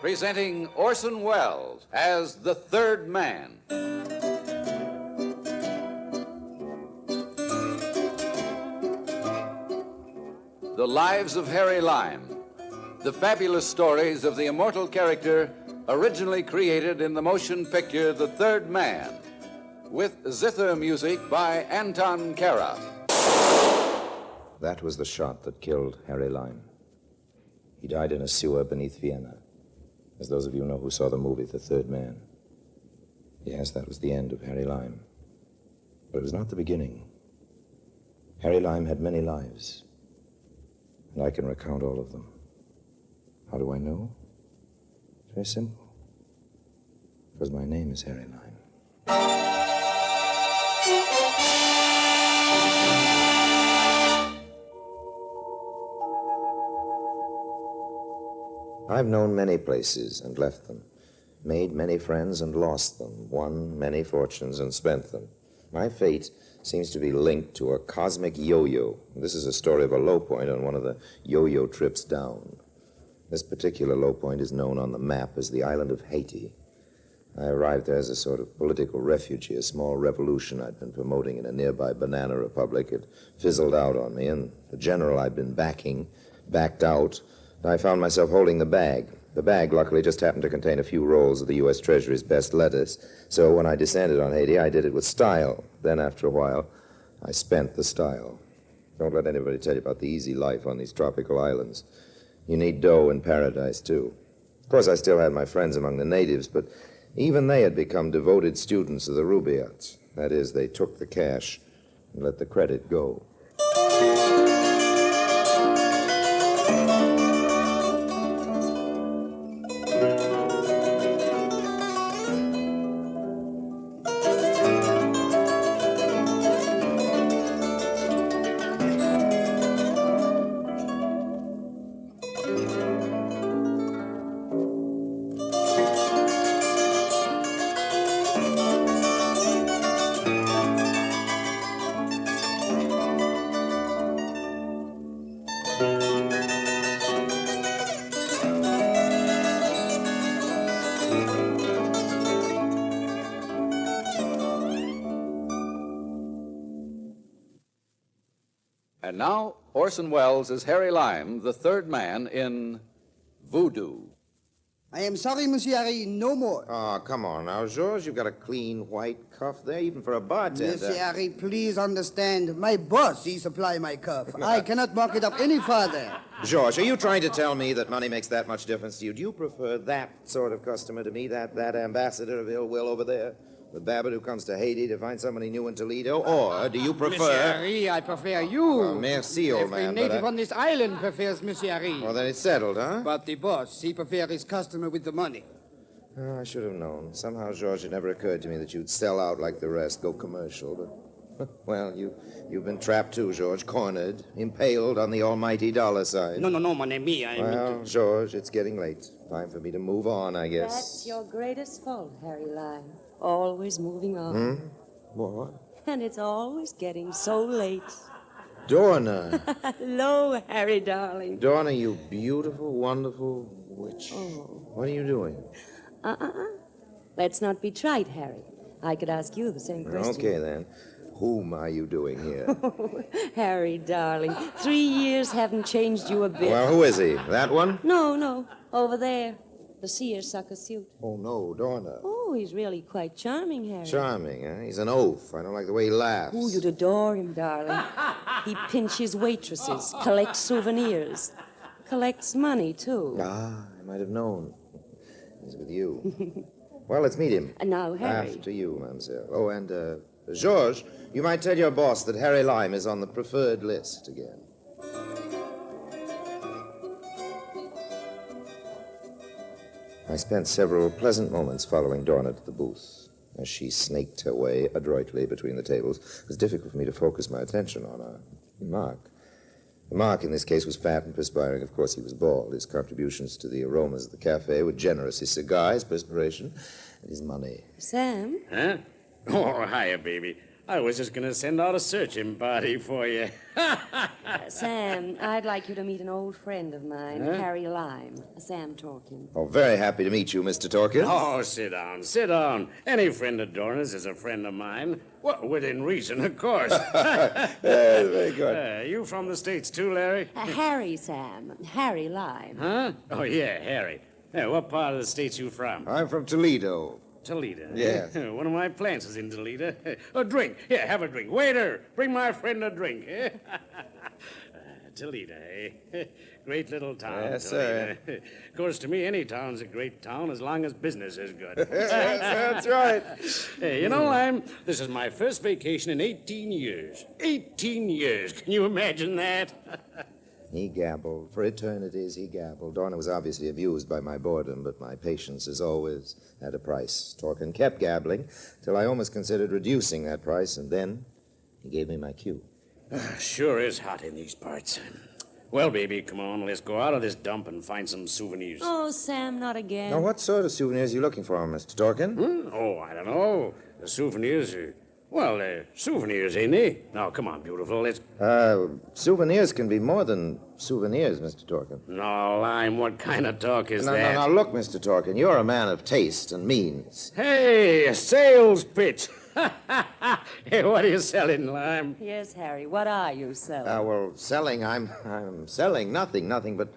presenting Orson Welles as the Third Man. The Lives of Harry Lime, the fabulous stories of the immortal character originally created in the motion picture The Third Man, with zither music by Anton Kara. That was the shot that killed Harry Lime. He died in a sewer beneath Vienna, as those of you know who saw the movie The Third Man. Yes, that was the end of Harry Lime. But it was not the beginning. Harry Lime had many lives, and I can recount all of them. How do I know? It's very simple. Because my name is Harry Lime. I've known many places and left them, made many friends and lost them, won many fortunes and spent them. My fate seems to be linked to a cosmic yo-yo. This is a story of a low point on one of the yo-yo trips down. This particular low point is known on the map as the island of Haiti. I arrived there as a sort of political refugee, a small revolution I'd been promoting in a nearby banana republic. It fizzled out on me, and the general I'd been backing backed out. I found myself holding the bag. The bag, luckily, just happened to contain a few rolls of the U.S. Treasury's best lettuce. So when I descended on Haiti, I did it with style. Then, after a while, I spent the style. Don't let anybody tell you about the easy life on these tropical islands. You need dough in paradise, too. Of course, I still had my friends among the natives, but even they had become devoted students of the Rubaiyats. That is, they took the cash and let the credit go. And now, Orson Welles as Harry Lime, the Third Man in Voodoo. I am sorry, Monsieur Harry, no more. Oh, come on now, George. You've got a clean white cuff there, even for a bartender. Monsieur Harry, please understand. My boss, he supply my cuff. I cannot mark it up any further. George, are you trying to tell me that money makes that much difference to you? Do you prefer that sort of customer to me, that ambassador of ill will over there? The Babbitt who comes to Haiti to find somebody new in Toledo? Or do you prefer... Monsieur Harry, I prefer you. Well, merci, old man. Every native on this island prefers Monsieur Harry. Well, then it's settled, huh? But the boss, he prefers his customer with the money. Oh, I should have known. Somehow, George, it never occurred to me that you'd sell out like the rest, go commercial. But, well, you've been trapped too, George. Cornered, impaled on the almighty dollar sign. No, mon ami. Well, George, it's getting late. Time for me to move on, I guess. That's your greatest fault, Harry Lime. Always moving on. What? And it's always getting so late. Dorna. Hello, Harry, darling. Dorna, you beautiful, wonderful witch. Oh. What are you doing? Let's not be trite, Harry. I could ask you the same question. Okay, then. Whom are you doing here? Oh, Harry, darling. 3 years haven't changed you a bit. Well, who is he? That one? No. Over there. The seersucker suit. Oh, no, Dorna. Oh, he's really quite charming, Harry. Charming, huh? He's an oaf. I don't like the way he laughs. Oh, you'd adore him, darling. He pinches waitresses, collects souvenirs, collects money, too. Ah, I might have known. He's with you. Well, let's meet him. And now, Harry. After you, mademoiselle. Oh, and, Georges, you might tell your boss that Harry Lime is on the preferred list again. I spent several pleasant moments following Dorna to the booth. As she snaked her way adroitly between the tables, it was difficult for me to focus my attention on her. Mark. Mark, in this case, was fat and perspiring. Of course, he was bald. His contributions to the aromas of the cafe were generous. His cigar, his perspiration, and his money. Sam? Huh? Oh, hiya, baby. I was just going to send out a searching party for you. Sam, I'd like you to meet an old friend of mine, Harry Lime. Sam talking. Oh, very happy to meet you, Mr. Torkin. Oh, sit down, sit down. Any friend of Dorner's is a friend of mine. Well, within reason, of course. Very good. You from the States too, Larry? Harry, Sam. Harry Lime. Huh? Oh, yeah, Harry. What part of the States you from? I'm from Toledo. Toledo. Yes. One of my plants is in Toledo. A drink. Here, have a drink. Waiter, bring my friend a drink. Toledo, eh? Great little town. Yes, Toledo. Of course, to me, any town's a great town as long as business is good. That's right. Hey, you know, Lime, this is my first vacation in 18 years. 18 years. Can you imagine that? He gabbled. For eternities, he gabbled. Dorner was obviously amused by my boredom, but my patience, as always, had a price. Torkin kept gabbling till I almost considered reducing that price, and then he gave me my cue. Sure is hot in these parts. Well, baby, come on, let's go out of this dump and find some souvenirs. Oh, Sam, not again. Now, what sort of souvenirs are you looking for, Mr. Torkin? Oh, I don't know. The souvenirs are... Well, souvenirs, ain't they? Now, come on, beautiful, let's... Souvenirs can be more than souvenirs, Mr. Torkin. No, Lime, what kind of talk is that? No, look, Mr. Torkin, you're a man of taste and means. Hey, a sales pitch. Hey, what are you selling, Lime? Yes, Harry, what are you selling? Well, selling, I'm selling nothing but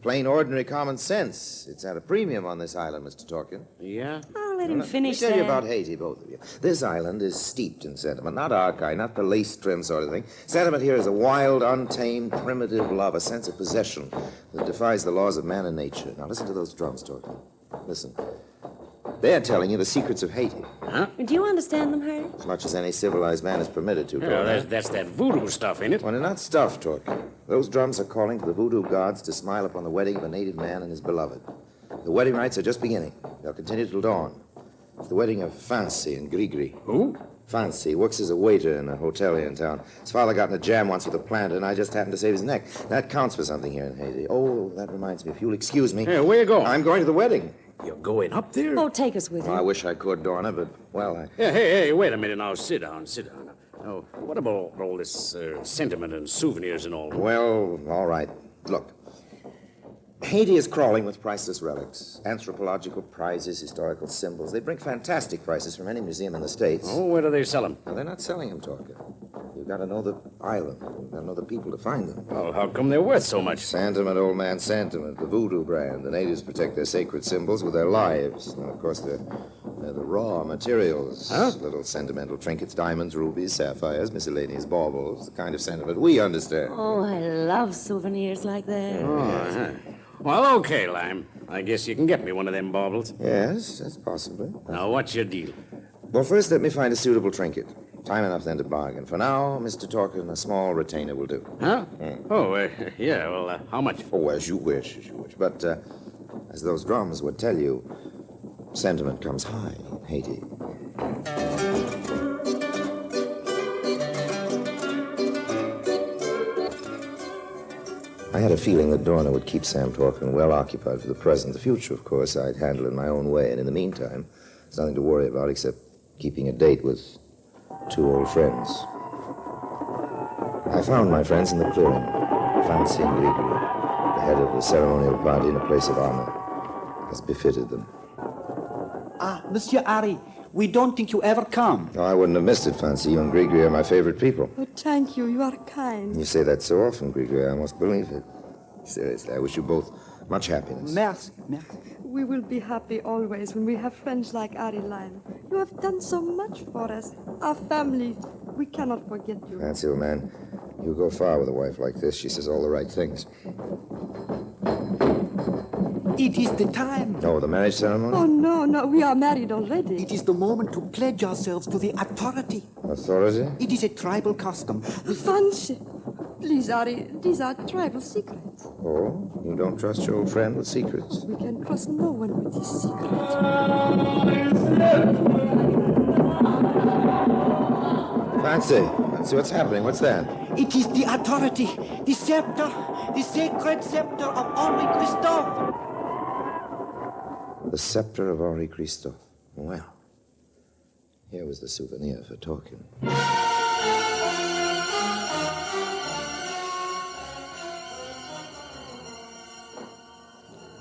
plain, ordinary common sense. It's at a premium on this island, Mr. Torkin. Yeah? Oh, let him finish, Let me tell you Sam. about Haiti, both of you. This island is steeped in sentiment, not our kind, not the lace-trim sort of thing. Sentiment here is a wild, untamed, primitive love, a sense of possession that defies the laws of man and nature. Now, listen to those drums, Torkin. Listen. They're telling you the secrets of Haiti, Huh? Do you understand them, Harry? as much as any civilized man is permitted to. Yeah, that's that voodoo stuff, ain't it? Well, they're not stuffed, Torkin. Those drums are calling to the voodoo gods to smile upon the wedding of a native man and his beloved. The wedding rites are just beginning. They'll continue till dawn. It's the wedding of Fancy and Grigri. Who? Fancy works as a waiter in a hotel here in town. His father got in a jam once with a planter, and I just happened to save his neck. That counts for something here in Haiti. Oh, that reminds me. If you'll excuse me. Hey, where you going? I'm going to the wedding. You're going up there? Oh, take us with Well, I you. wish I could, Dorna, but, well, I... Yeah, hey, wait a minute now. Sit down, sit down. Now, what about all this sentiment and souvenirs and all? Well, all right. Look. Haiti is crawling with priceless relics, anthropological prizes, historical symbols. They bring fantastic prices from any museum in the States. Oh, where do they sell them? Now, they're not selling them, Torkin. You've got to know the island. You've got to know the people to find them. Well, how come they're worth so much? Sentiment, old man, sentiment. The voodoo brand. The natives protect their sacred symbols with their lives. And, of course, they're the raw materials. Huh? Little sentimental trinkets, diamonds, rubies, sapphires, miscellaneous baubles. The kind of sentiment we understand. Oh, I love souvenirs like that. Oh, uh-huh. Well, okay, Lime. I guess you can get me one of them baubles. Yes, that's possibly. Now, what's your deal? Well, first, let me find a suitable trinket. Time enough then to bargain. For now, Mr. Torkin, a small retainer will do. Huh? Oh, yeah, well, how much? Oh, as you wish, as you wish. But, as those drums would tell you, sentiment comes high in Haiti. I had a feeling that Dorna would keep Sam Torkin well occupied for the present. The future, of course, I'd handle in my own way. And in the meantime, there's nothing to worry about except keeping a date with two old friends. I found my friends in the clearing, Fancy and Grigri, the head of the ceremonial party in a place of honor, as befitted them. Ah, Monsieur Harry, we don't think you ever come. Oh, I wouldn't have missed it, Fancy. You and Grigri are my favorite people. Oh, thank you. You are kind. You say that so often, Grigri, I almost believe it. Seriously, I wish you both much happiness. Merci, merci. We will be happy always when we have friends like Ari Lime. You have done so much for us. Our family, we cannot forget you. Fancy, old man, you go far with a wife like this. She says all the right things. It is the time. Oh, the marriage ceremony? Oh, no, we are married already. It is the moment to pledge ourselves to the authority. Authority? It is a tribal custom. Fancy. Please, Ari, these are tribal secrets. Oh, you don't trust your old friend with secrets? We can trust no one with these secrets. Fancy, what's happening? What's that? It is the authority, the scepter, the sacred scepter of Henri Christophe. The scepter of Henri Christophe. Well, Here was the souvenir for talking.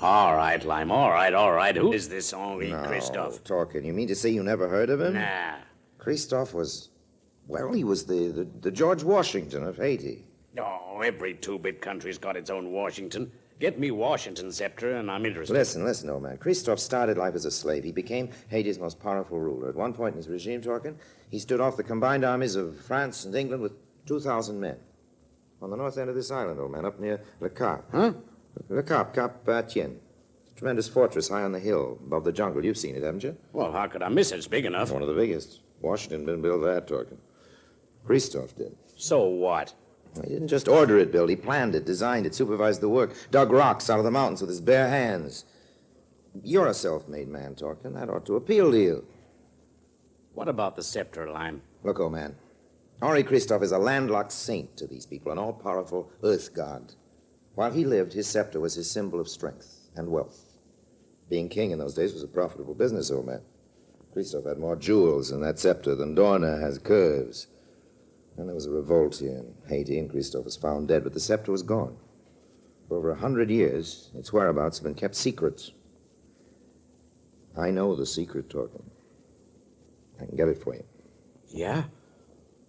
All right, Lime. All right. Who is this Henri No, Christophe? talking. You mean to say you never heard of him? Nah. Christophe was, well, he was the George Washington of Haiti. Oh, every two-bit country's got its own Washington. Get me Washington scepter, and I'm interested. Listen, old man. Christophe started life as a slave. He became Haiti's most powerful ruler. At one point in his regime, talking, he stood off the combined armies of France and England with 2,000 men. On the north end of this island, old man, up near Le Cap. Huh? Le Cap, Cap Tien. Tremendous fortress high on the hill above the jungle. You've seen it, haven't you? Well, how could I miss it? It's big enough. One of the biggest. Washington didn't build that, talking. Christophe did. So what? Well, he didn't just order it built. He planned it, designed it, supervised the work, dug rocks out of the mountains with his bare hands. You're a self-made man, talking. That ought to appeal to you. What about the scepter, Lime? Look, old man. Henri Christophe is a landlocked saint to these people, an all-powerful earth god. While he lived, his scepter was his symbol of strength and wealth. Being king in those days was a profitable business, old man. Christophe had more jewels in that scepter than Dorna has curves. Then there was a revolt here in Haiti, and Christophe was found dead, but the scepter was gone. For over 100 years, its whereabouts have been kept secret. I know the secret, talking. I can get it for you. Yeah?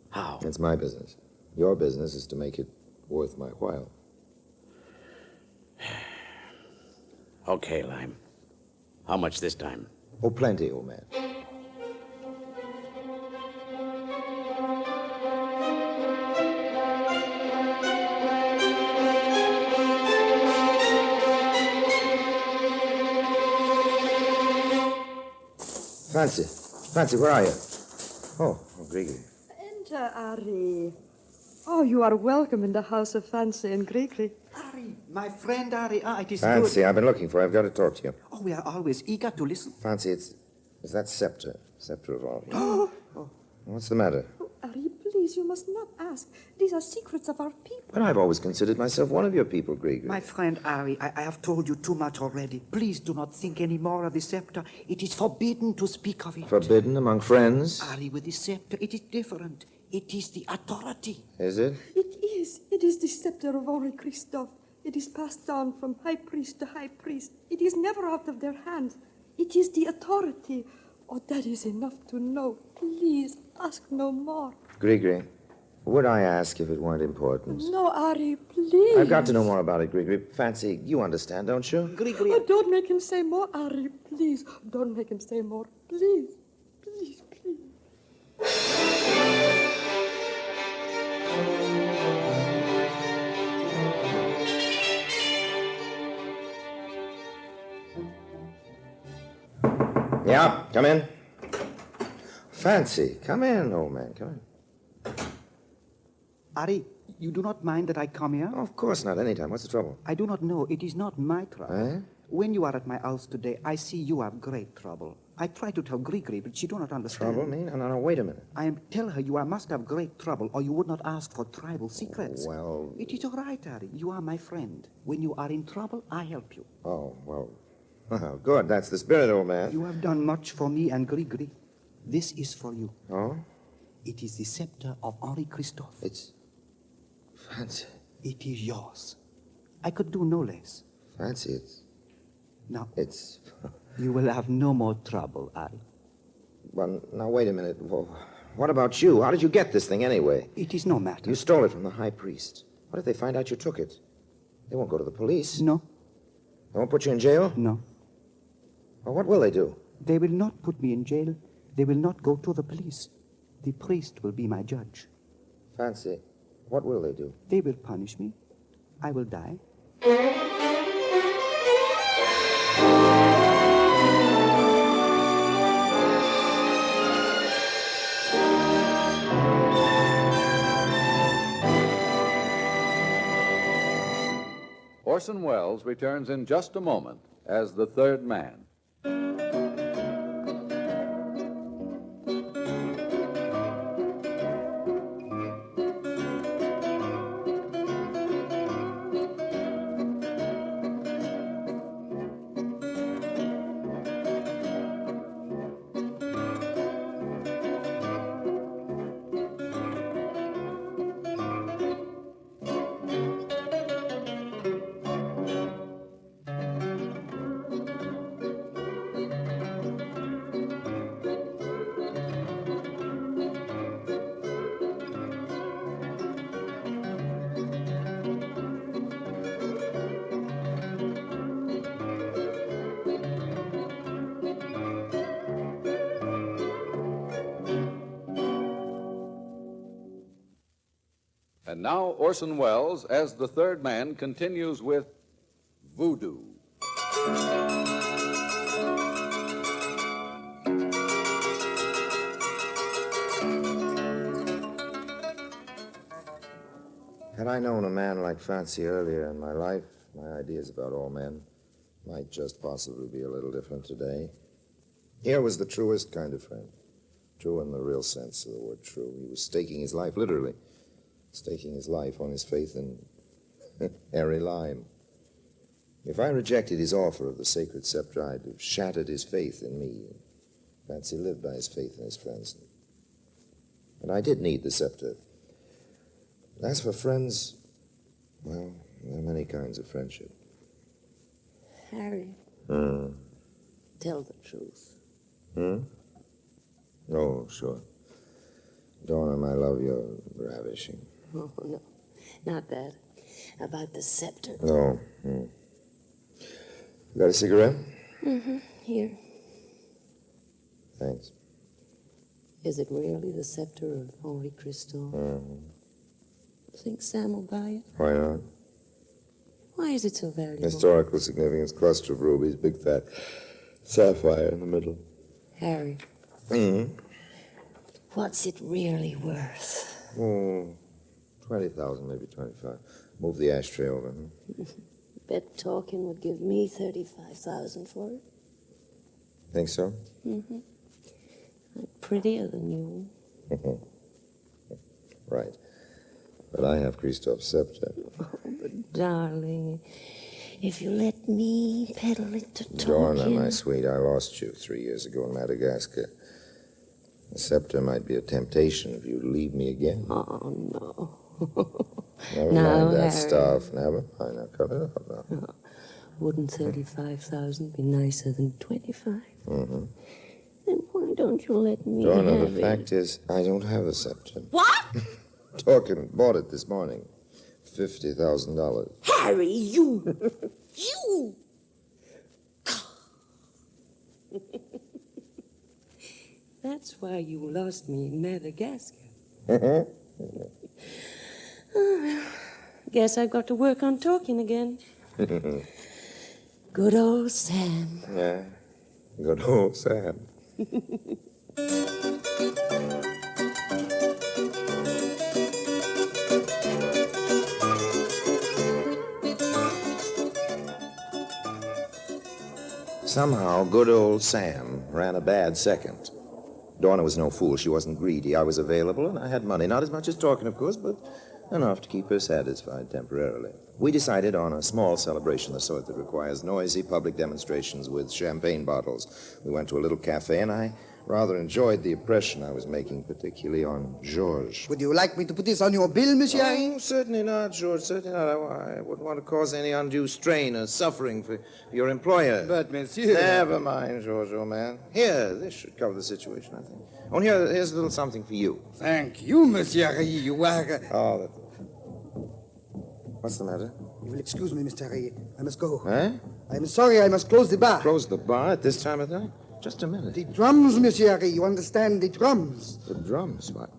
How? It's my business. Your business is to make it worth my while. Okay, Lime. How much this time? Oh, plenty, old man. Fancy, where are you? Oh, Gregory. Enter, Ari. Oh, you are welcome in the house of Fancy and Gregory. Ari, my friend Ari, it is Fancy, good. I've been looking for you. I've got to talk to you. Oh, we are always eager to listen. Fancy, it's that scepter of all. What's the matter? Oh, Ari, please, you must not ask. These are secrets of our people. But I've always considered myself one of your people, Gregory. My friend Ari, I have told you too much already. Please do not think any more of the scepter. It is forbidden to speak of it. Forbidden among friends? Ari, with the scepter, it is different. It is the authority. Is it? It is. It is the scepter of Henri Christophe. It is passed on from high priest to high priest. It is never out of their hands. It is the authority. Oh, that is enough to know. Please, ask no more. Gregory, would I ask if it weren't important? No, Ari, please. I've got to know more about it, Gregory. Fancy, you understand, don't you? Gregory, Oh, don't make him say more, Ari, please. Don't make him say more. Please, please, please. Yeah, come in. Fancy, come in, old man, come in. Ari, you do not mind that I come here? Oh, of course not, anytime. What's the trouble? I do not know. It is not my trouble. Eh? When you are at my house today, I see you have great trouble. I try to tell Gregory, but she do not understand. Trouble? Me? No, wait a minute. I am tell her you must have great trouble, or you would not ask for tribal secrets. Well... It is all right, Ari. You are my friend. When you are in trouble, I help you. Oh, well, good. That's the spirit, old man. You have done much for me and Gregory. This is for you. Oh? It is the scepter of Henri Christophe. It's... Fancy. It is yours. I could do no less. Fancy, it's... Now, It's... you will have no more trouble, Ari. Well, now, wait a minute. Well, what about you? How did you get this thing, anyway? It is no matter. You stole it from the high priest. What if they find out you took it? They won't go to the police. No, They won't put you in jail? no. Well, what will they do? They will not put me in jail. They will not go to the police. The priest will be my judge. Fancy, what will they do? They will punish me. I will die. Orson Welles returns in just a moment as the third man. And now Orson Welles, as the third man, continues with Voodoo. Had I known a man like Fancy earlier in my life, my ideas about all men might just possibly be a little different today. Here was the truest kind of friend. True in the real sense of the word true. He was staking his life, literally, staking his life on his faith in Harry Lime. If I rejected his offer of the sacred scepter, I'd have shattered his faith in me. Fancy lived by his faith in his friends. And I did need the scepter. As for friends, well, there are many kinds of friendship. Harry, tell the truth. Oh, sure. Donna, my love, you're ravishing. Oh, no, not that. About the scepter. No. Got a cigarette? Here. Thanks. Is it really the scepter of Henri Christophe? Think Sam will buy it? Why not? Why is it so valuable? Historical significance, cluster of rubies, big fat sapphire in the middle. Harry. What's it really worth? Oh, 20,000, maybe 25. Move the ashtray over. Bet Talkin would give me 35,000 for it. Think so? I'm prettier than you. Right. But I have Christophe's scepter. Oh, but darling, if you let me peddle it to Donna, Talkin. my sweet, I lost you 3 years ago in Madagascar. The scepter might be a temptation if you leave me again. Oh, no. Never No, mind that Harry. stuff. Never mind. Now, cut it up now. Wouldn't 35,000 be nicer than 25? Then why don't you let me Donna, have the it? fact is, I don't have the scepter. What? Talking, bought it this morning. $50,000. Harry, you! You! That's why you lost me in Madagascar. Guess I've got to work on talking again. Good old Sam. Yeah. Good old Sam. Somehow, good old Sam ran a bad second. Donna was no fool. She wasn't greedy. I was available, and I had money. Not as much as talking, of course, but enough to keep her satisfied temporarily. We decided on a small celebration, the sort that requires noisy public demonstrations with champagne bottles. We went to a little cafe, and I rather enjoyed the impression I was making, particularly on Georges. Would you like me to put this on your bill, Monsieur? Oh, certainly not, George. Certainly not. I wouldn't want to cause any undue strain or suffering for your employer. But, Monsieur... Never mind, George, old man. Here, this should cover the situation, I think. Oh, here's a little something for you. Thank you, Monsieur. You are... Oh, that... What's the matter? You will excuse me, Mr. Harry. I must go. Huh? I'm sorry, I must close the bar. Close the bar at this time of night? Just a minute. The drums, Monsieur Harry. You understand, the drums. The drums? What?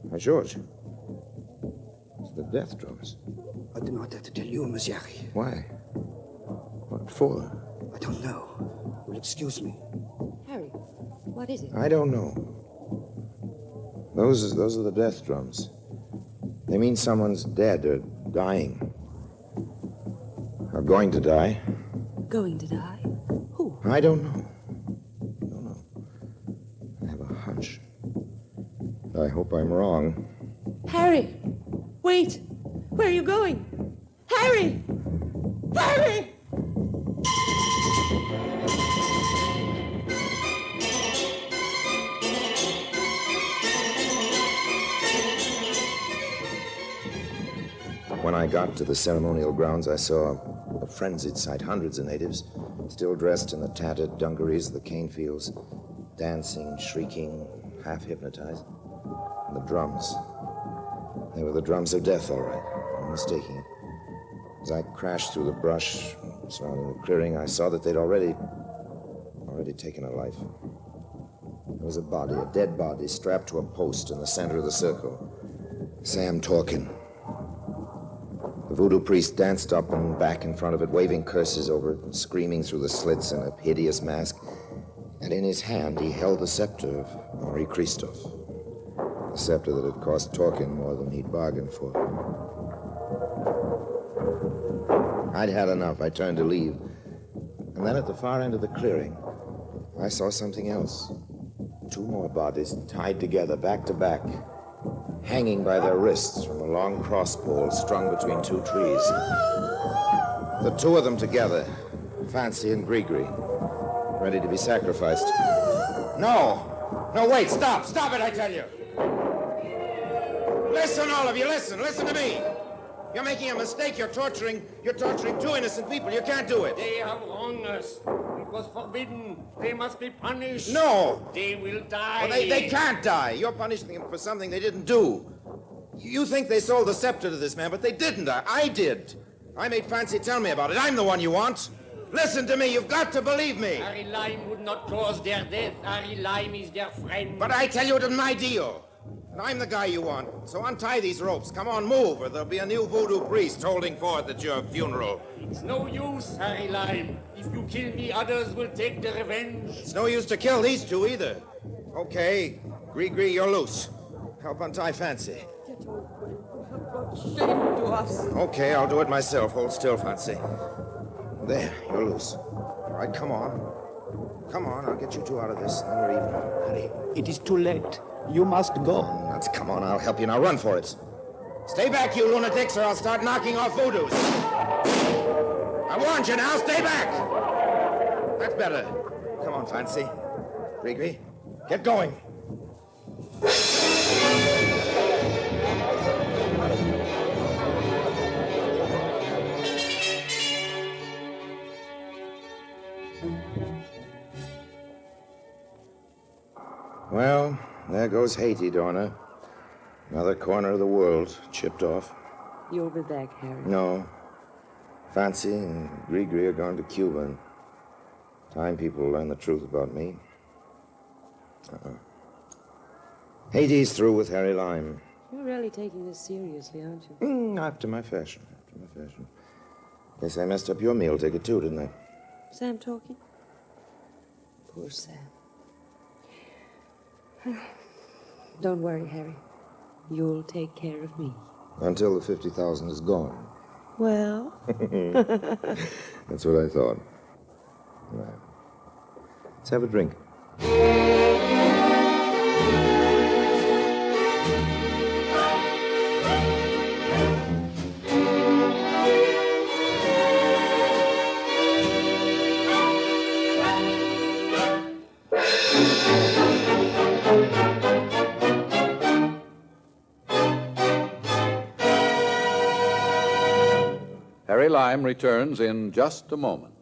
Why, George. It's the death drums. I do not have to tell you, Monsieur Harry. Why? What for? I don't know. You will excuse me. Harry, what is it? I don't know. Those are the death drums. They mean someone's dead or dying. Or going to die. Going to die? Who? I don't know. Don't know. I have a hunch. I hope I'm wrong. Harry! Wait! Where are you going? Harry! Harry! When I got to the ceremonial grounds, I saw a frenzied sight. Hundreds of natives, still dressed in the tattered dungarees of the cane fields, dancing, shrieking, half hypnotized. And the drums. They were the drums of death, all right. No mistaking it. As I crashed through the brush surrounding the clearing, I saw that they'd already taken a life. There was a body, a dead body, strapped to a post in the center of the circle. Sam talking. The voodoo priest danced up and back in front of it, waving curses over it and screaming through the slits in a hideous mask. And in his hand, he held the scepter of Henri Christophe. The scepter that had cost Torkin more than he'd bargained for. I'd had enough. I turned to leave. And then at the far end of the clearing, I saw something else. 2 more bodies tied together, back to back, hanging by their wrists from a long crossbow strung between 2 trees. The 2 of them together, Fancy and Grigri, ready to be sacrificed. No! No, wait, stop! Stop it, I tell you! Listen, all of you, listen to me! You're making a mistake. You're torturing 2 innocent people. You can't do it. They have wronged us. It was forbidden. They must be punished. No! They will die. Well, they can't die. You're punishing them for something they didn't do. You think they sold the scepter to this man, but they didn't. I did. I made Fancy tell me about it. I'm the one you want. Listen to me. You've got to believe me. Harry Lime would not cause their death. Harry Lime is their friend. But I tell you, it was my deal. And I'm the guy you want. So untie these ropes. Come on, move, or there'll be a new voodoo priest holding forth at your funeral. It's no use, Harry Lime. If you kill me, others will take the revenge. It's no use to kill these 2 either. Okay, Grigri, you're loose. Help untie Fancy. Get away. You have brought shame to us. Okay, I'll do it myself. Hold still, Fancy. There, you're loose. All right, come on. Come on, I'll get you 2 out of this, and then we're even. Harry, it is too late. You must go. Nuts, come on, I'll help you. Now run for it. Stay back, you lunatics, or I'll start knocking off voodoos. I warned you now, stay back. That's better. Come on, Fancy. Grigri, get going. Well, there goes Haiti, Dorna. Another corner of the world chipped off. You'll be back, Harry. No. Fancy and Grigri are going to Cuba. In time people will learn the truth about me. Haiti's through with Harry Lime. You're really taking this seriously, aren't you? After my fashion. Guess I messed up your meal ticket, too, didn't I? Sam talking? Poor Sam. Don't worry, Harry. You'll take care of me. Until the 50,000 is gone. Well? That's what I thought. Right. Let's have a drink. Harry Lime returns in just a moment.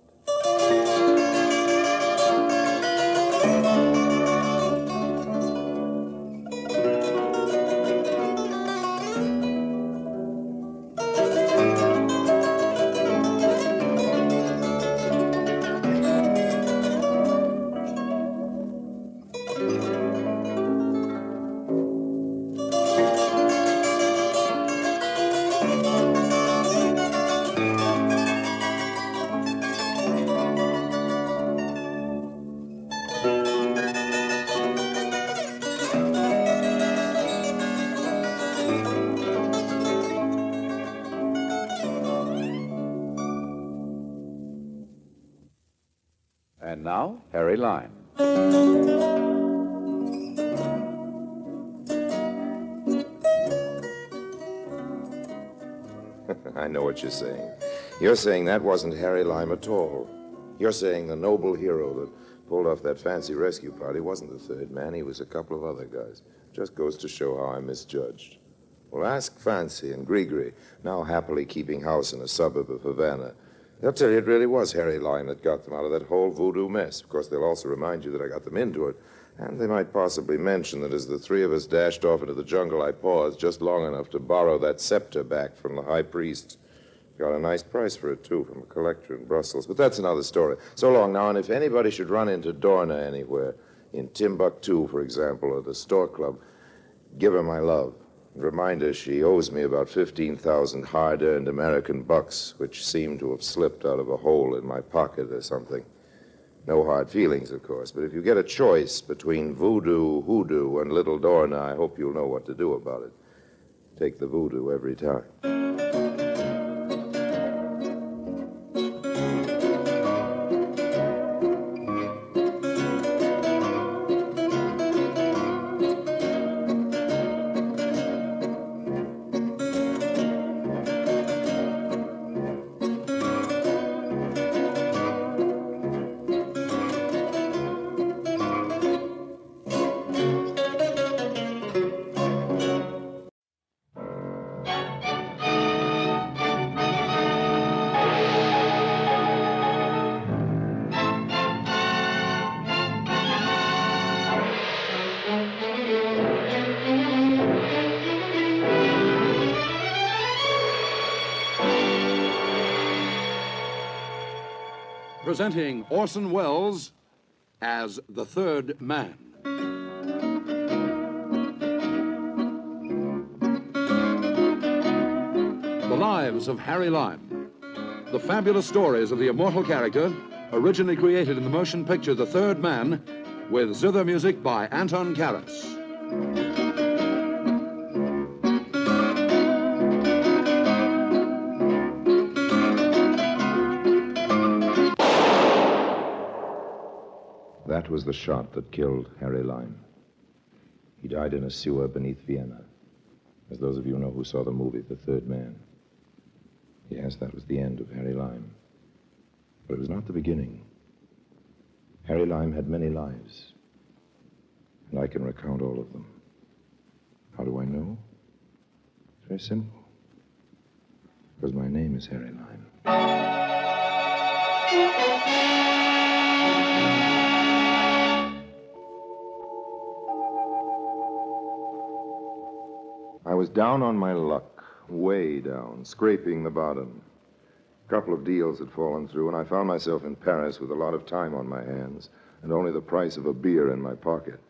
And now, Harry Lime. I know what you're saying. You're saying that wasn't Harry Lime at all. You're saying the noble hero that pulled off that fancy rescue party wasn't the 3rd man. He was a couple of other guys. Just goes to show how I misjudged. Well, ask Fancy and Grigri, now happily keeping house in a suburb of Havana. They'll tell you it really was Harry Lime that got them out of that whole voodoo mess. Of course, they'll also remind you that I got them into it. And they might possibly mention that as the 3 of us dashed off into the jungle, I paused just long enough to borrow that scepter back from the high priest. Got a nice price for it, too, from a collector in Brussels. But that's another story. So long now, and if anybody should run into Dorna anywhere, in Timbuktu, for example, or the Store Club, give her my love. Remind her she owes me about 15,000 hard-earned American bucks, which seem to have slipped out of a hole in my pocket or something. No hard feelings, of course, but if you get a choice between voodoo, hoodoo, and Little Dorna, I hope you'll know what to do about it. Take the voodoo every time. Presenting Orson Welles as the Third Man. The Lives of Harry Lime. The fabulous stories of the immortal character, originally created in the motion picture The Third Man, with zither music by Anton Karas. That was the shot that killed Harry Lime. He died in a sewer beneath Vienna, as those of you know who saw the movie The Third Man. Yes, that was the end of Harry Lime. But it was not the beginning. Harry Lime had many lives, and I can recount all of them. How do I know? It's very simple. Because my name is Harry Lime. I was down on my luck, way down, scraping the bottom. A couple of deals had fallen through, and I found myself in Paris with a lot of time on my hands and only the price of a beer in my pocket.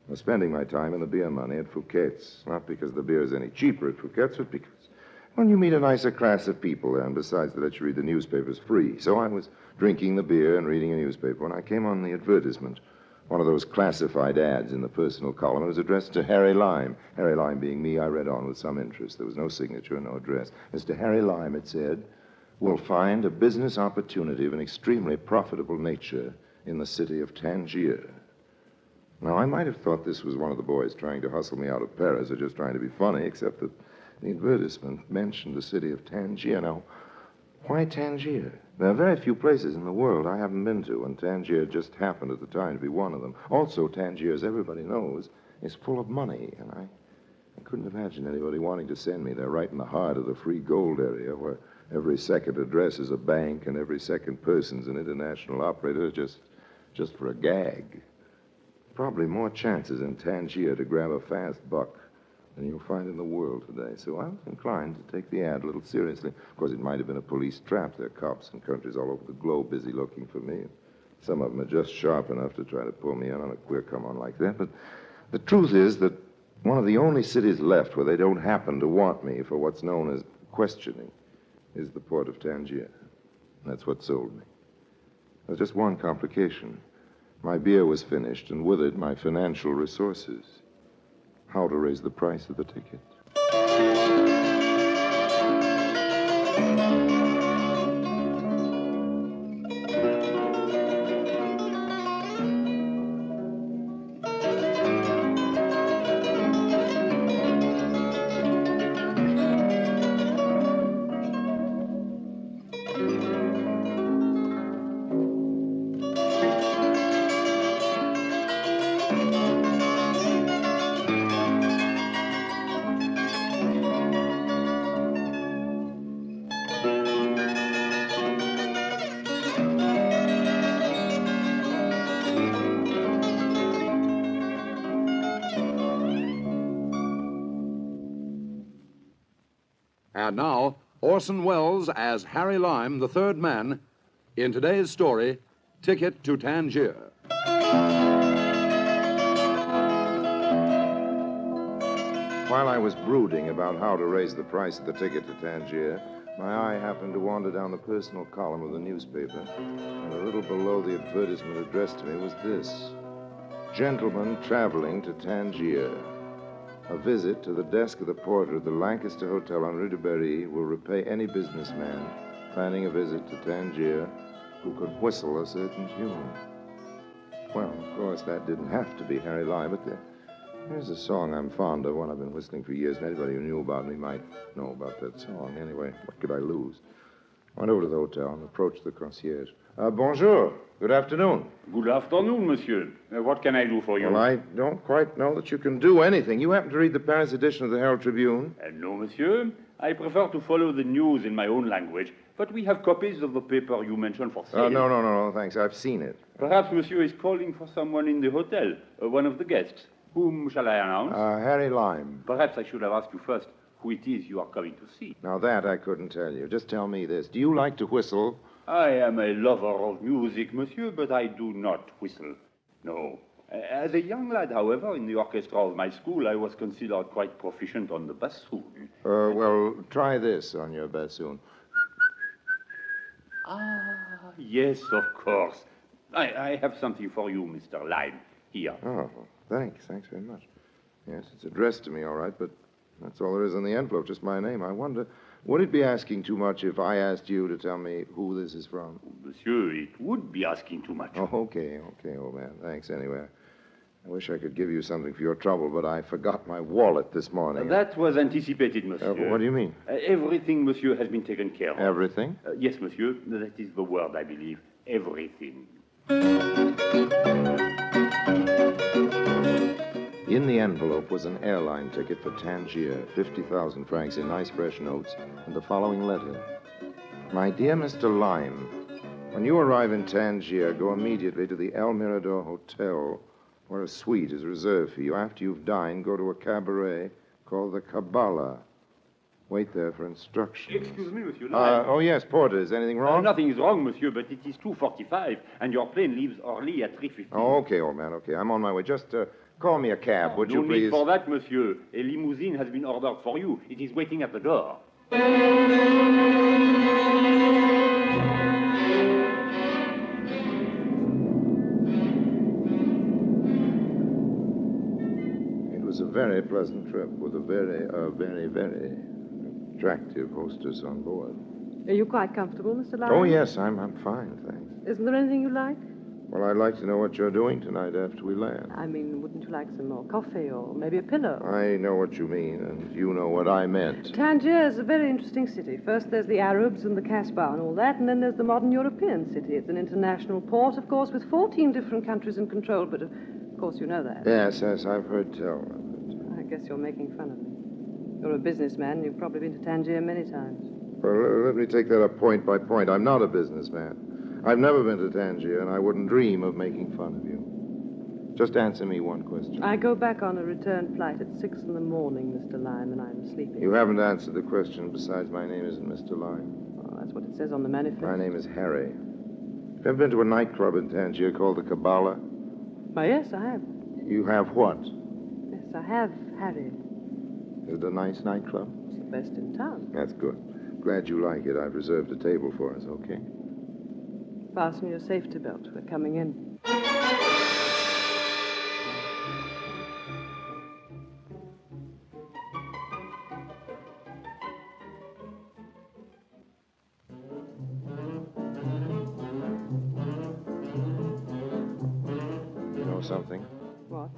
I was spending my time in the beer money at Fouquet's, not because the beer is any cheaper at Fouquet's, but because, well, you meet a nicer class of people there, and besides, they let you read the newspapers free. So I was drinking the beer and reading a newspaper when I came on the advertisement. One of those classified ads in the personal column. It was addressed to Harry Lime. Harry Lime being me, I read on with some interest. There was no signature, no address. Mr. Harry Lime, it said, will find a business opportunity of an extremely profitable nature in the city of Tangier. Now, I might have thought this was one of the boys trying to hustle me out of Paris or just trying to be funny, except that the advertisement mentioned the city of Tangier. Now, why Tangier? There are very few places in the world I haven't been to, and Tangier just happened at the time to be one of them. Also, Tangier, as everybody knows, is full of money, and I couldn't imagine anybody wanting to send me there right in the heart of the free gold area where every second address is a bank and every second person's an international operator just for a gag. Probably more chances in Tangier to grab a fast buck than you'll find in the world today. So I was inclined to take the ad a little seriously. Of course, it might have been a police trap. There are cops in countries all over the globe busy looking for me. Some of them are just sharp enough to try to pull me in on a queer come-on like that. But the truth is that one of the only cities left where they don't happen to want me for what's known as questioning is the port of Tangier. That's what sold me. There's just one complication. My beer was finished, and with it, my financial resources. How to raise the price of the ticket. And now, Orson Welles as Harry Lime, the Third Man, in today's story, Ticket to Tangier. While I was brooding about how to raise the price of the ticket to Tangier, my eye happened to wander down the personal column of the newspaper, and a little below the advertisement addressed to me was this: Gentlemen traveling to Tangier. A visit to the desk of the porter of the Lancaster Hotel on Rue de Berry will repay any businessman planning a visit to Tangier who can whistle a certain tune. Well, of course, that didn't have to be Harry Lime, but there's a song I'm fond of, one I've been whistling for years, and anybody who knew about me might know about that song. Anyway, what could I lose? I went over to the hotel and approached the concierge. Bonjour. Good afternoon. Good afternoon, monsieur. What can I do for you? Well, I don't quite know that you can do anything. You happen to read the Paris edition of the Herald Tribune? No, monsieur. I prefer to follow the news in my own language, but we have copies of the paper you mentioned for sale. No, thanks. I've seen it. Perhaps monsieur is calling for someone in the hotel, one of the guests. Whom shall I announce? Harry Lime. Perhaps I should have asked you first who it is you are coming to see. Now, that I couldn't tell you. Just tell me this. Do you like to whistle? I am a lover of music, monsieur, but I do not whistle. No. As a young lad, however, in the orchestra of my school, I was considered quite proficient on the bassoon. Well, try this on your bassoon. Yes, of course. I have something for you, Mr. Lime. Here. Oh, thanks. Thanks very much. Yes, it's addressed to me, all right, but that's all there is in the envelope, just my name. I wonder, would it be asking too much if I asked you to tell me who this is from? Monsieur, it would be asking too much. Oh, okay, old man. Thanks anyway. I wish I could give you something for your trouble, but I forgot my wallet this morning. That was anticipated, monsieur. What do you mean? Everything, monsieur, has been taken care of. Everything? Yes, monsieur. That is the word, I believe. Everything. In the envelope was an airline ticket for Tangier, 50,000 francs in nice fresh notes, and the following letter. My dear Mr. Lime, when you arrive in Tangier, go immediately to the El Mirador Hotel, where a suite is reserved for you. After you've dined, go to a cabaret called the Kabbalah. Wait there for instructions. Excuse me, monsieur. Lime. Oh, yes, porter. Is anything wrong? Nothing is wrong, monsieur, but it is 2:45, and your plane leaves early at 3:15. Oh, okay, old man, okay. I'm on my way. Just call me a cab, would you No please? need for that, monsieur. A limousine has been ordered for you. It is waiting at the door. It was a very pleasant trip with a very attractive hostess on board. Are you quite comfortable, Mr. Lime? Oh, yes, I'm fine, thanks. Isn't there anything you like? Well, I'd like to know what you're doing tonight after we land. I mean, wouldn't you like some more coffee or maybe a pillow? I know what you mean, and you know what I meant. Tangier is a very interesting city. First, there's the Arabs and the Casbah and all that, and then there's the modern European city. It's an international port, of course, with 14 different countries in control, but of course you know that. Yes, I've heard tell. I guess you're making fun of me. You're a businessman. You've probably been to Tangier many times. Well, let me take that up point by point. I'm not a businessman. I've never been to Tangier, and I wouldn't dream of making fun of you. Just answer me one question. I go back on a return flight at 6 in the morning, Mr. Lime, and I'm sleeping. You haven't answered the question. Besides, my name isn't Mr. Lime. Oh, that's what it says on the manifest. My name is Harry. Have you ever been to a nightclub in Tangier called the Kabbalah? Oh, yes, I have. You have what? Yes, I have, Harry. Is it a nice nightclub? It's the best in town. That's good. Glad you like it. I've reserved a table for us, okay? Fasten your safety belt. We're coming in. You know something? What?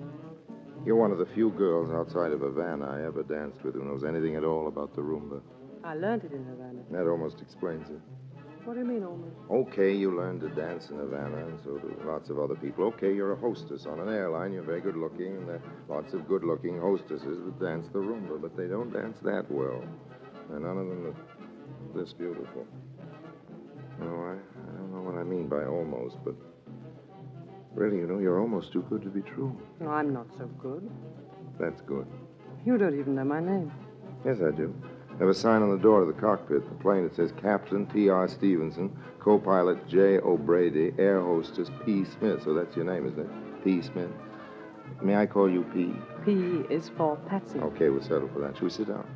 You're one of the few girls outside of Havana I ever danced with who knows anything at all about the rumba. I learned it in Havana. That almost explains it. What do you mean, almost? Okay, you learned to dance in Havana, and so do lots of other people. Okay, you're a hostess on an airline. You're very good looking, and there are lots of good looking hostesses that dance the rumba, but they don't dance that well. And none of them are this beautiful. No, I don't know what I mean by almost, but really, you know, you're almost too good to be true. No, I'm not so good. That's good. You don't even know my name. Yes, I do. I have a sign on the door of the cockpit. The plane, it says Captain T.R. Stevenson, co-pilot J. O'Brady, air hostess P. Smith. So that's your name, isn't it? P. Smith. May I call you P? P is for Patsy. Okay, we'll settle for that. Shall we sit down?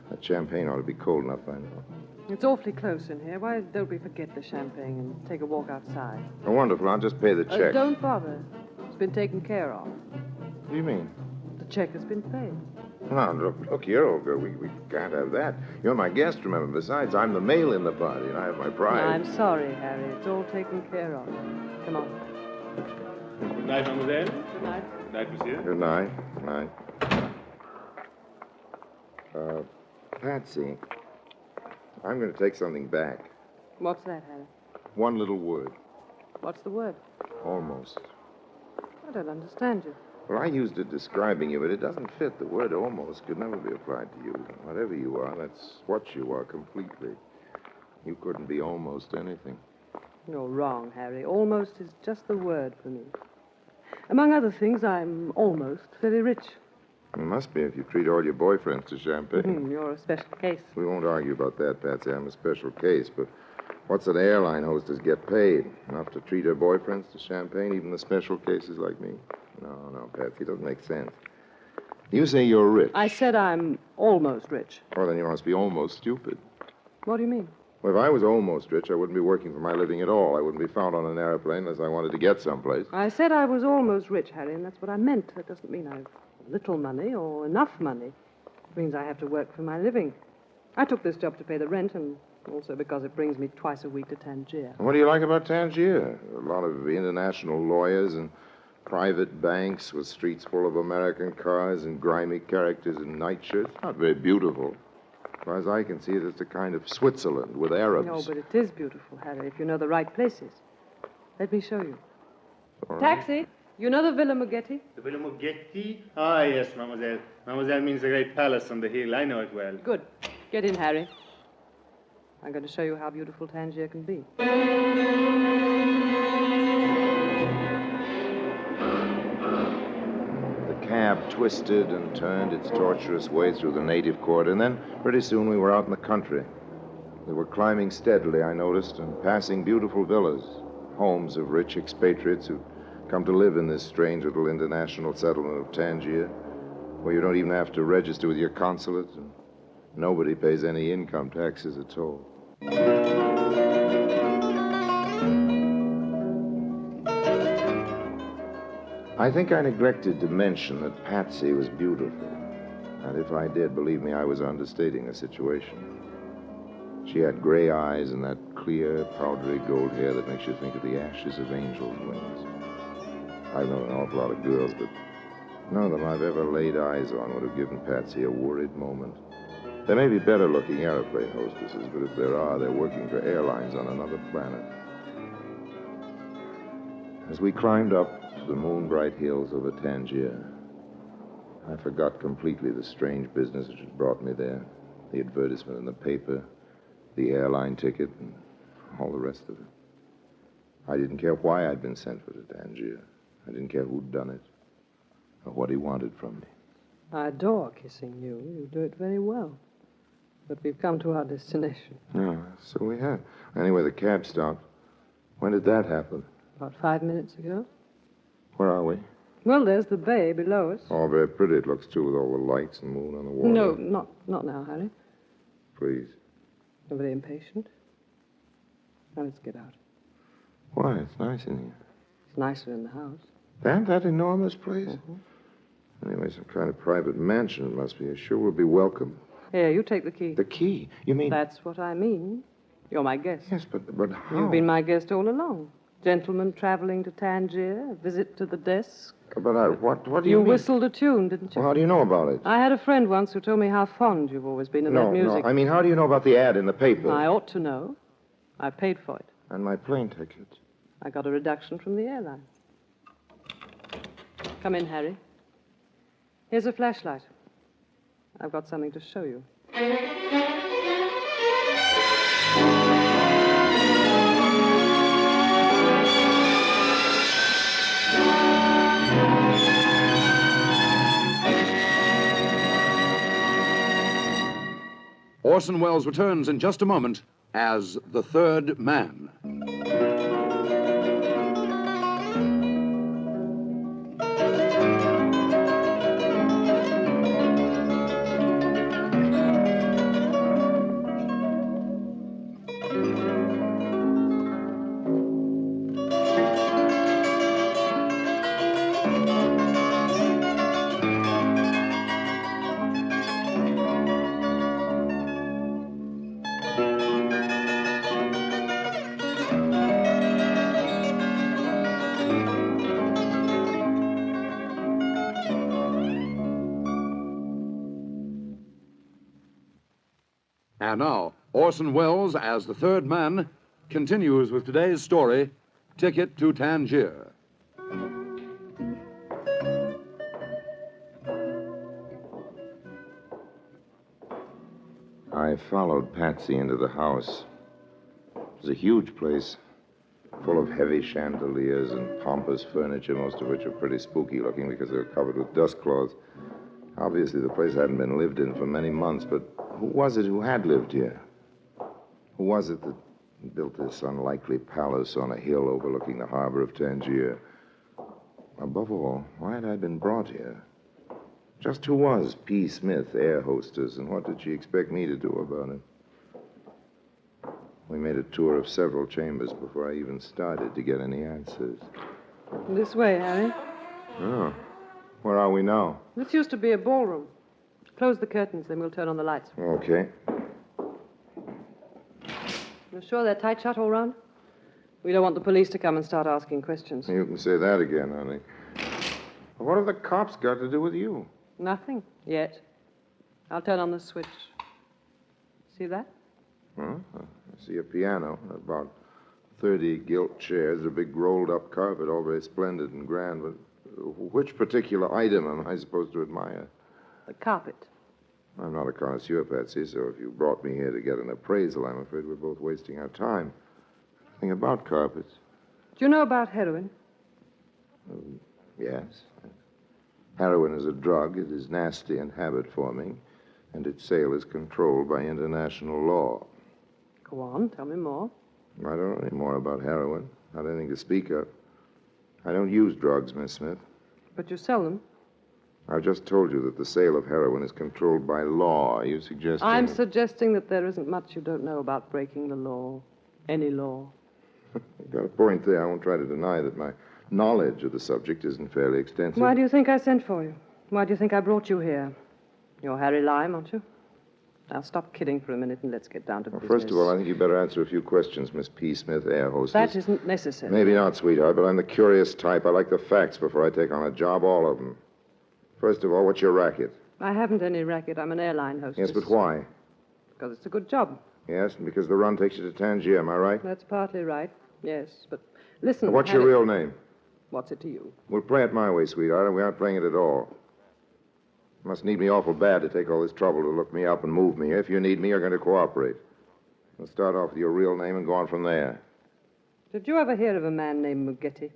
That champagne ought to be cold enough, I know. It's awfully close in here. Why don't we forget the champagne and take a walk outside? Oh, wonderful. I'll just pay the check. Don't bother. It's been taken care of. What do you mean? The check has been paid. No, look here, old girl. We can't have that. You're my guest, remember. Besides, I'm the male in the party, and I have my pride. I'm sorry, Harry. It's all taken care of. Come on. Good night, mademoiselle. Good night. Good night, monsieur. Good night. Good night. Patsy, I'm going to take something back. What's that, Harry? One little word. What's the word? Almost. I don't understand you. Well, I used it describing you, but it doesn't fit. The word almost could never be applied to you. Whatever you are, that's what you are completely. You couldn't be almost anything. You're wrong, Harry. Almost is just the word for me. Among other things, I'm almost very rich. You must be if you treat all your boyfriends to champagne. You're a special case. We won't argue about that, Patsy. I'm a special case, but what's an airline hostess get paid? Enough to treat her boyfriends to champagne, even the special cases like me? No, Patsy, it doesn't make sense. You say you're rich. I said I'm almost rich. Well, then you must be almost stupid. What do you mean? Well, if I was almost rich, I wouldn't be working for my living at all. I wouldn't be found on an airplane unless I wanted to get someplace. I said I was almost rich, Harry, and that's what I meant. That doesn't mean I've little money or enough money. It means I have to work for my living. I took this job to pay the rent and also because it brings me twice a week to Tangier. What do you like about Tangier? A lot of international lawyers and private banks with streets full of American cars and grimy characters in nightshirts. Not very beautiful. As far as I can see, it's a kind of Switzerland with Arabs. No, but it is beautiful, Harry, if you know the right places. Let me show you. All right. Taxi! You know the Villa Muggetti? The Villa Muggetti? Ah, yes, mademoiselle. Mademoiselle means the great palace on the hill. I know it well. Good. Get in, Harry. I'm going to show you how beautiful Tangier can be. The cab twisted and turned its tortuous way through the native quarter, and then pretty soon we were out in the country. We were climbing steadily, I noticed, and passing beautiful villas, homes of rich expatriates who come to live in this strange little international settlement of Tangier, where you don't even have to register with your consulate, and nobody pays any income taxes at all. I think I neglected to mention that Patsy was beautiful. And if I did, believe me, I was understating the situation. She had gray eyes and that clear, powdery gold hair that makes you think of the ashes of angels' wings. I've known an awful lot of girls, but none of them I've ever laid eyes on would have given Patsy a worried moment. There may be better-looking airplane hostesses, but if there are, they're working for airlines on another planet. As we climbed up to the moon-bright hills over Tangier, I forgot completely the strange business which had brought me there, the advertisement in the paper, the airline ticket, and all the rest of it. I didn't care why I'd been sent for to Tangier. I didn't care who'd done it or what he wanted from me. I adore kissing you. You do it very well. But we've come to our destination. Yeah, so we have. Anyway, the cab stopped. When did that happen? About 5 minutes ago. Where are we? Well, there's the bay below us. Oh, very pretty it looks, too, with all the lights and moon on the water. No, not now, Harry. Please. You're very impatient. Now let's get out. Why? It's nice in here. It's nicer in the house. That enormous place? Mm-hmm. Anyway, some kind of private mansion it must be. You sure we'll be welcome? Here, you take the key. The key? You mean... That's what I mean. You're my guest. Yes, but how? You've been my guest all along. Gentleman traveling to Tangier, a visit to the desk. But what do you mean? You whistled a tune, didn't you? Well, how do you know about it? I had a friend once who told me how fond you've always been of that music. No, I mean, how do you know about the ad in the paper? I ought to know. I paid for it. And my plane ticket. I got a reduction from the airline. Come in, Harry. Here's a flashlight. I've got something to show you. Orson Welles returns in just a moment as the third man. And now, Orson Welles, as the third man, continues with today's story, Ticket to Tangier. I followed Patsy into the house. It was a huge place, full of heavy chandeliers and pompous furniture, most of which were pretty spooky looking because they were covered with dust cloths. Obviously, the place hadn't been lived in for many months, but who was it who had lived here? Who was it that built this unlikely palace on a hill overlooking the harbor of Tangier? Above all, why had I been brought here? Just who was P. Smith, air hostess, and what did she expect me to do about it? We made a tour of several chambers before I even started to get any answers. This way, Harry. Oh. Where are we now? This used to be a ballroom. Close the curtains, then we'll turn on the lights. Okay. You're sure they're tight shut all round? We don't want the police to come and start asking questions. You can say that again, honey. What have the cops got to do with you? Nothing, yet. I'll turn on the switch. See that? Huh? I see a piano, about 30 gilt chairs, a big rolled-up carpet, all very splendid and grand, but which particular item am I supposed to admire? The carpet. I'm not a connoisseur, Patsy, so if you brought me here to get an appraisal, I'm afraid we're both wasting our time. Nothing about carpets. Do you know about heroin? Yes. Heroin is a drug. It is nasty and habit-forming, and its sale is controlled by international law. Go on, tell me more. I don't know any more about heroin. Not anything to speak of. I don't use drugs, Miss Smith. But you sell them. I've just told you that the sale of heroin is controlled by law. Are you suggesting... I'm suggesting that there isn't much you don't know about breaking the law. Any law. You've got a point there. I won't try to deny that my knowledge of the subject isn't fairly extensive. Why do you think I sent for you? Why do you think I brought you here? You're Harry Lime, aren't you? Now stop kidding for a minute and let's get down to business. First of all, I think you'd better answer a few questions, Miss P. Smith, air hostess. That isn't necessary. Maybe not, sweetheart, but I'm the curious type. I like the facts before I take on a job, all of them. First of all, what's your racket? I haven't any racket. I'm an airline hostess. Yes, but why? Because it's a good job. Yes, and because the run takes you to Tangier, am I right? That's partly right, yes. But listen... What's your real name? What's it to you? We'll play it my way, sweetheart, and we aren't playing it at all. You must need me awful bad to take all this trouble to look me up and move me. If you need me, you're going to cooperate. We'll start off with your real name and go on from there. Did you ever hear of a man named Mugetti?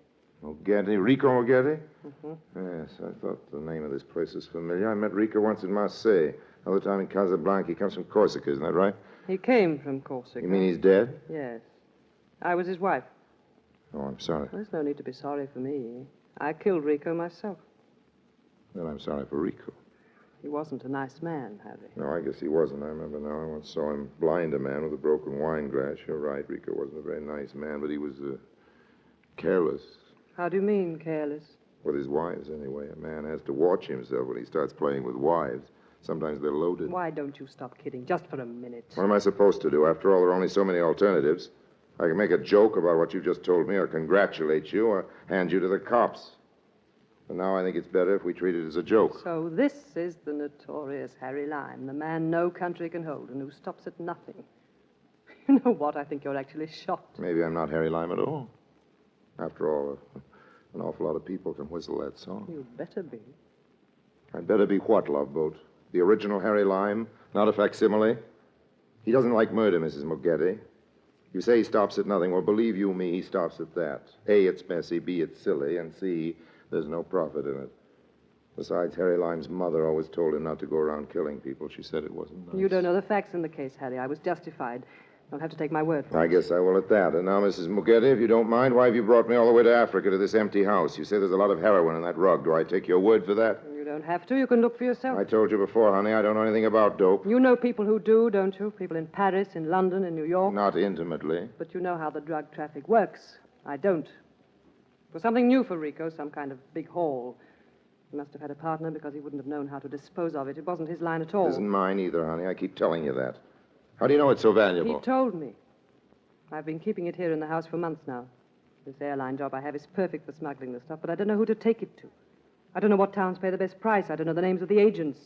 Mugetti? Rico Mugetti? Mm-hmm. Yes, I thought the name of this place was familiar. I met Rico once in Marseille. Another time in Casablanca. He comes from Corsica, isn't that right? He came from Corsica. You mean he's dead? Yes. I was his wife. Oh, I'm sorry. There's no need to be sorry for me. I killed Rico myself. Then I'm sorry for Rico. He wasn't a nice man, Harry. No, I guess he wasn't. I remember now. I once saw him blind a man with a broken wine glass. You're right. Rico wasn't a very nice man, but he was careless. How do you mean, careless? With his wives, anyway. A man has to watch himself when he starts playing with wives. Sometimes they're loaded. Why don't you stop kidding, just for a minute? What am I supposed to do? After all, there are only so many alternatives. I can make a joke about what you just told me, or congratulate you, or hand you to the cops. And now I think it's better if we treat it as a joke. So this is the notorious Harry Lime, the man no country can hold and who stops at nothing. You know what? I think you're actually shocked. Maybe I'm not Harry Lime at all. After all, an awful lot of people can whistle that song. You'd better be. I'd better be what, Love Boat? The original Harry Lime, not a facsimile? He doesn't like murder, Mrs. Mugetti. You say he stops at nothing. Well, believe you me, he stops at that. A, it's messy. B, it's silly. And C, there's no profit in it. Besides, Harry Lime's mother always told him not to go around killing people. She said it wasn't nice. You don't know the facts in the case, Harry. I was justified. You'll have to take my word for it. I guess I will at that. And now, Mrs. Mugetti, if you don't mind, why have you brought me all the way to Africa to this empty house? You say there's a lot of heroin in that rug. Do I take your word for that? You don't have to. You can look for yourself. I told you before, honey, I don't know anything about dope. You know people who do, don't you? People in Paris, in London, in New York. Not intimately. But you know how the drug traffic works. I don't. It was something new for Rico, some kind of big haul. He must have had a partner because he wouldn't have known how to dispose of it. It wasn't his line at all. It isn't mine either, honey. I keep telling you that. How do you know it's so valuable? He told me. I've been keeping it here in the house for months now. This airline job I have is perfect for smuggling the stuff, but I don't know who to take it to. I don't know what towns pay the best price. I don't know the names of the agents.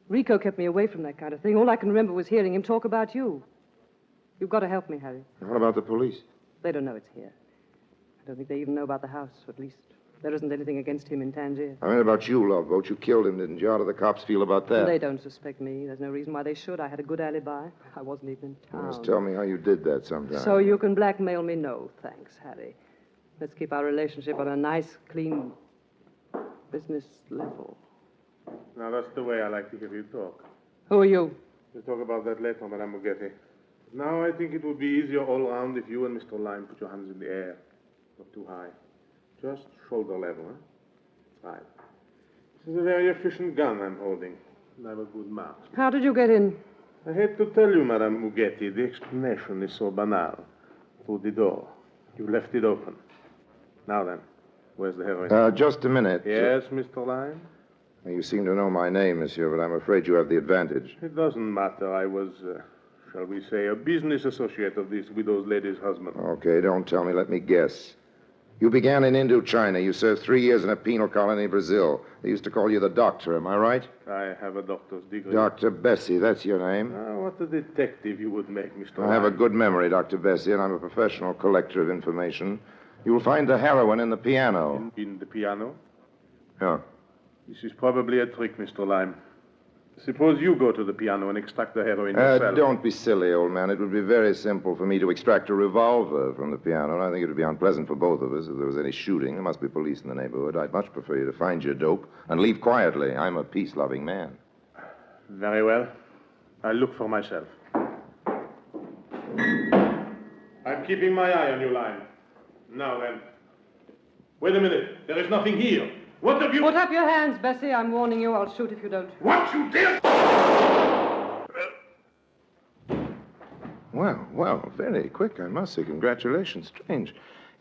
Rico kept me away from that kind of thing. All I can remember was hearing him talk about you. You've got to help me, Harry. What about the police? They don't know it's here. I don't think they even know about the house. At least there isn't anything against him in Tangier. I mean about you, Love Boat. You killed him, didn't you? How do the cops feel about that? They don't suspect me. There's no reason why they should. I had a good alibi. I wasn't even in town. Just tell me how you did that sometime. So you can blackmail me? No, thanks, Harry. Let's keep our relationship on a nice, clean business level. Now, that's the way I like to hear you talk. Who are you? You talk about that later, Madame Mugetti. Now, I think it would be easier all around if you and Mr. Lime put your hands in the air. Not too high. Just shoulder level, huh? Right. This is a very efficient gun I'm holding. And I have a good marksman. How did you get in? I hate to tell you, Madame Mugetti, the explanation is so banal. Through the door. You left it open. Now then, where's the heroin? Just a minute. Yes, Mr. Lime? You seem to know my name, monsieur, but I'm afraid you have the advantage. It doesn't matter. I was, shall we say, a business associate of this widow's lady's husband. Okay, don't tell me. Let me guess. You began in Indochina. You served 3 years in a penal colony in Brazil. They used to call you the doctor, am I right? I have a doctor's degree. Dr. Bessie, that's your name? What a detective you would make, Mr. I have a Lime. good memory, Dr. Bessie, and I'm a professional collector of information. You'll find the heroin in the piano. In the piano? Yeah. This is probably a trick, Mr. Lime. Suppose you go to the piano and extract the heroin yourself. Don't be silly, old man. It would be very simple for me to extract a revolver from the piano, and I think it would be unpleasant for both of us if there was any shooting. There must be police in the neighborhood. I'd much prefer you to find your dope and leave quietly. I'm a peace-loving man. Very well. I'll look for myself. I'm keeping my eye on you, Lime. Now then. Wait a minute. There is nothing here. What have you... Put up your hands, Bessie. I'm warning you. I'll shoot if you don't. What you did? Well, very quick, I must say. Congratulations. Strange.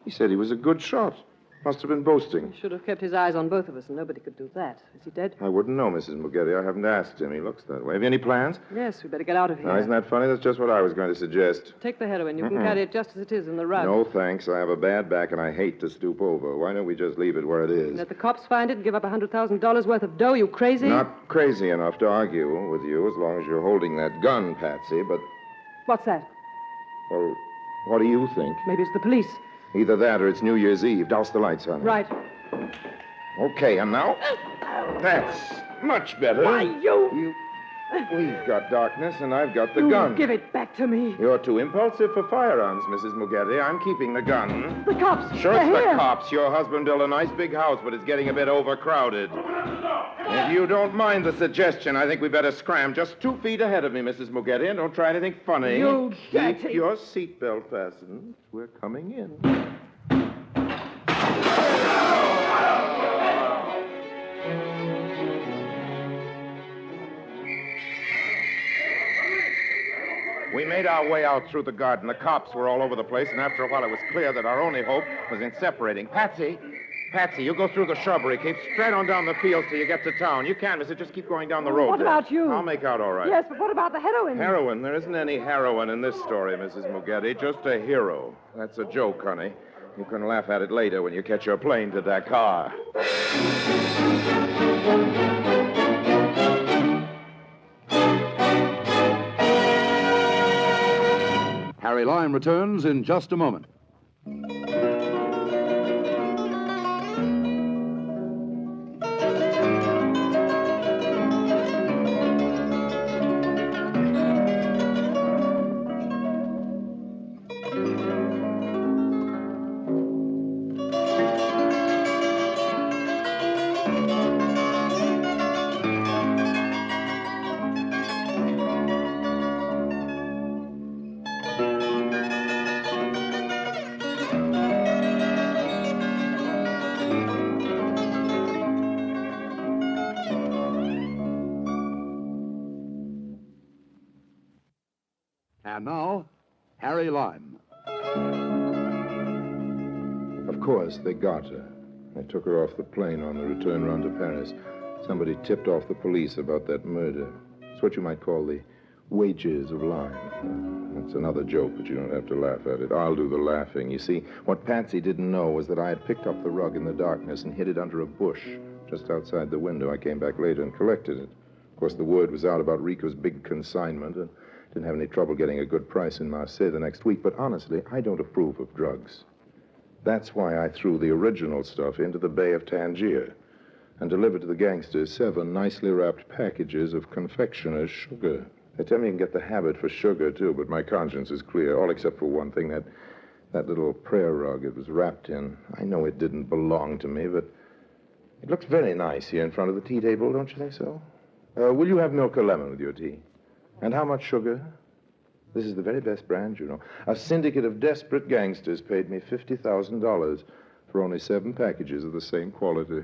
He said he was a good shot. Must have been boasting. He should have kept his eyes on both of us, and nobody could do that. Is he dead? I wouldn't know, Mrs. Mugetti. I haven't asked him. He looks that way. Have you any plans? Yes, we better get out of here. Now, isn't that funny? That's just what I was going to suggest. Take the heroin. You can carry it just as it is in the rug. No, thanks. I have a bad back, and I hate to stoop over. Why don't we just leave it where it is? Let the cops find it and give up $100,000 worth of dough. You crazy? Not crazy enough to argue with you as long as you're holding that gun, Patsy, but... What's that? Well, what do you think? Maybe it's the police. Either that or it's New Year's Eve. Douse the lights, honey. Right. Okay, and now? That's much better. Why, you... We've got darkness, and I've got the gun. Give it back to me. You're too impulsive for firearms, Mrs. Mugetti. I'm keeping the gun. The cops. Sure, They're it's the here. cops. Your husband built a nice big house, but it's getting a bit overcrowded. If you don't mind the suggestion, I think we better scram just 2 feet ahead of me, Mrs. Mugetti, and don't try anything funny. You dirty... Keep your seatbelt fastened. We're coming in. We made our way out through the garden. The cops were all over the place, and after a while it was clear that our only hope was in separating. Patsy, you go through the shrubbery. Keep straight on down the fields till you get to town. You can, mister. Just keep going down the road. What about you? I'll make out all right. Yes, but what about the heroin? Heroin? There isn't any heroin in this story, Mrs. Mugetti. Just a hero. That's a joke, honey. You can laugh at it later when you catch your plane to Dakar. Harry Lime returns in just a moment. And now, Harry Lime. Of course, they got her. They took her off the plane on the return run to Paris. Somebody tipped off the police about that murder. It's what you might call the wages of Lime. That's another joke, but you don't have to laugh at it. I'll do the laughing. You see, what Patsy didn't know was that I had picked up the rug in the darkness and hid it under a bush just outside the window. I came back later and collected it. Of course, the word was out about Rico's big consignment, and didn't have any trouble getting a good price in Marseille the next week. But honestly, I don't approve of drugs. That's why I threw the original stuff into the Bay of Tangier and delivered to the gangsters 7 nicely wrapped packages of confectioner's sugar. They tell me you can get the habit for sugar, too, but my conscience is clear, all except for one thing, that little prayer rug it was wrapped in. I know it didn't belong to me, but it looks very nice here in front of the tea table, don't you think so? Will you have milk or lemon with your tea? And how much sugar? This is the very best brand, you know. A syndicate of desperate gangsters paid me $50,000 for only 7 packages of the same quality.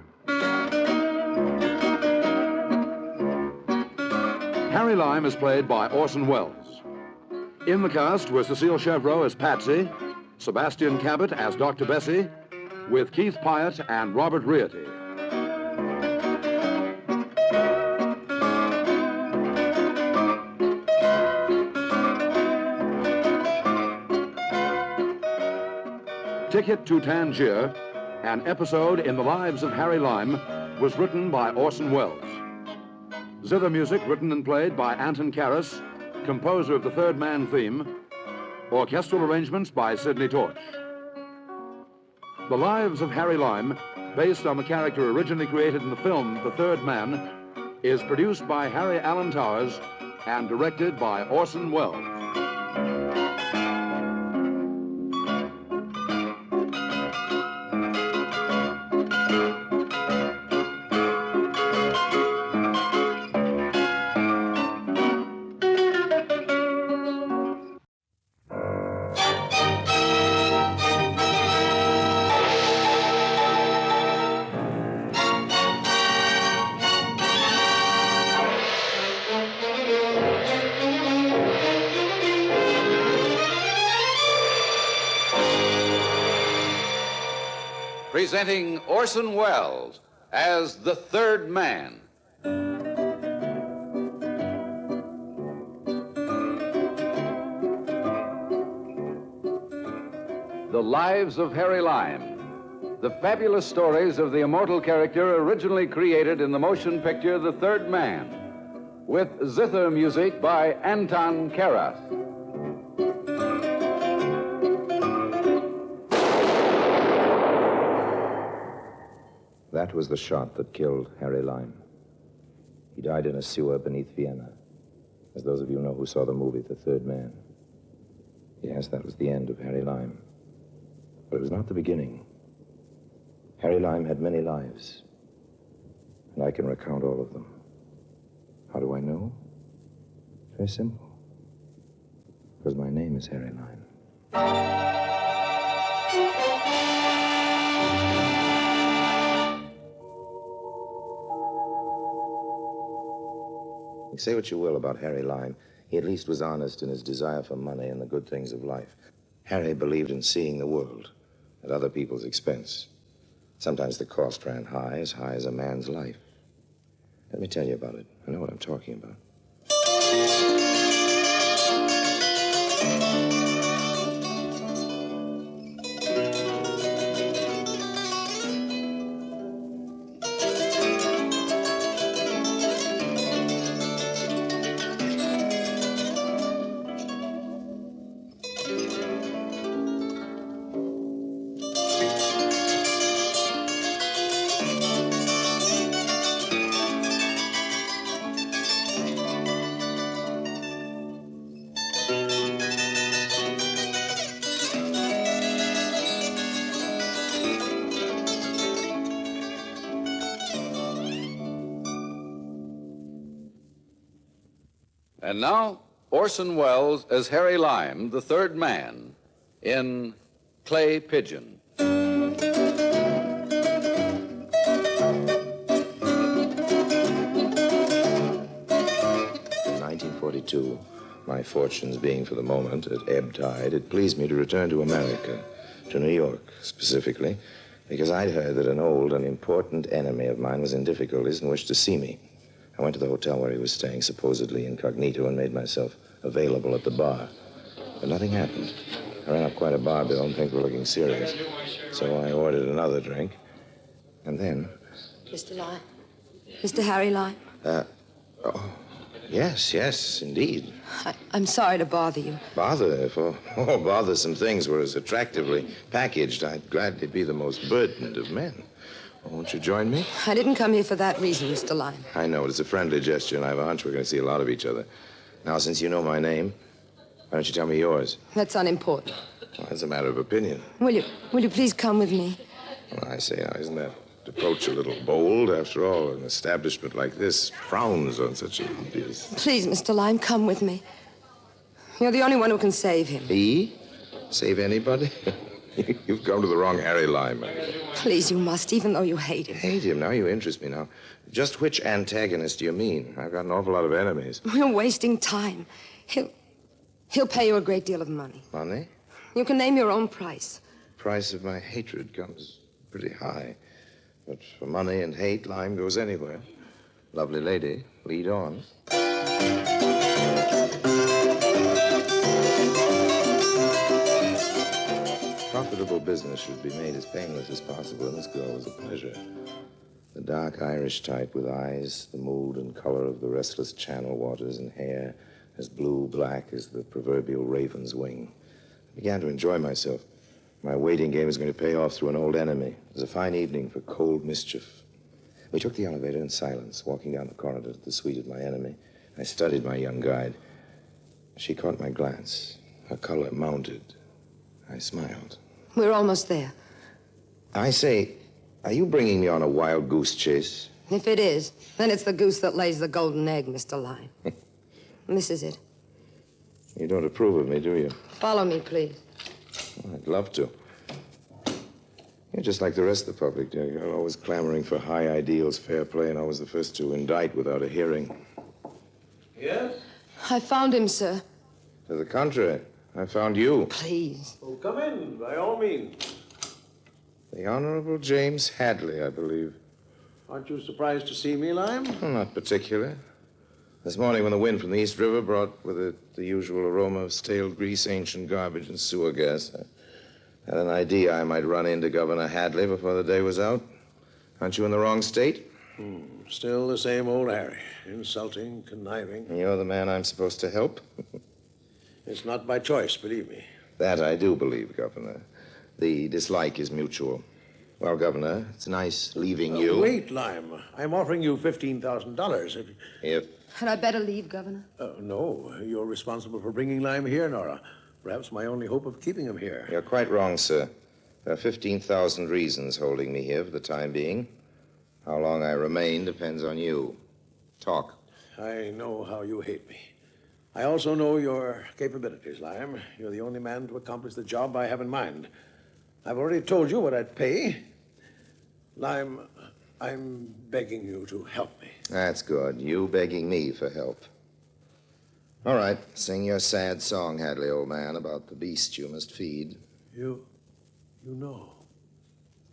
Harry Lime is played by Orson Welles. In the cast were Cecile Chevreau as Patsy, Sebastian Cabot as Dr. Bessie, with Keith Pyatt and Robert Rietti. Ticket to Tangier, an episode in the lives of Harry Lime, was written by Orson Welles. Zither music written and played by Anton Karas, composer of the Third Man theme. Orchestral arrangements by Sidney Torch. The Lives of Harry Lime, based on the character originally created in the film The Third Man, is produced by Harry Allen Towers and directed by Orson Welles. Presenting Orson Welles as the Third Man. The Lives of Harry Lime. The fabulous stories of the immortal character originally created in the motion picture The Third Man, with zither music by Anton Karas. That was the shot that killed Harry Lime. He died in a sewer beneath Vienna, as those of you know who saw the movie The Third Man. Yes, that was the end of Harry Lime. But it was not the beginning. Harry Lime had many lives, and I can recount all of them. How do I know? Very simple. Because my name is Harry Lime. Say what you will about Harry Lime, he at least was honest in his desire for money and the good things of life. Harry believed in seeing the world at other people's expense. Sometimes the cost ran high as a man's life. Let me tell you about it. I know what I'm talking about. And now, Orson Welles as Harry Lime, the Third Man, in Clay Pigeon. In 1942, my fortunes being for the moment at ebb tide, it pleased me to return to America, to New York specifically, because I'd heard that an old and important enemy of mine was in difficulties and wished to see me. I went to the hotel where he was staying, supposedly incognito, and made myself available at the bar. But nothing happened. I ran up quite a bar bill and things were looking serious. So I ordered another drink. And then... Mr. Lime? Mr. Harry Lime? Oh, yes, indeed. I'm sorry to bother you. Bother? If all bothersome things were as attractively packaged, I'd gladly be the most burdened of men. Won't you join me? I didn't come here for that reason, Mr. Lime. I know. It's a friendly gesture, and I have a hunch we're going to see a lot of each other. Now, since you know my name, why don't you tell me yours? That's unimportant. Well, that's a matter of opinion. Will you please come with me? Well, I say, now, isn't that approach a little bold? After all, an establishment like this frowns on such an obvious... Please, Mr. Lime, come with me. You're the only one who can save him. He? Save anybody? You've come to the wrong Harry Lime. Please, you must, even though you hate him. Hate him? Now you interest me. Now, just which antagonist do you mean? I've got an awful lot of enemies. We're wasting time. He'll pay you a great deal of money. Money? You can name your own price. Price of my hatred comes pretty high. But for money and hate, Lime goes anywhere. Lovely lady, lead on. Profitable business should be made as painless as possible, and this girl was a pleasure. The dark Irish type with eyes, the mood and color of the restless channel waters, and hair as blue-black as the proverbial raven's wing. I began to enjoy myself. My waiting game was going to pay off through an old enemy. It was a fine evening for cold mischief. We took the elevator in silence, walking down the corridor to the suite of my enemy. I studied my young guide. She caught my glance. Her color mounted. I smiled. We're almost there. I say, are you bringing me on a wild goose chase? If it is, then it's the goose that lays the golden egg, Mr. Lime. And this is it. You don't approve of me, do you? Follow me, please. Well, I'd love to. You're just like the rest of the public. You're always clamoring for high ideals, fair play, and always the first to indict without a hearing. Yes? I found him, sir. To the contrary, I found you. Please. Well, come in, by all means. The Honorable James Hadley, I believe. Aren't you surprised to see me, Lime? Well, not particular. This morning when the wind from the East River brought with it the usual aroma of stale grease, ancient garbage, and sewer gas, I had an idea I might run into Governor Hadley before the day was out. Aren't you in the wrong state? Still the same old Harry. Insulting, conniving. You're the man I'm supposed to help? It's not by choice, believe me. That I do believe, Governor. The dislike is mutual. Well, Governor, it's nice leaving you. Wait, Lime. I'm offering you $15,000 If? Had I better leave, Governor? No, you're responsible for bringing Lime here, Nora. Perhaps my only hope of keeping him here. You're quite wrong, sir. There are 15,000 reasons holding me here for the time being. How long I remain depends on you. Talk. I know how you hate me. I also know your capabilities, Lime. You're the only man to accomplish the job I have in mind. I've already told you what I'd pay. Lime, I'm begging you to help me. That's good. You begging me for help. All right. Sing your sad song, Hadley, old man, about the beast you must feed. You know.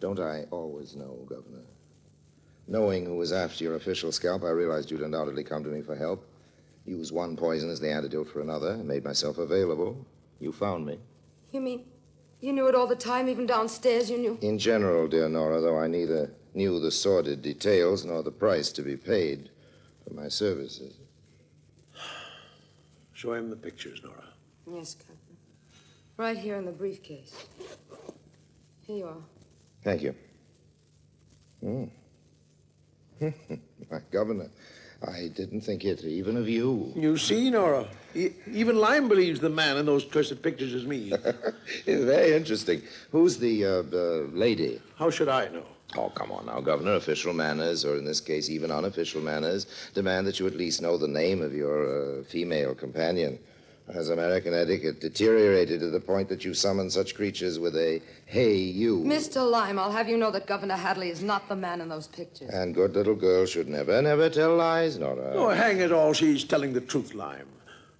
Don't I always know, Governor? Knowing who was after your official scalp, I realized you'd undoubtedly come to me for help. Use one poison as the antidote for another. I made myself available. You found me. You mean you knew it all the time, even downstairs you knew? In general, dear Nora, though I neither knew the sordid details nor the price to be paid for my services. Show him the pictures, Nora. Yes, Captain. Right here in the briefcase. Here you are. Thank you. My Governor, I didn't think it even of you. You see, Nora, even Lime believes the man in those cursed pictures is me. It's very interesting. Who's the lady? How should I know? Oh, come on now, Governor. Official manners, or in this case, even unofficial manners, demand that you at least know the name of your female companion. Has American etiquette deteriorated to the point that you summon such creatures with a, hey, you? Mr. Lime, I'll have you know that Governor Hadley is not the man in those pictures. And good little girls should never tell lies, Nora. Oh, hang it all, she's telling the truth, Lime.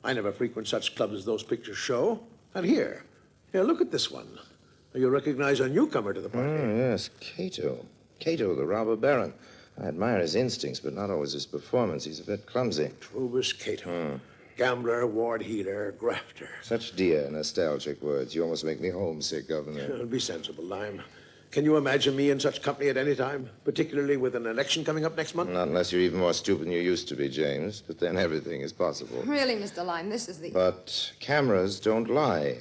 I never frequent such clubs as those pictures show. And here, look at this one. You recognize a newcomer to the party. Oh, yes, Cato. Cato, the robber baron. I admire his instincts, but not always his performance. He's a bit clumsy. Trubus Cato. Gambler, ward healer, grafter. Such dear, nostalgic words. You almost make me homesick, Governor. Be sensible, Lime. Can you imagine me in such company at any time, particularly with an election coming up next month? Not unless you're even more stupid than you used to be, James. But then everything is possible. Really, Mr. Lime, this is the... But cameras don't lie.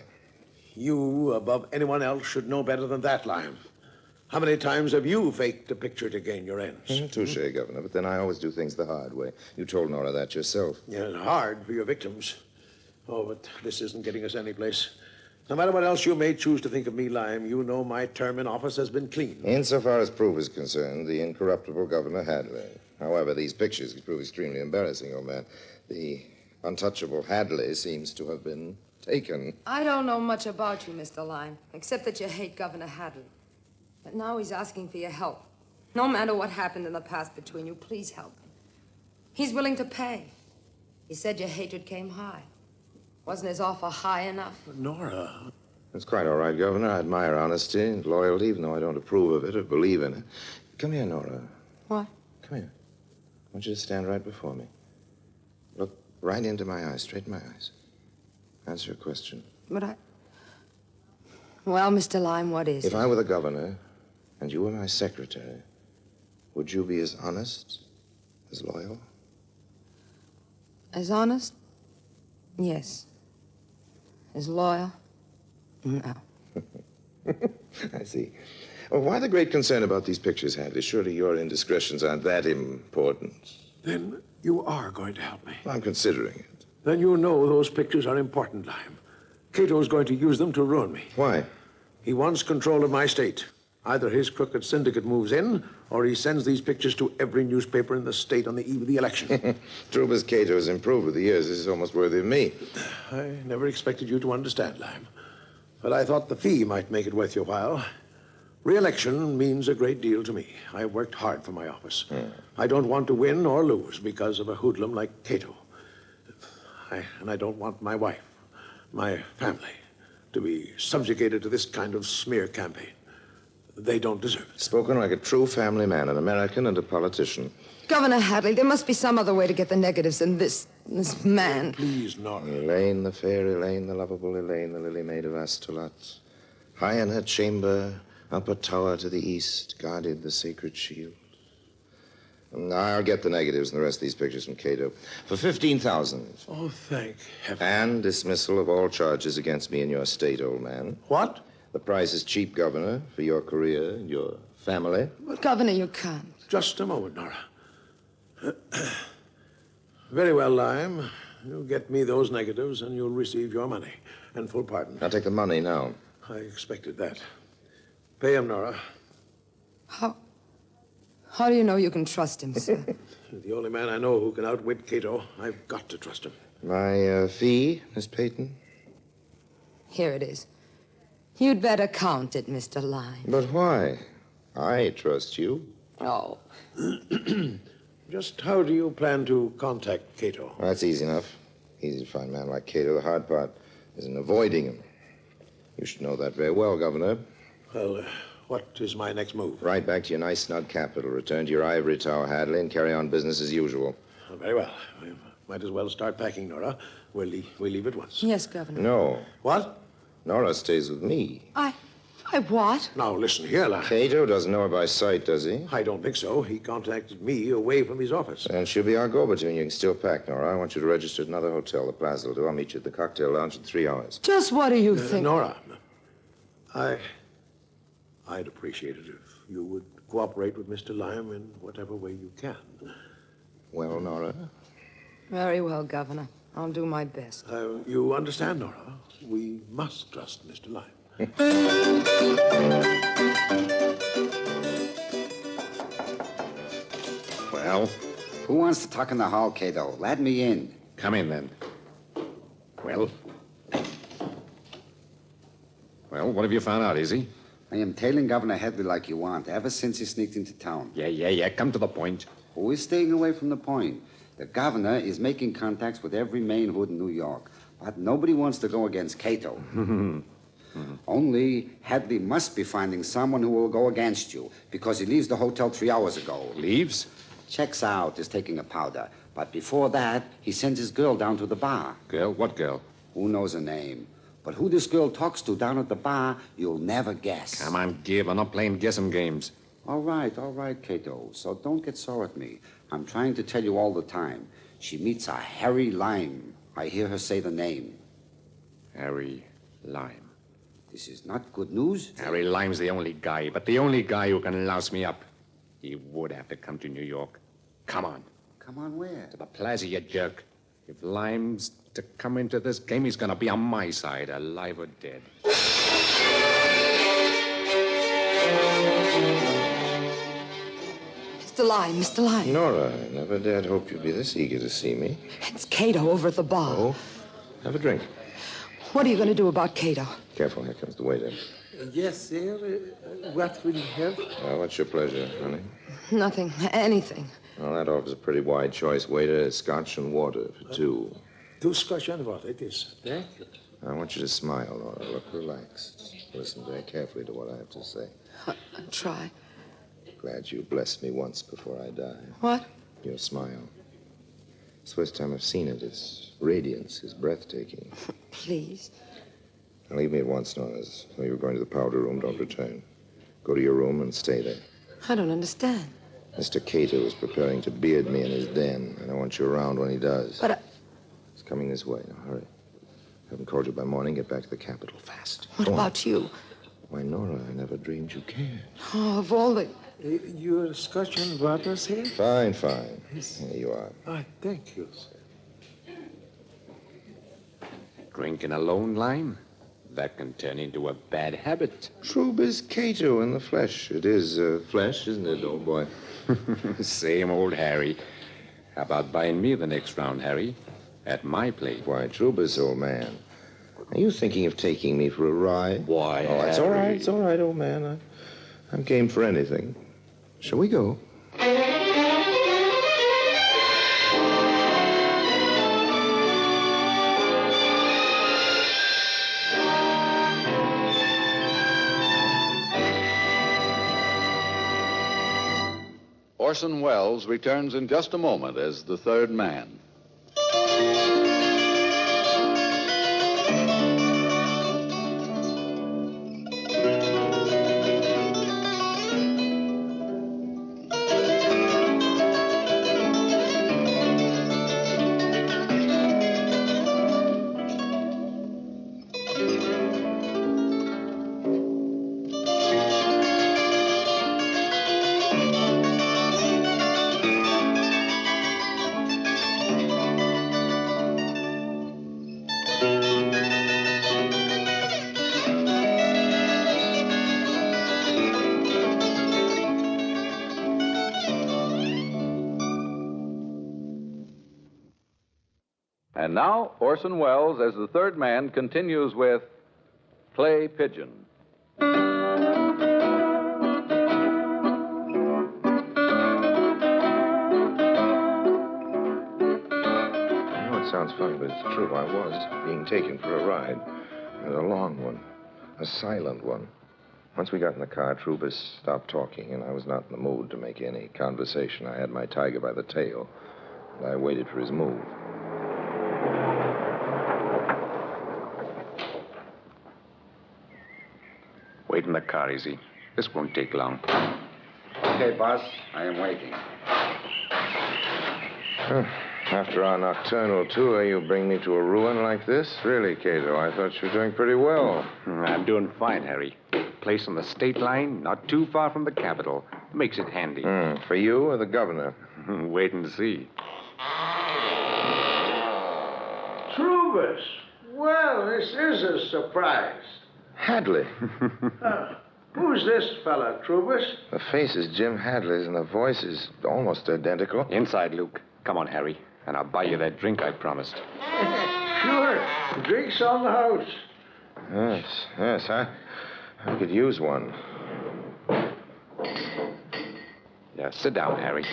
You, above anyone else, should know better than that, Lime. How many times have you faked a picture to gain your ends? Touche, Governor, but then I always do things the hard way. You told Nora that yourself. Yeah, it's hard for your victims. Oh, but this isn't getting us anyplace. No matter what else you may choose to think of me, Lime, you know my term in office has been clean. Insofar as proof is concerned, the incorruptible Governor Hadley. However, these pictures prove extremely embarrassing, old man. The untouchable Hadley seems to have been taken. I don't know much about you, Mr. Lime, except that you hate Governor Hadley. But now he's asking for your help. No matter what happened in the past between you, please help him. He's willing to pay. He said your hatred came high. Wasn't his offer high enough? Nora. It's quite all right, Governor. I admire honesty and loyalty, even though I don't approve of it or believe in it. Come here, Nora. What? Come here. I want you to stand right before me. Look right into my eyes, straight in my eyes. Answer a question. But Well, Mr. Lime, what is it? If I were the governor and you were my secretary, would you be as honest, as loyal? As honest? Yes. As loyal? No. I see. Well, why the great concern about these pictures, Hadley? Surely your indiscretions aren't that important. Then you are going to help me. I'm considering it. Then you know those pictures are important, Lime. Cato's going to use them to ruin me. Why? He wants control of my state. Either his crooked syndicate moves in, or he sends these pictures to every newspaper in the state on the eve of the election. True as Cato has improved with the years, this is almost worthy of me. I never expected you to understand, Lime. But I thought the fee might make it worth your while. Re-election means a great deal to me. I worked hard for my office. I don't want to win or lose because of a hoodlum like Cato. And I don't want my wife, my family, to be subjugated to this kind of smear campaign. They don't deserve it. Spoken like a true family man, an American and a politician. Governor Hadley, there must be some other way to get the negatives than this man. Please, Nora. Elaine, the fair Elaine, the lovable Elaine, the lily maid of Astolat. High in her chamber, up a tower to the east, guarded the sacred shield. I'll get the negatives and the rest of these pictures from Cato for $15,000. Oh, thank heaven. And dismissal of all charges against me in your state, old man. What? The price is cheap, Governor, for your career and your family. But, Governor, you can't. Just a moment, Nora. Very well, Lime. You get me those negatives and you'll receive your money and full pardon. I'll take the money now. I expected that. Pay him, Nora. How do you know you can trust him, sir? The only man I know who can outwit Cato. I've got to trust him. My fee, Miss Peyton? Here it is. You'd better count it, Mr. Lime. But why? I trust you. Oh. Just how do you plan to contact Cato? Well, that's easy enough. Easy to find a man like Cato. The hard part is in avoiding him. You should know that very well, Governor. Well, what is my next move? Right back to your nice, snug capital. Return to your ivory tower, Hadley, and carry on business as usual. Oh, very well. We might as well start packing, Nora. We'll leave at once. Yes, Governor. No. What? Nora stays with me. I what? Now, listen here, lad. Cato doesn't know her by sight, does he? I don't think so. He contacted me away from his office. And she'll be our go-between. You can still pack, Nora. I want you to register at another hotel. The Plaza will do. I'll meet you at the cocktail lounge in 3 hours. Just what do you think? Nora, I'd appreciate it if you would cooperate with Mr. Lime in whatever way you can. Well, Nora? Very well, Governor. I'll do my best. You understand, Nora? We must trust Mr. Lime. Well? Who wants to talk in the hall, Cato? Let me in. Come in, then. Well? Well, what have you found out, Izzy? I am tailing Governor Hadley like you want, ever since he sneaked into town. Yeah. Come to the point. Who is staying away from the point? The governor is making contacts with every main hood in New York, but nobody wants to go against Cato. Only Hadley must be finding someone who will go against you, because he leaves the hotel 3 hours ago. Leaves? Checks out, is taking a powder. But before that, he sends his girl down to the bar. Girl? What girl? Who knows her name? But who this girl talks to down at the bar, you'll never guess. Come on, Gib. I'm not playing guessing games. All right, Cato. So don't get sore at me. I'm trying to tell you all the time. She meets a Harry Lime. I hear her say the name. Harry Lime. This is not good news. Harry Lime's the only guy, but the only guy who can louse me up. He would have to come to New York. Come on. Come on where? To the plaza, you jerk. If Lime's to come into this game, he's going to be on my side, alive or dead. Mr. Lime. Nora, I never dared hope you'd be this eager to see me. It's Cato over at the bar. Oh? Have a drink. What are you going to do about Cato? Careful, here comes the waiter. Yes, sir. What will you have? What's your pleasure, honey? Nothing. Anything. Well, that offers a pretty wide choice, waiter. Scotch and water for two. 2 Scotch and water, it is. Thank you. I want you to smile, Nora. Look relaxed. Listen very carefully to what I have to say. I'll try. Glad you blessed me once before I die. What? Your smile. It's the first time I've seen it. Its radiance is breathtaking. Please. Now, leave me at once, Nora. So you're going to the powder room. Don't return. Go to your room and stay there. I don't understand. Mr. Cato is preparing to beard me in his den, and I want you around when he does. But He's coming this way. Now, hurry. Haven't called you by morning. Get back to the capital fast. What about you? Why, Nora, I never dreamed you cared. Oh, of all the... Your Scotch and water, sir? Fine, fine. Here you are. Thank you, sir. Drinking alone, Lime? That can turn into a bad habit. True as Cato in the flesh. It is flesh, isn't it, old boy? Same old Harry. How about buying me the next round, Harry? At my place. Why, Trubus, old man. Are you thinking of taking me for a ride? Why, Oh, it's all right. It's all right, old man. I'm game for anything. Shall we go? Orson Welles returns in just a moment as the third man. And now, Orson Welles, as the third man, continues with Clay Pigeon. I know it sounds funny, but it's true. I was being taken for a ride. And a long one. A silent one. Once we got in the car, Trubus stopped talking, and I was not in the mood to make any conversation. I had my tiger by the tail, and I waited for his move. Wait in the car, Easy. This won't take long. Okay, boss. I am waiting. After our nocturnal tour, you bring me to a ruin like this? Really, Cato, I thought you were doing pretty well. I'm doing fine, Harry. Place on the state line, not too far from the capital. Makes it handy. For you or the governor? Wait and see. Trubus. Well, this is a surprise. Hadley. Who's this fella, Trubus? The face is Jim Hadley's, and the voice is almost identical. Inside, Luke. Come on, Harry, and I'll buy you that drink I promised. Sure. Drinks on the house. Yes, I could use one. Yeah, sit down, Harry.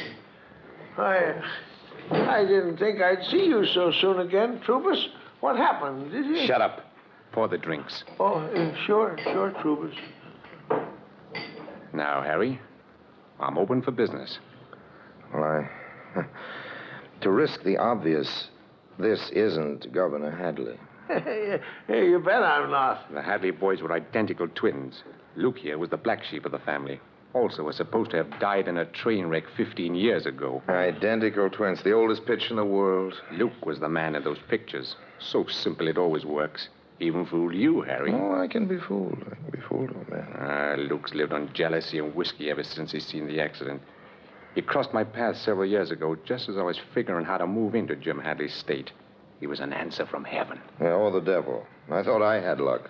I didn't think I'd see you so soon again, Trubus. What happened, did you? Shut up. Pour the drinks. Oh, sure, Trubus. Now, Harry, I'm open for business. Well, to risk the obvious, this isn't Governor Hadley. Hey, you bet I'm not. The Hadley boys were identical twins. Luke here was the black sheep of the family. Also was supposed to have died in a train wreck 15 years ago. Identical twins, the oldest pitch in the world. Luke was the man in those pictures. So simple it always works. Even fooled you, Harry. Oh, I can be fooled. I can be fooled, old man. Luke's lived on jealousy and whiskey ever since he's seen the accident. He crossed my path several years ago, just as I was figuring how to move into Jim Hadley's state. He was an answer from heaven. Yeah, or the devil. I thought I had luck.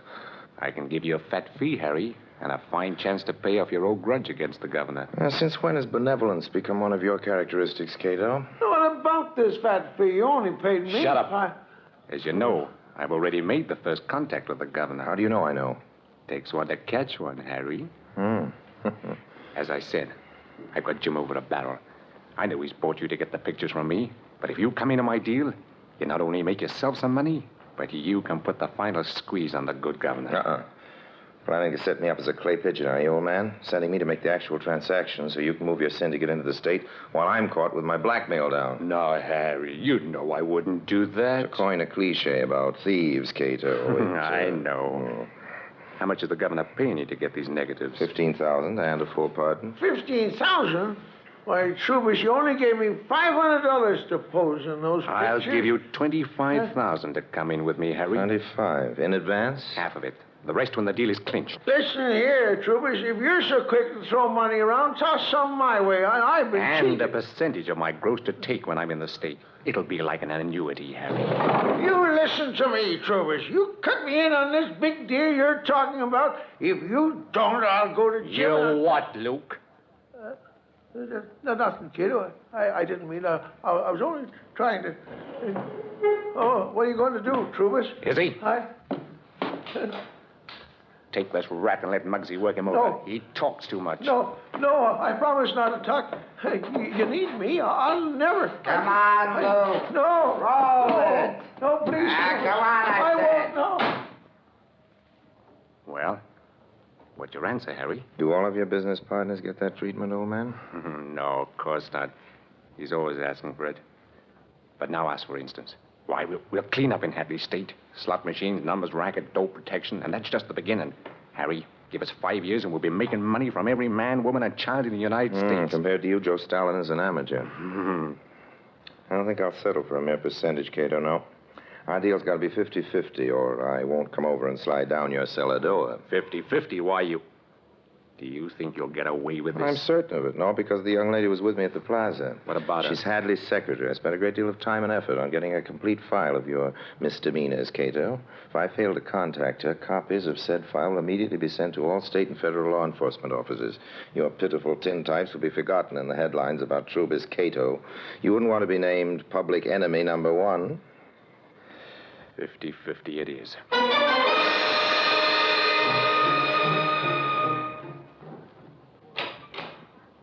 I can give you a fat fee, Harry, and a fine chance to pay off your old grudge against the governor. Since when has benevolence become one of your characteristics, Cato? What about this fat fee? You only paid me. Shut up. As you know, I've already made the first contact with the governor. How do you know I know? Takes one to catch one, Harry. As I said, I've got Jim over a barrel. I know he's bought you to get the pictures from me, but if you come into my deal, you not only make yourself some money, but you can put the final squeeze on the good governor. Planning to set me up as a clay pigeon, are you, old man? Sending me to make the actual transaction so you can move your syndicate into the state while I'm caught with my blackmail down. No, Harry, you know I wouldn't do that. To coin a cliche about thieves, Cato. I know. How much is the governor paying you to get these negatives? $15,000 and a full pardon. 15,000? Why, Trubus, you only gave me $500 to pose in those pictures. I'll give you $25,000 to come in with me, Harry. 25 in advance? Half of it. The rest when the deal is clinched. Listen here, Trubus. If you're so quick to throw money around, toss some my way. I've been And cheated. a percentage of my gross to take when I'm in the state. It'll be like an annuity, Harry. You listen to me, Trubus. You cut me in on this big deal you're talking about. If you don't, I'll go to jail. You what, Luke? Nothing, kid. I didn't mean. I was only trying to. Oh, what are you going to do, Trubus? Is he? Take this rat and let Muggsy work him over. He talks too much. No, I promise not to talk. Hey, you need me. I'll never. Come on, Luke. No. Roll it. No, please. Come on, I won't. No. Well, what's your answer, Harry? Do all of your business partners get that treatment, old man? No, of course not. He's always asking for it. But now ask, for instance. Why, we'll clean up in Hadley State. Slot machines, numbers, racket, dope protection, and that's just the beginning. Harry, give us 5 years and we'll be making money from every man, woman, and child in the United States. Compared to you, Joe Stalin is an amateur. I don't think I'll settle for a mere percentage, Cato, no. Our deal's got to be 50-50, or I won't come over and slide down your cellar door. 50-50? Why, Do you think you'll get away with this? I'm certain of it. No, because the young lady was with me at the plaza. What about her? She's Hadley's secretary. I spent a great deal of time and effort on getting a complete file of your misdemeanors, Cato. If I fail to contact her, copies of said file will immediately be sent to all state and federal law enforcement offices. Your pitiful tintypes will be forgotten in the headlines about Trubus Cato. You wouldn't want to be named public enemy number 1. 50-50 it is.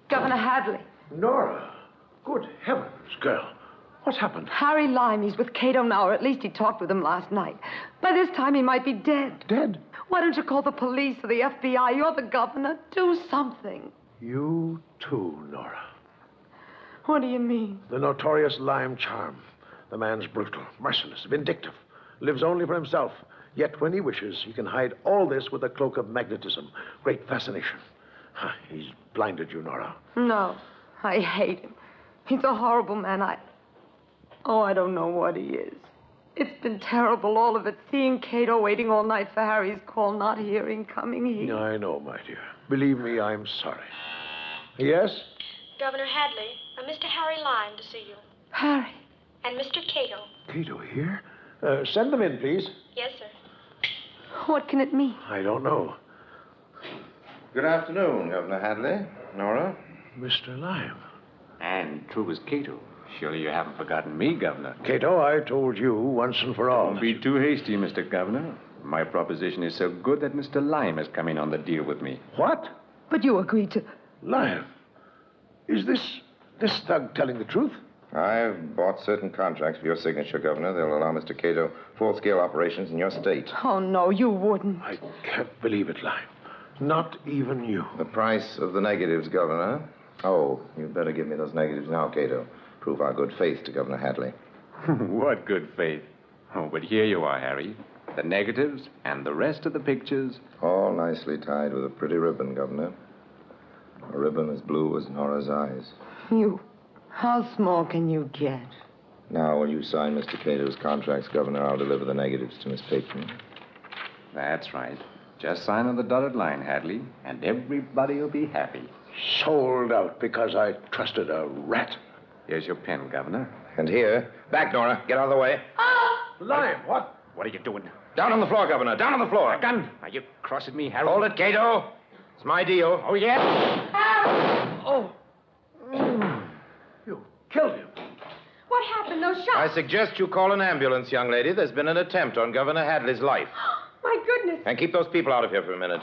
Governor Hadley. Nora. Good heavens, girl. What's happened? Harry Lime, he's with Cato now, or at least he talked with him last night. By this time, he might be dead. Dead? Why don't you call the police or the FBI? You're the governor. Do something. You too, Nora. What do you mean? The notorious Lime charm. The man's brutal, merciless, vindictive. Lives only for himself. Yet when he wishes, he can hide all this with a cloak of magnetism. Great fascination. He's blinded you, Nora. No, I hate him. He's a horrible man. I don't know what he is. It's been terrible, all of it. Seeing Cato waiting all night for Harry's call, not hearing, coming here. I know, my dear. Believe me, I'm sorry. Yes? Governor Hadley, Mr. Harry Lime to see you. Harry. And Mr. Cato. Cato here? Send them in, please. Yes, sir. What can it mean? I don't know. Good afternoon, Governor Hadley. Nora? Mr. Lime. And Trubus Cato. Surely you haven't forgotten me, Governor. Cato, I told you once and for all. Don't be too hasty, Mr. Governor. My proposition is so good that Mr. Lime has come in on the deal with me. What? But you agreed to... Lime? Is this thug telling the truth? I've bought certain contracts for your signature, Governor. They'll allow Mr. Cato full-scale operations in your state. Oh, no, you wouldn't. I can't believe it, Lime. Not even you. The price of the negatives, Governor. Oh, you'd better give me those negatives now, Cato. Prove our good faith to Governor Hadley. What good faith? Oh, but here you are, Harry. The negatives and the rest of the pictures. All nicely tied with a pretty ribbon, Governor. A ribbon as blue as Nora's eyes. How small can you get? Now, will you sign Mr. Cato's contracts, Governor? I'll deliver the negatives to Miss Peyton. That's right. Just sign on the dotted line, Hadley, and everybody will be happy. Sold out because I trusted a rat. Here's your pen, Governor. And here. Back, Nora. Get out of the way. Lime, what? What are you doing? Down on the floor, Governor. Down on the floor. A gun? Are you crossing me, Harry? Hold it, Cato. It's my deal. Oh, yeah? Oh. You killed him. What happened? Those shots? I suggest you call an ambulance, young lady. There's been an attempt on Governor Hadley's life. My goodness. And keep those people out of here for a minute.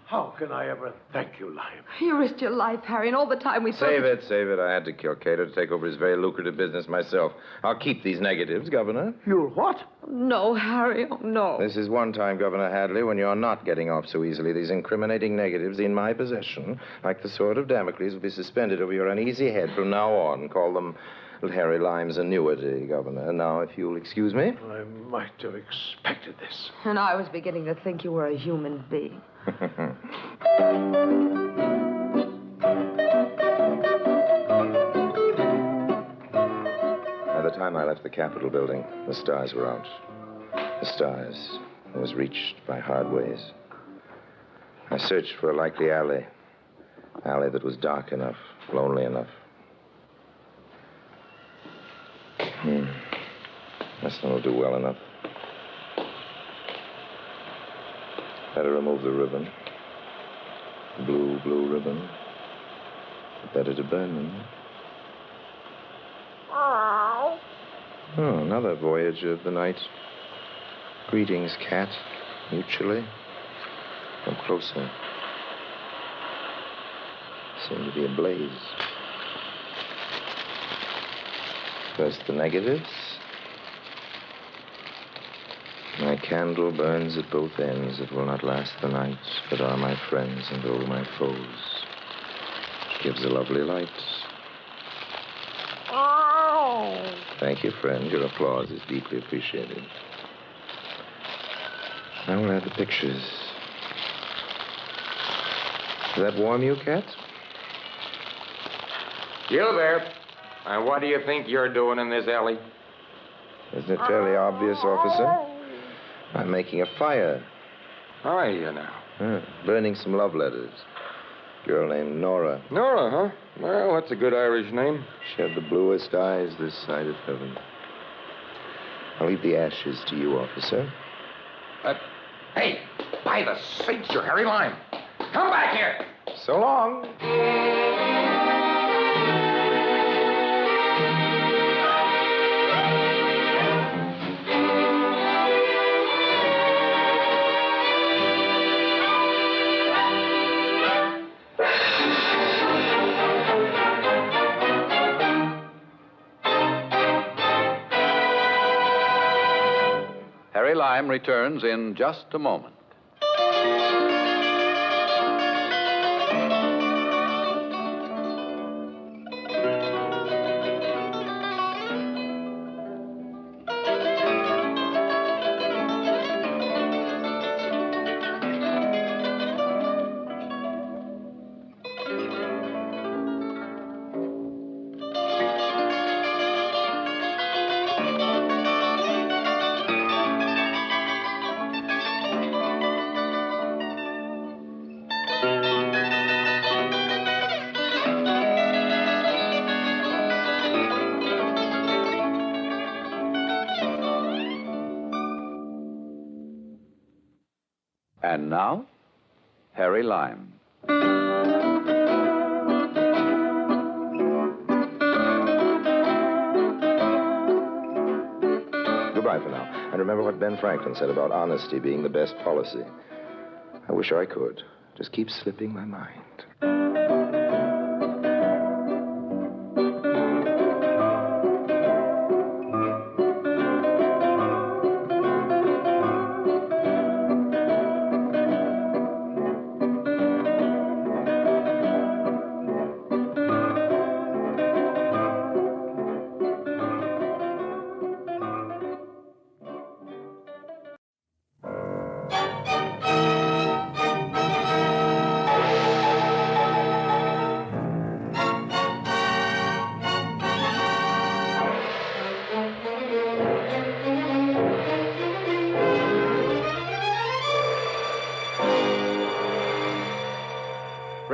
How can I ever thank you, Lime? You risked your life, Harry, and all the time we thought... Save it. I had to kill Cato to take over his very lucrative business myself. I'll keep these negatives, Governor. You'll what? No, Harry, oh, no. This is one time, Governor Hadley, when you're not getting off so easily. These incriminating negatives in my possession, like the sword of Damocles, will be suspended over your uneasy head from now on. Call them Harry Lime's annuity, Governor. Now, if you'll excuse me. I might have expected this. And I was beginning to think you were a human being. By the time I left the Capitol building, the stars were out. The stars. I was reached by hard ways. I searched for a likely alley. Alley that was dark enough, lonely enough. This one will do well enough. Better remove the ribbon. Blue ribbon. Better to burn them. Oh, another voyager of the night. Greetings, cat. Mutually. Come closer. Seem to be ablaze. First the negatives. My candle burns at both ends. It will not last the night, but are my friends and all my foes. It gives a lovely light. Oh. Thank you, friend. Your applause is deeply appreciated. Now we'll add the pictures. Does that warm you, Cat? Gilbert, what do you think you're doing in this alley? Isn't it fairly obvious, officer? I'm making a fire. Are you now? Burning some love letters. Girl named Nora. Nora, huh? Well, that's a good Irish name. She had the bluest eyes this side of heaven. I'll leave the ashes to you, officer. Hey, by the saints, you're Harry Lime. Come back here. So long. Harry Lime returns in just a moment. And now, Harry Lime. Goodbye for now. And remember what Ben Franklin said about honesty being the best policy. I wish I could. Just keep slipping my mind.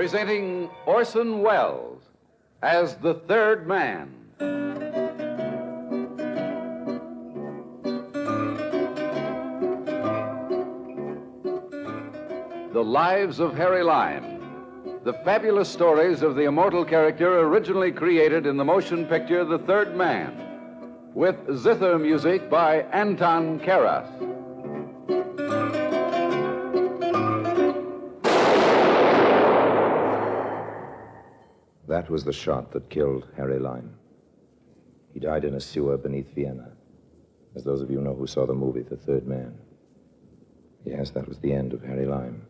presenting Orson Welles as the third man. The Lives of Harry Lime. The fabulous stories of the immortal character originally created in the motion picture The Third Man, with zither music by Anton Karas. That was the shot that killed Harry Lime. He died in a sewer beneath Vienna, as those of you know who saw the movie The Third Man. Yes, that was the end of Harry Lime.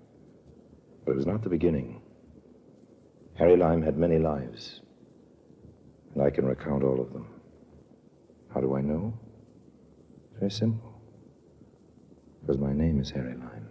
But it was not the beginning. Harry Lime had many lives, and I can recount all of them. How do I know? Very simple. Because my name is Harry Lime.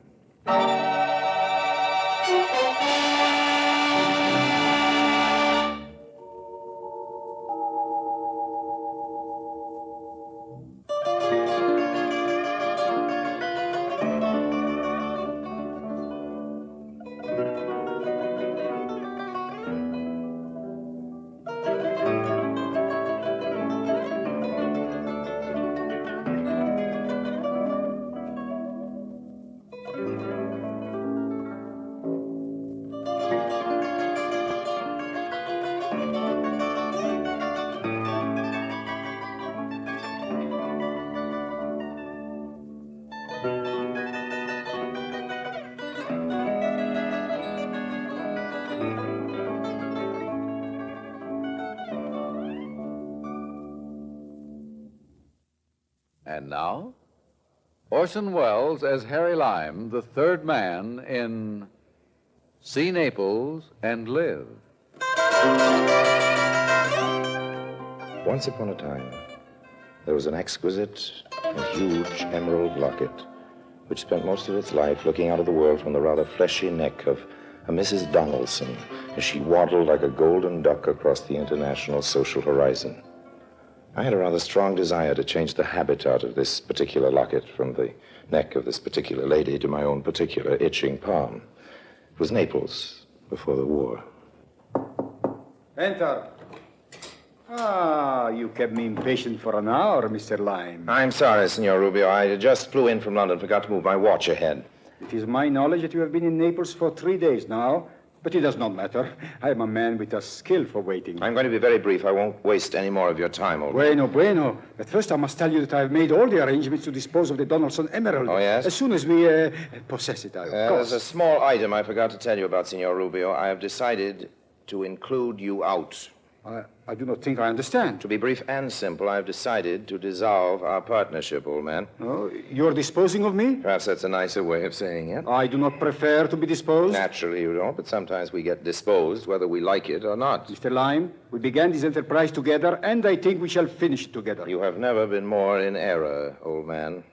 And now, Orson Welles as Harry Lime, the third man in See Naples and Live. Once upon a time, there was an exquisite and huge emerald locket which spent most of its life looking out of the world from the rather fleshy neck of a Mrs. Donaldson as she waddled like a golden duck across the international social horizon. I had a rather strong desire to change the habitat of this particular locket from the neck of this particular lady to my own particular itching palm. It was Naples before the war. Enter. Ah, you kept me impatient for an hour, Mr. Lime. I'm sorry, Signor Rubio. I just flew in from London, forgot to move my watch ahead. It is my knowledge that you have been in Naples for 3 days now, but it does not matter. I am a man with a skill for waiting. I'm going to be very brief. I won't waste any more of your time, old man. Bueno. At first, I must tell you that I have made all the arrangements to dispose of the Donaldson Emerald. Oh, yes? As soon as we possess it, of course. There's a small item I forgot to tell you about, Signor Rubio. I have decided to include you out. I do not think I understand. To be brief and simple, I've decided to dissolve our partnership, old man. Oh, you're disposing of me? Perhaps that's a nicer way of saying it. I do not prefer to be disposed. Naturally you don't, but sometimes we get disposed whether we like it or not. Mr. Lime, we began this enterprise together, and I think we shall finish it together. You have never been more in error, old man.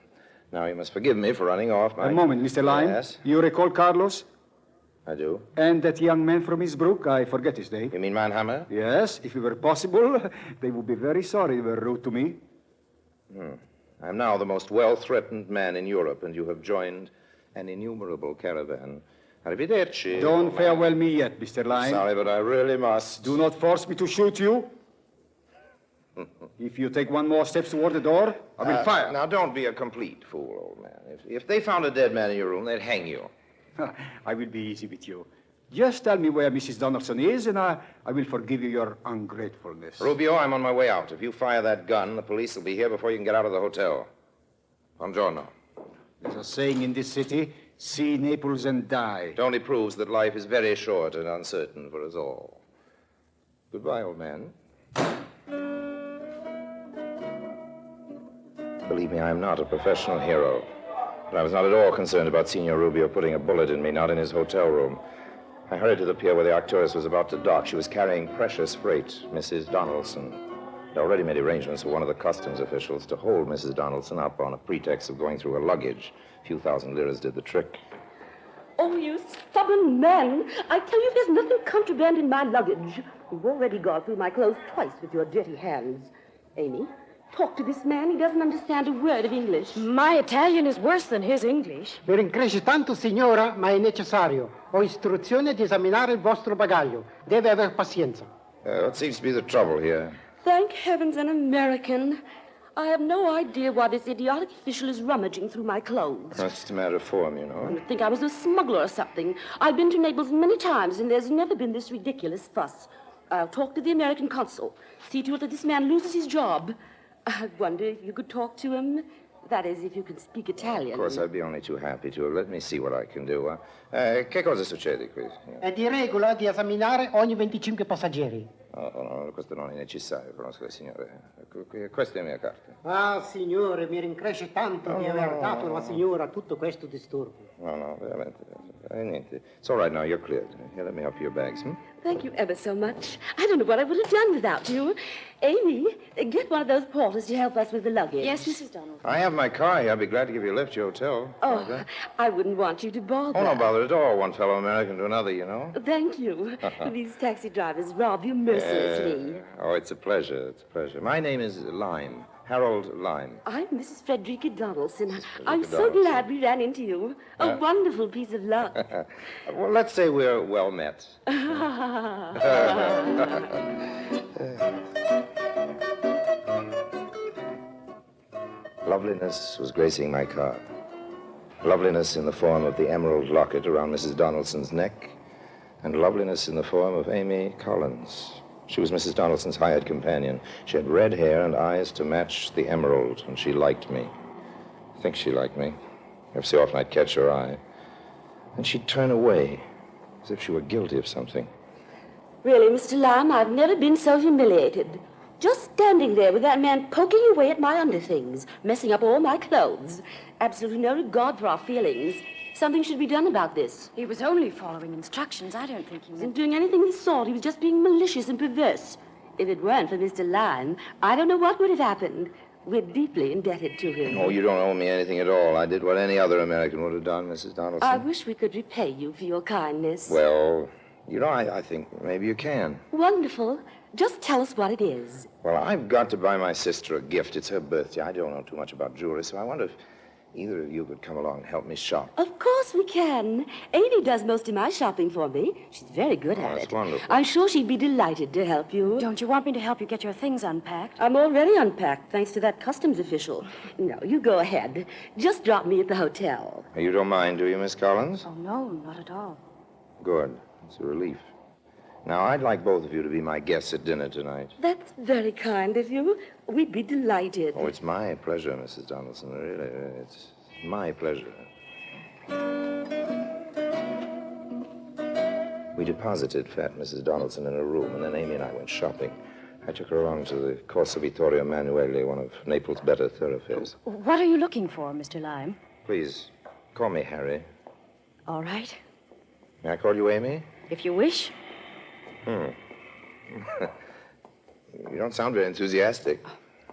Now you must forgive me for running off my... A moment, Mr. Lime. Yes? You recall Carlos? I do. And that young man from Innsbruck, I forget his name. You mean Mannheimer? Yes, if it were possible, they would be very sorry they were rude to me. I'm now the most well-threatened man in Europe, and you have joined an innumerable caravan. Arrivederci. Don't farewell me yet, Mr. Lime. Sorry, but I really must. Do not force me to shoot you. If you take one more step toward the door, I will fire. Now, don't be a complete fool, old man. If they found a dead man in your room, they'd hang you. I will be easy with you. Just tell me where Mrs. Donaldson is, and I will forgive you your ungratefulness. Rubio, I'm on my way out. If you fire that gun, the police will be here before you can get out of the hotel. Buongiorno. There's a saying in this city, see Naples and die. It only proves that life is very short and uncertain for us all. Goodbye, old man. Believe me, I am not a professional hero. But I was not at all concerned about Signor Rubio putting a bullet in me, not in his hotel room. I hurried to the pier where the Arcturus was about to dock. She was carrying precious freight, Mrs. Donaldson. I'd already made arrangements with one of the customs officials to hold Mrs. Donaldson up on a pretext of going through her luggage. A few thousand liras did the trick. Oh, you stubborn man. I tell you, there's nothing contraband in my luggage. You've already gone through my clothes twice with your dirty hands. Amy, Talk to this man. He doesn't understand a word of English. My Italian is worse than his English. Mi rincresce tanto, signora, ma è necessario. Ho istruzione di esaminare il vostro bagaglio. Deve aver pazienza. What seems to be the trouble here? Thank heavens, an American. I have no idea why this idiotic official is rummaging through my clothes. That's just a matter of form, you know. You'd think I was a smuggler or something. I've been to Naples many times, and there's never been this ridiculous fuss. I'll talk to the American consul. See to it that this man loses his job. I wonder if you could talk to him. That is, if you can speak Italian. Of course, I'd be only too happy to. Let me see what I can do. Che cosa succede qui? È di regola di esaminare ogni 25 passeggeri. No, questo non è necessario, conosco il signore. Questa è la mia carta. Ah, signore, mi rincresce tanto di aver dato alla signora tutto questo disturbo. No, veramente. Niente. It's all right now, you're cleared. Here, let me help your bags, Thank you ever so much. I don't know what I would have done without you. Amy, get one of those porters to help us with the luggage. Yes, Mrs. Donald. I have my car here. I'll be glad to give you a lift to your hotel. Oh, I wouldn't want you to bother. Oh, no bother at all. One fellow American to another, you know. Thank you. These taxi drivers rob you mercilessly. Oh, it's a pleasure. It's a pleasure. My name is Lime. Harold Lime. I'm Mrs. Frederica Donaldson. I'm so Donaldson. glad we ran into you. A wonderful piece of luck. Well, let's say we're well met. Loveliness was gracing my car. Loveliness in the form of the emerald locket around Mrs. Donaldson's neck, and loveliness in the form of Amy Collins. She was Mrs. Donaldson's hired companion. She had red hair and eyes to match the emerald, and she liked me. I think she liked me. Every so often I'd catch her eye. And she'd turn away, as if she were guilty of something. Really, Mr. Lime, I've never been so humiliated. Just standing there with that man poking away at my underthings, messing up all my clothes. Absolutely no regard for our feelings. Something should be done about this. He was only following instructions. I don't think he wasn't doing anything of the sort. He was just being malicious and perverse. If it weren't for Mr. Lime, I don't know what would have happened. We're deeply indebted to him. Oh, you don't owe me anything at all. I did what any other American would have done, Mrs. Donaldson. I wish we could repay you for your kindness. Well, you know, I think maybe you can. Wonderful. Just tell us what it is. Well, I've got to buy my sister a gift. It's her birthday. I don't know too much about jewelry, so I wonder if either of you could come along and help me shop. Of course we can. Amy does most of my shopping for me. She's very good at That's it. wonderful. I'm sure she'd be delighted to help you. Don't you want me to help you get your things unpacked? I'm already unpacked, thanks to that customs official. No, you go ahead. Just drop me at the hotel. You don't mind, do you, Miss Collins? Oh, no, not at all. Good. It's a relief. Now, I'd like both of you to be my guests at dinner tonight. That's very kind of you. We'd be delighted. Oh, it's my pleasure, Mrs. Donaldson. Really, it's my pleasure. We deposited fat Mrs. Donaldson in a room, and then Amy and I went shopping. I took her along to the Corso Vittorio Emanuele, one of Naples' better thoroughfares. What are you looking for, Mr. Lime? Please, call me Harry. All right. May I call you Amy? If you wish. You don't sound very enthusiastic.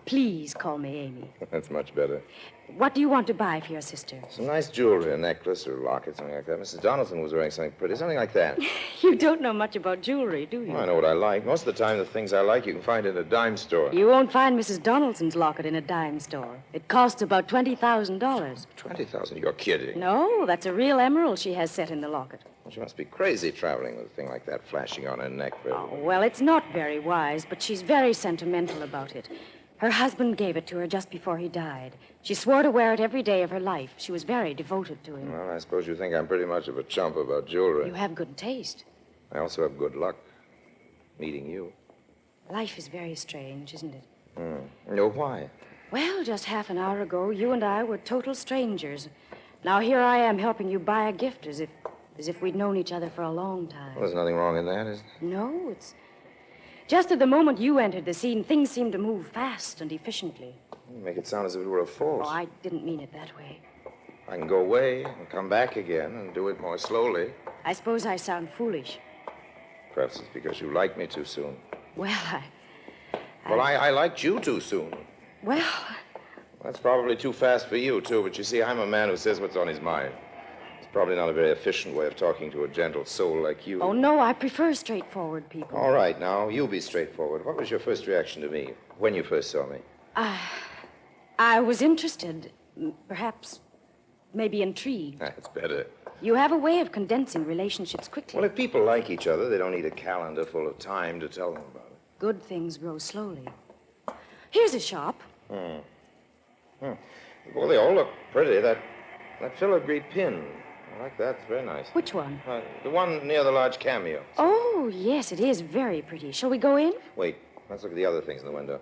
Please call me Amy. That's much better. What do you want to buy for your sister? Some nice jewelry, a necklace or a locket, something like that. Mrs. Donaldson was wearing something pretty, something like that. You don't know much about jewelry, do you? Well, I know what I like. Most of the time, the things I like you can find in a dime store. You won't find Mrs. Donaldson's locket in a dime store. It costs about $20,000. $20,000? You're kidding. No, that's a real emerald she has set in the locket. Well, she must be crazy traveling with a thing like that flashing on her neck. Well, it's not very wise, but she's very sentimental about it. Her husband gave it to her just before he died. She swore to wear it every day of her life. She was very devoted to him. Well, I suppose you think I'm pretty much of a chump about jewelry. You have good taste. I also have good luck meeting you. Life is very strange, isn't it? No, why? Well, just half an hour ago, you and I were total strangers. Now here I am helping you buy a gift as if we'd known each other for a long time. Well, there's nothing wrong in that, is there? No, it's just at the moment you entered the scene, things seemed to move fast and efficiently. You make it sound as if it were a force. Oh, I didn't mean it that way. I can go away and come back again and do it more slowly. I suppose I sound foolish. Perhaps it's because you like me too soon. Well, I liked you too soon. Well, That's probably too fast for you, too, but you see, I'm a man who says what's on his mind. It's probably not a very efficient way of talking to a gentle soul like you. oh, no, I prefer straightforward people. All right, now, you be straightforward. What was your first reaction to me when you first saw me? I was interested, perhaps, maybe intrigued. That's better. You have a way of condensing relationships quickly. Well, if people like each other, they don't need a calendar full of time to tell them about it. Good things grow slowly. Here's a shop. Well, they all look pretty. That filigree pin. I like that. It's very nice. Which one? The one near the large cameo. Oh, yes, it is very pretty. Shall we go in? Wait, let's look at the other things in the window.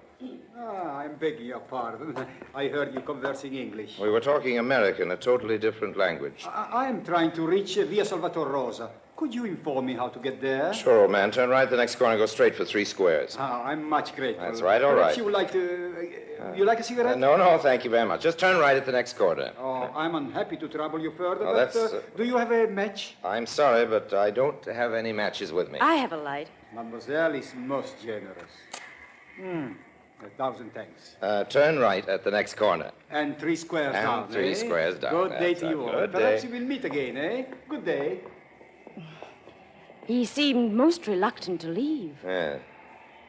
I'm begging your pardon. I heard you conversing English. We were talking American, a totally different language. I am trying to reach Via Salvatore Rosa. Could you inform me how to get there? Sure, old man. Turn right the next corner and go straight for 3 squares. I'm much grateful. That's right, all Perhaps right. you would like to... you like a cigarette? No, thank you very much. Just turn right at the next corner. Oh, I'm unhappy to trouble you further, Oh, but that's, do you have a match? I'm sorry, but I don't have any matches with me. I have a light. Mademoiselle is most generous. 1,000 thanks. Turn right at the next corner. And 3 squares And down, 3 eh? squares down. Good day That's to a you all. good Perhaps day. we will meet again, eh? Good day. He seemed most reluctant to leave. Yeah.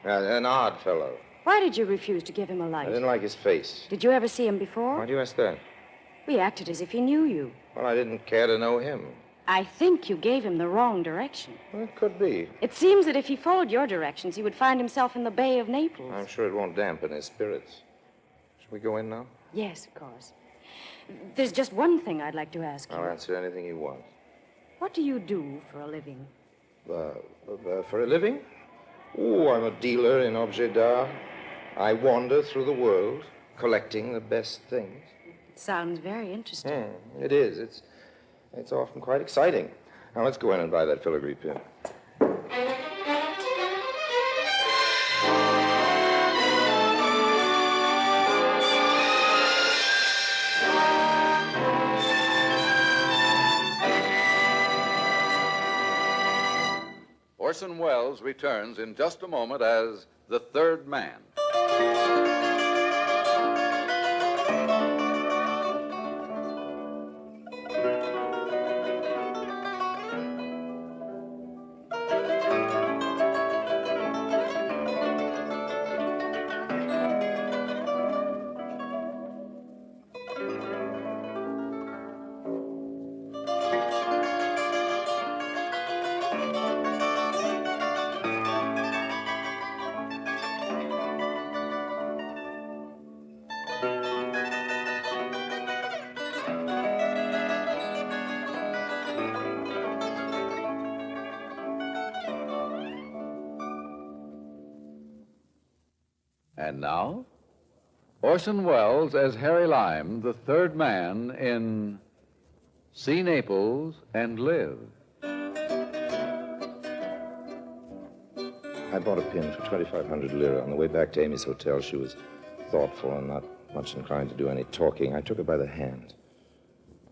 An odd fellow. Why did you refuse to give him a I light? didn't like his face. Did you ever see him before? Why do you ask that? We acted as if he knew you. Well, I didn't care to know him. I think you gave him the wrong direction. Well, it could be. It seems that if he followed your directions, he would find himself in the Bay of Naples. I'm sure it won't dampen his spirits. Shall we go in now? Yes, of course. There's just one thing I'd like to ask you. I'll answer anything you want. What do you do for a living? For a living? Oh, I'm a dealer in objets d'art. I wander through the world, collecting the best things. It sounds very interesting. It is. It's often quite exciting. Now, let's go in and buy that filigree pin. Orson Welles returns in just a moment as the third man. And now, Orson Welles as Harry Lime, the third man in See Naples and Live. I bought a pin for 2,500 lira. On the way back to Amy's hotel, she was thoughtful and not much inclined to do any talking. I took her by the hand.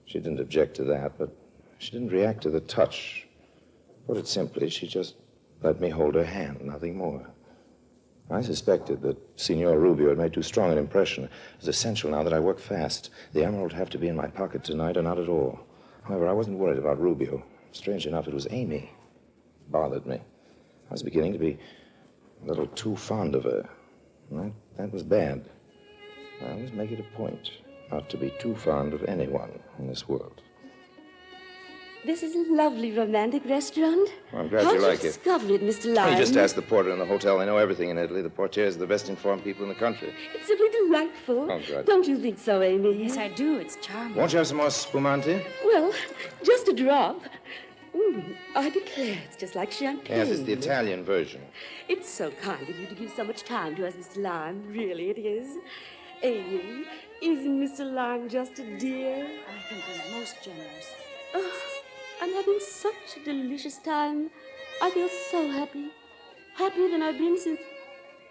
She didn't object to that, but she didn't react to the touch. Put it simply, she just let me hold her hand, nothing more. I suspected that Signor Rubio had made too strong an impression. It was essential now that I work fast. The emerald would have to be in my pocket tonight or not at all. However, I wasn't worried about Rubio. Strange enough, it was Amy. It bothered me. I was beginning to be a little too fond of her. And that was bad. I always make it a point not to be too fond of anyone in this world. This is a lovely romantic restaurant. Well, I'm glad How you did like you it. discover it, Mr. Lime? You just ask the porter in the hotel. They know everything in Italy. The portiers are the best informed people in the country. It's simply delightful. Oh, good. Don't you think so, Amy? Yes, I do. It's charming. Won't you have some more spumante? Well, just a drop. I declare, it's just like champagne. Yes, it's the Italian version. It's so kind of you to give so much time to us, Mr. Lime. Really, it is. Amy, isn't Mr. Lime just a dear? I think he's most generous. Oh, I'm having such a delicious time. I feel so happy. Happier than I've been since...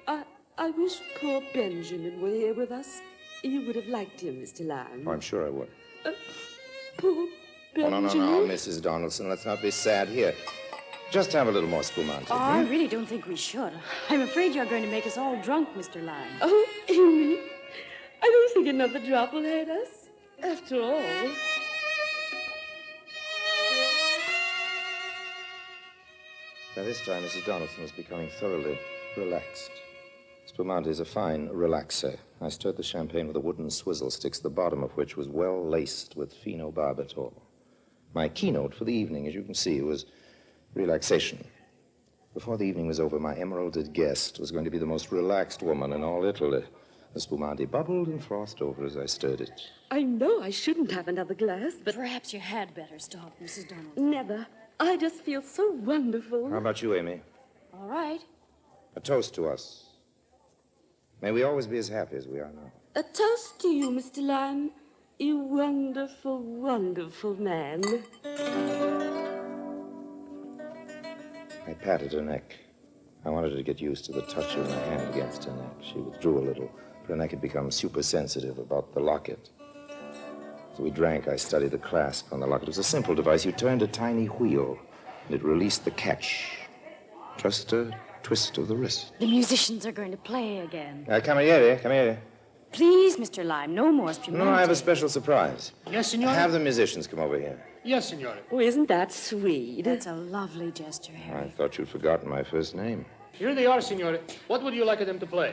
I wish poor Benjamin were here with us. You would have liked him, Mr. Lime. Oh, I'm sure I would. Poor Benjamin. Oh, no, Mrs. Donaldson. Let's not be sad here. Just have a little more spumante. Oh, I really don't think we should. I'm afraid you're going to make us all drunk, Mr. Lime. Oh, Amy, I don't think another drop will hurt us. After all... By this time, Mrs. Donaldson was becoming thoroughly relaxed. Spumante is a fine relaxer. I stirred the champagne with a wooden swizzle sticks, the bottom of which was well laced with phenobarbital. My keynote for the evening, as you can see, was relaxation. Before the evening was over, my emeralded guest was going to be the most relaxed woman in all Italy. The spumante bubbled and frothed over as I stirred it. I know I shouldn't have another glass, but... Perhaps you had better stop, Mrs. Donaldson. Never. I just feel so wonderful. How about you, Amy? All right. A toast to us. May we always be as happy as we are now. A toast to you, Mr. Lime. You wonderful, wonderful man. I patted her neck. I wanted her to get used to the touch of my hand against her neck. She withdrew a little, for her neck had become super sensitive about the locket. So we drank. I studied the clasp on the locket. It was a simple device. You turned a tiny wheel, and it released the catch. Just a twist of the wrist. The musicians are going to play again. Cameriere, cameriere. Please, Mr. Lime, no more spumante. No, I have a special surprise. Yes, signore? Have the musicians come over here. Yes, signore. Oh, isn't that sweet? That's a lovely gesture, Harry. I thought you'd forgotten my first name. Here they are, signore. What would you like them to play?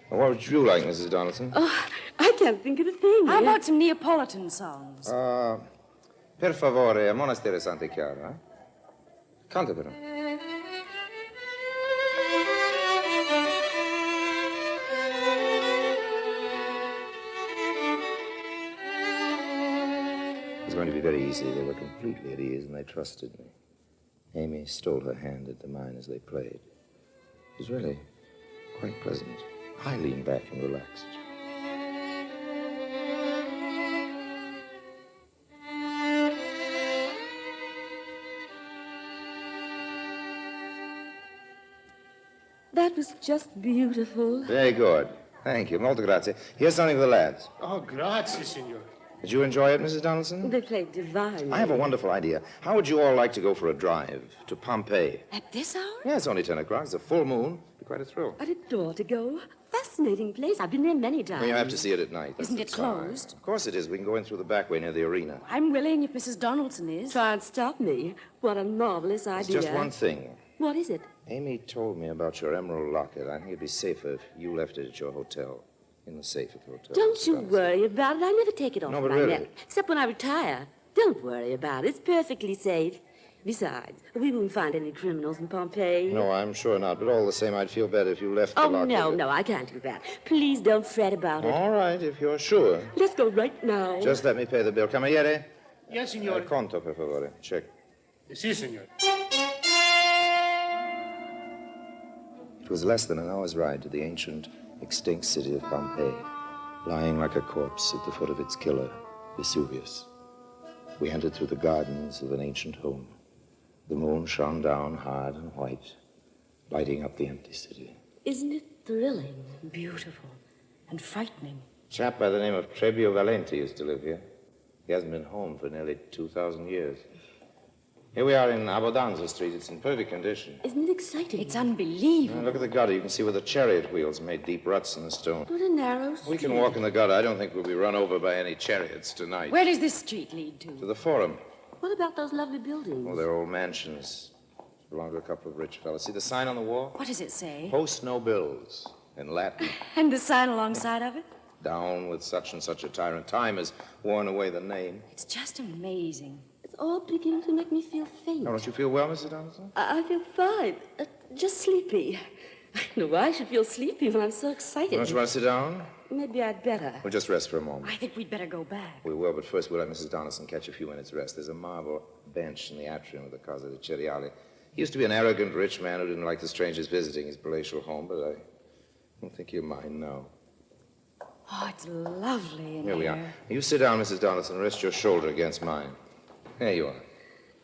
Well, what would you like, Mrs. Donaldson? Oh, I can't think of a thing. How about some Neapolitan songs? Per favore, Monastero Santa Chiara. Canta però. It was going to be very easy. They were completely at ease, and they trusted me. Amy stole her hand into mine as they played. It was really quite pleasant. I leaned back and relaxed. That was just beautiful. Very good. Thank you. Molto grazie. Here's something for the lads. Oh, grazie, signore. Did you enjoy it, Mrs. Donaldson? They played divinely. I have a wonderful idea. How would you all like to go for a drive to Pompeii? At this hour? Yeah, it's only 10 o'clock. It's a full moon. It'd be quite a thrill. I'd adore to go. Fascinating place. I've been there many times. Well, you have to see it at night. That's Isn't the it time. closed? Of course it is. We can go in through the back way near the arena. I'm willing if Mrs. Donaldson is. Try and stop me. What a marvelous idea. It's just one thing. What is it? Amy told me about your emerald locket. I think it'd be safer if you left it at your hotel. In the safe at the hotel. Don't you worry about it. I never take it off No, but my really. neck. Except when I retire. Don't worry about it. It's perfectly safe. Besides, we won't find any criminals in Pompeii. No, I'm sure not. But all the same, I'd feel better if you left the Oh, locket. no, I can't do that. Please don't fret about it. All right, if you're sure. Let's go right now. Just let me pay the bill. Cameriere? Yes, signore. Conto, per favore. Check. Si, signore. It was less than an hour's ride to the ancient, extinct city of Pompeii, lying like a corpse at the foot of its killer, Vesuvius. We entered through the gardens of an ancient home. The moon shone down hard and white, lighting up the empty city. Isn't it thrilling? Beautiful and frightening. A chap by the name of Trebio Valenti used to live here. He hasn't been home for nearly 2,000 years. Here we are in Abbondanza Street. It's in perfect condition. Isn't it exciting? It's unbelievable. Look at the gutter. You can see where the chariot wheels made deep ruts in the stone. What a narrow street. We can walk in the gutter. I don't think we'll be run over by any chariots tonight. Where does this street lead to? To the Forum. What about those lovely buildings? Oh, they're old mansions. Belong to a couple of rich fellows. See the sign on the wall? What does it say? Post no bills, in Latin. And the sign alongside of it? Down with such and such a tyrant. Time has worn away the name. It's just amazing. It's all beginning to make me feel faint. Oh, don't you feel well, Mrs. Donaldson? I feel fine. Just sleepy. I don't know why I should feel sleepy when I'm so excited. Don't you want to sit down? Maybe I'd better. We'll just rest for a moment. I think we'd better go back. We will, but first we'll let Mrs. Donaldson catch a few minutes' rest. There's a marble bench in the atrium of the Casa de Ceriali. He used to be an arrogant rich man who didn't like the strangers visiting his palatial home, but I don't think he'll mind now. Oh, it's lovely in Here we are. You sit down, Mrs. Donaldson, and rest your shoulder against mine. There you are.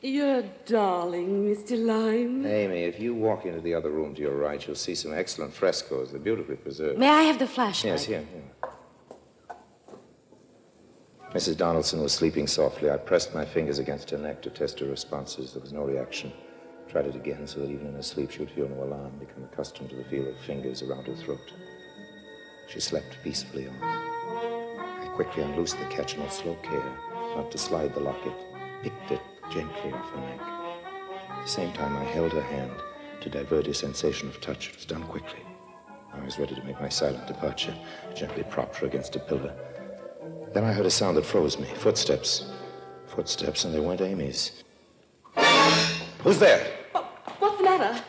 You're a darling, Mr. Lime. Amy, if you walk into the other room to your right, you'll see some excellent frescoes. They're beautifully preserved. May I have the flashlight? Yes, here. Mrs. Donaldson was sleeping softly. I pressed my fingers against her neck to test her responses. There was no reaction. Tried it again so that even in her sleep she would feel no alarm, become accustomed to the feel of fingers around her throat. She slept peacefully on. I quickly unloosed the catch in with slow care, not to slide the locket, picked it gently off her neck. At the same time, I held her hand to divert a sensation of touch. It was done quickly. I was ready to make my silent departure, gently propped her against a pillar. Then I heard a sound that froze me. Footsteps. Footsteps, and they weren't Amy's. Who's there? What's the matter?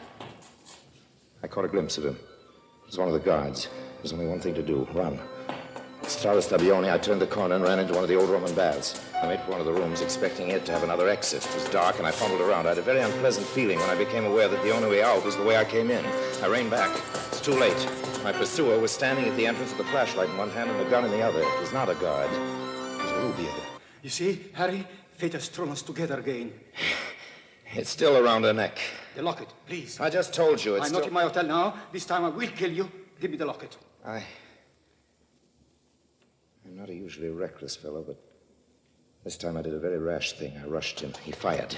I caught a glimpse of him. It was one of the guards. There's only one thing to do. Run. Strada Stabione, I turned the corner and ran into one of the old Roman baths. I made for one of the rooms, expecting it to have another exit. It was dark, and I fumbled around. I had a very unpleasant feeling when I became aware that the only way out was the way I came in. I reined back. It's too late. My pursuer was standing at the entrance with a flashlight in one hand and a gun in the other. It was not a guard. It was Rubio. You see, Harry, fate has thrown us together again. It's still around her neck. The locket, please. I just told you it's I'm not in my hotel now. This time I will kill you. Give me the locket. I'm not a usually reckless fellow, but this time I did a very rash thing. I rushed him. He fired.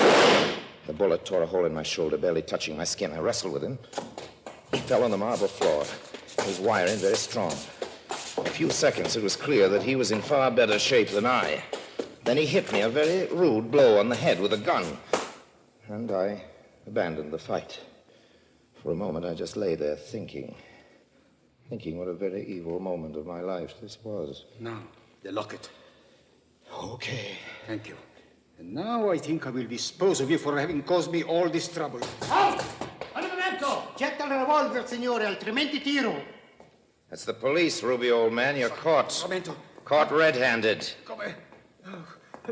The bullet tore a hole in my shoulder, barely touching my skin. I wrestled with him. He fell on the marble floor. His wiring very strong. In a few seconds, it was clear that he was in far better shape than I. Then he hit me a very rude blow on the head with a gun. And I abandoned the fight. For a moment, I just lay there thinking what a very evil moment of my life this was. Now, the locket. Okay. Thank you. And now I think I will dispose of you for having caused me all this trouble. Halt! Un momento! Getta il revolver, signore, altrimenti tiro. That's the police, Rubio, old man. You're caught. Momento. Caught red-handed. Come.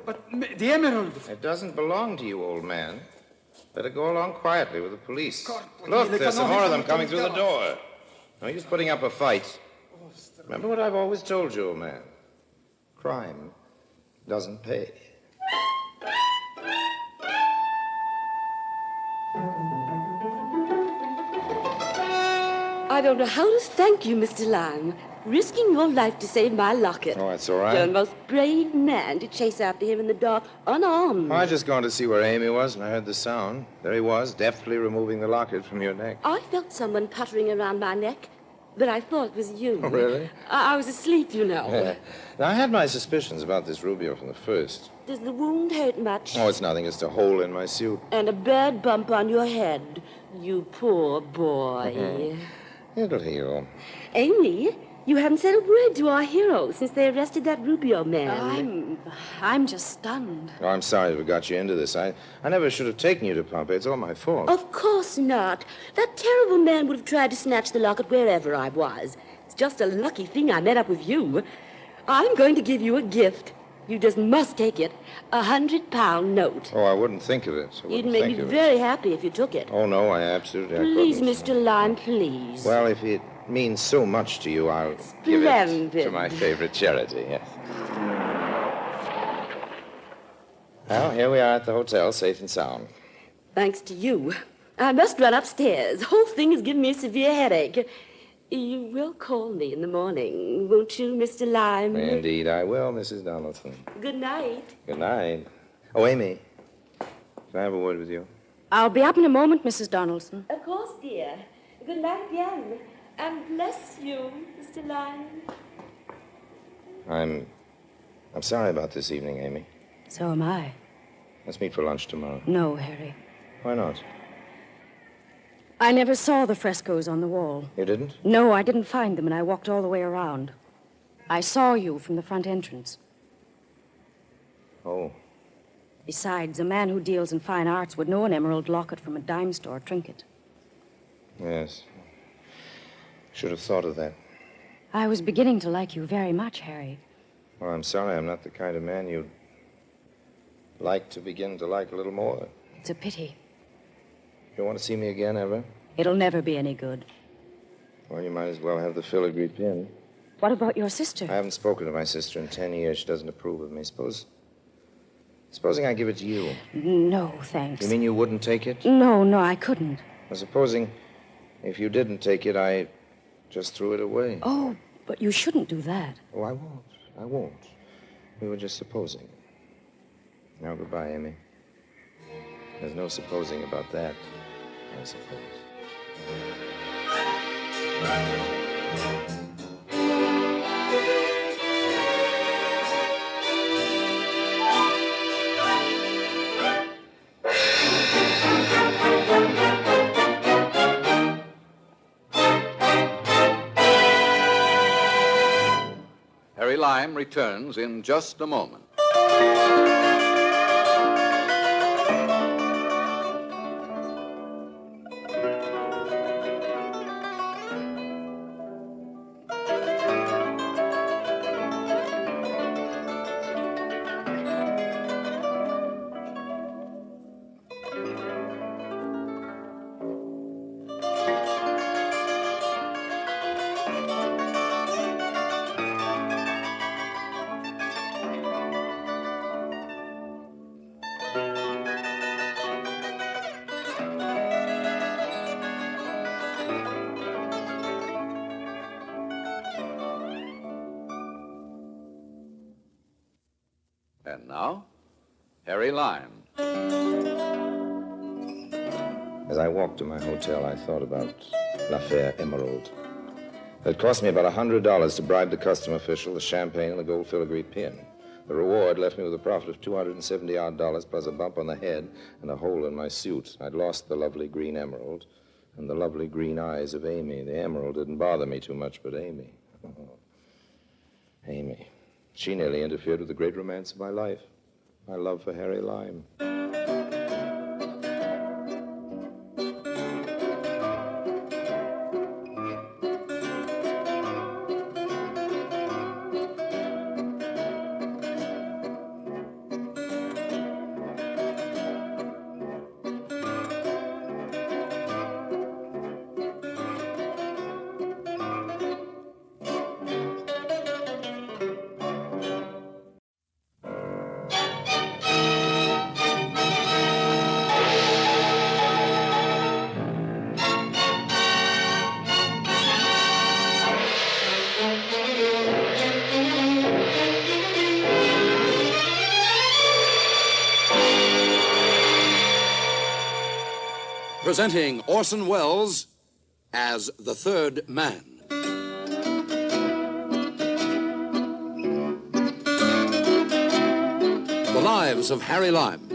But the emerald. It doesn't belong to you, old man. Better go along quietly with the police. Corpo, Look, there's some more of them coming through the door. No use putting up a fight. Remember what I've always told you, old man. Crime doesn't pay. I don't know how to thank you, Mr. Lime. Risking your life to save my locket. Oh, that's all right. You're the most brave man to chase after him in the dark, unarmed. I just gone to see where Amy was, and I heard the sound. There he was, deftly removing the locket from your neck. I felt someone puttering around my neck, but I thought it was you. Oh, really? I was asleep, you know. Yeah. Now, I had my suspicions about this Rubio from the first. Does the wound hurt much? Oh, it's nothing. It's a hole in my suit. And a bad bump on your head. You poor boy. It'll heal. Amy, you haven't said a word to our hero since they arrested that Rubio man. I'm just stunned. Oh, I'm sorry we got you into this. I never should have taken you to Pompeii. It's all my fault. Of course not. That terrible man would have tried to snatch the locket wherever I was. It's just a lucky thing I met up with you. I'm going to give you a gift. You just must take it. £100 note. Oh, I wouldn't think of it. You'd make me very happy if you took it. Oh, no, I absolutely... Please, Mr. Lime, please. Well, if it means so much to you, I'll give it to my favorite charity, yes. Well, here we are at the hotel, safe and sound. Thanks to you. I must run upstairs. The whole thing has given me a severe headache. You will call me in the morning, won't you, Mr. Lime? Indeed, I will, Mrs. Donaldson. Good night. Good night. Oh, Amy, can I have a word with you? I'll be up in a moment, Mrs. Donaldson. Of course, dear. Good night again. And bless you, Mr. Lime. I'm sorry about this evening, Amy. So am I. Let's meet for lunch tomorrow. No, Harry. Why not? I never saw the frescoes on the wall. You didn't? No, I didn't find them, and I walked all the way around. I saw you from the front entrance. Oh. Besides, a man who deals in fine arts would know an emerald locket from a dime store trinket. Yes. Should have thought of that. I was beginning to like you very much, Harry. Well, I'm sorry I'm not the kind of man you'd like to begin to like a little more. It's a pity. You want to see me again, ever? It'll never be any good. Well, you might as well have the filigree pin. What about your sister? I haven't spoken to my sister in 10 years. She doesn't approve of me. Supposing I give it to you. No, thanks. You mean you wouldn't take it? No, I couldn't. Well, supposing if you didn't take it, I just threw it away. Oh, but you shouldn't do that. Oh, I won't. We were just supposing. Now, goodbye, Amy. There's no supposing about that, I suppose. Harry Lime returns in just a moment. And now, Harry Lime. As I walked to my hotel, I thought about l'affaire Emerald. It cost me about $100 to bribe the custom official, the champagne, and the gold filigree pin. The reward left me with a profit of $270 plus a bump on the head and a hole in my suit. I'd lost the lovely green emerald and the lovely green eyes of Amy. The emerald didn't bother me too much, but Amy. Oh, Amy. She nearly interfered with the great romance of my life, my love for Harry Lime. Presenting Orson Welles as the third man. The Lives of Harry Lime.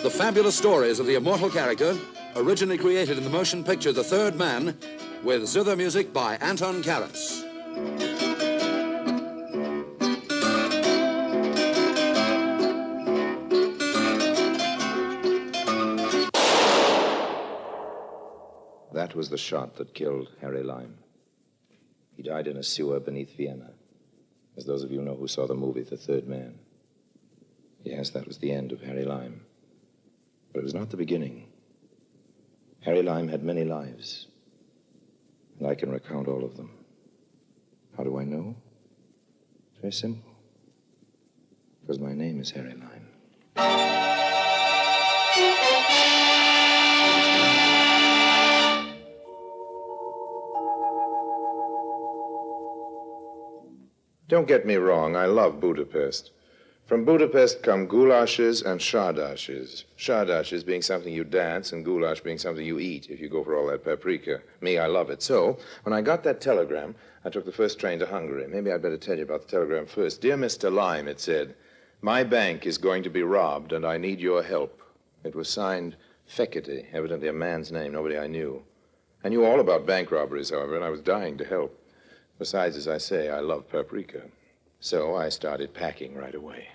The fabulous stories of the immortal character, originally created in the motion picture The Third Man, with zither music by Anton Karas. That was the shot that killed Harry Lime. He died in a sewer beneath Vienna, as those of you know who saw the movie The Third Man. Yes, that was the end of Harry Lime. But it was not the beginning. Harry Lime had many lives, and I can recount all of them. How do I know? It's very simple. Because my name is Harry Lime. Don't get me wrong, I love Budapest. From Budapest come goulashes and shardashes. Shardashes being something you dance and goulash being something you eat if you go for all that paprika. Me, I love it. So, when I got that telegram, I took the first train to Hungary. Maybe I'd better tell you about the telegram first. Dear Mr. Lime, it said, my bank is going to be robbed and I need your help. It was signed Fekete, evidently a man's name, nobody I knew. I knew all about bank robberies, however, and I was dying to help. Besides, as I say, I love paprika. So I started packing right away.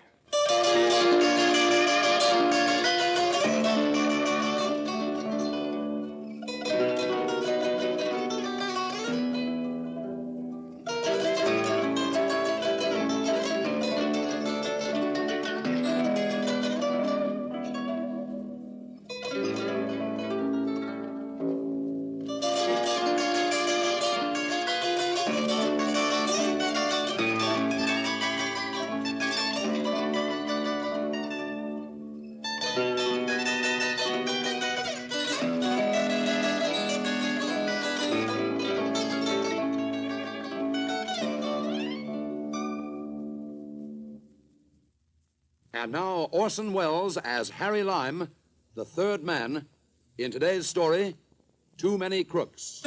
And now Orson Welles as Harry Lime, the third man, in today's story, Too Many Crooks.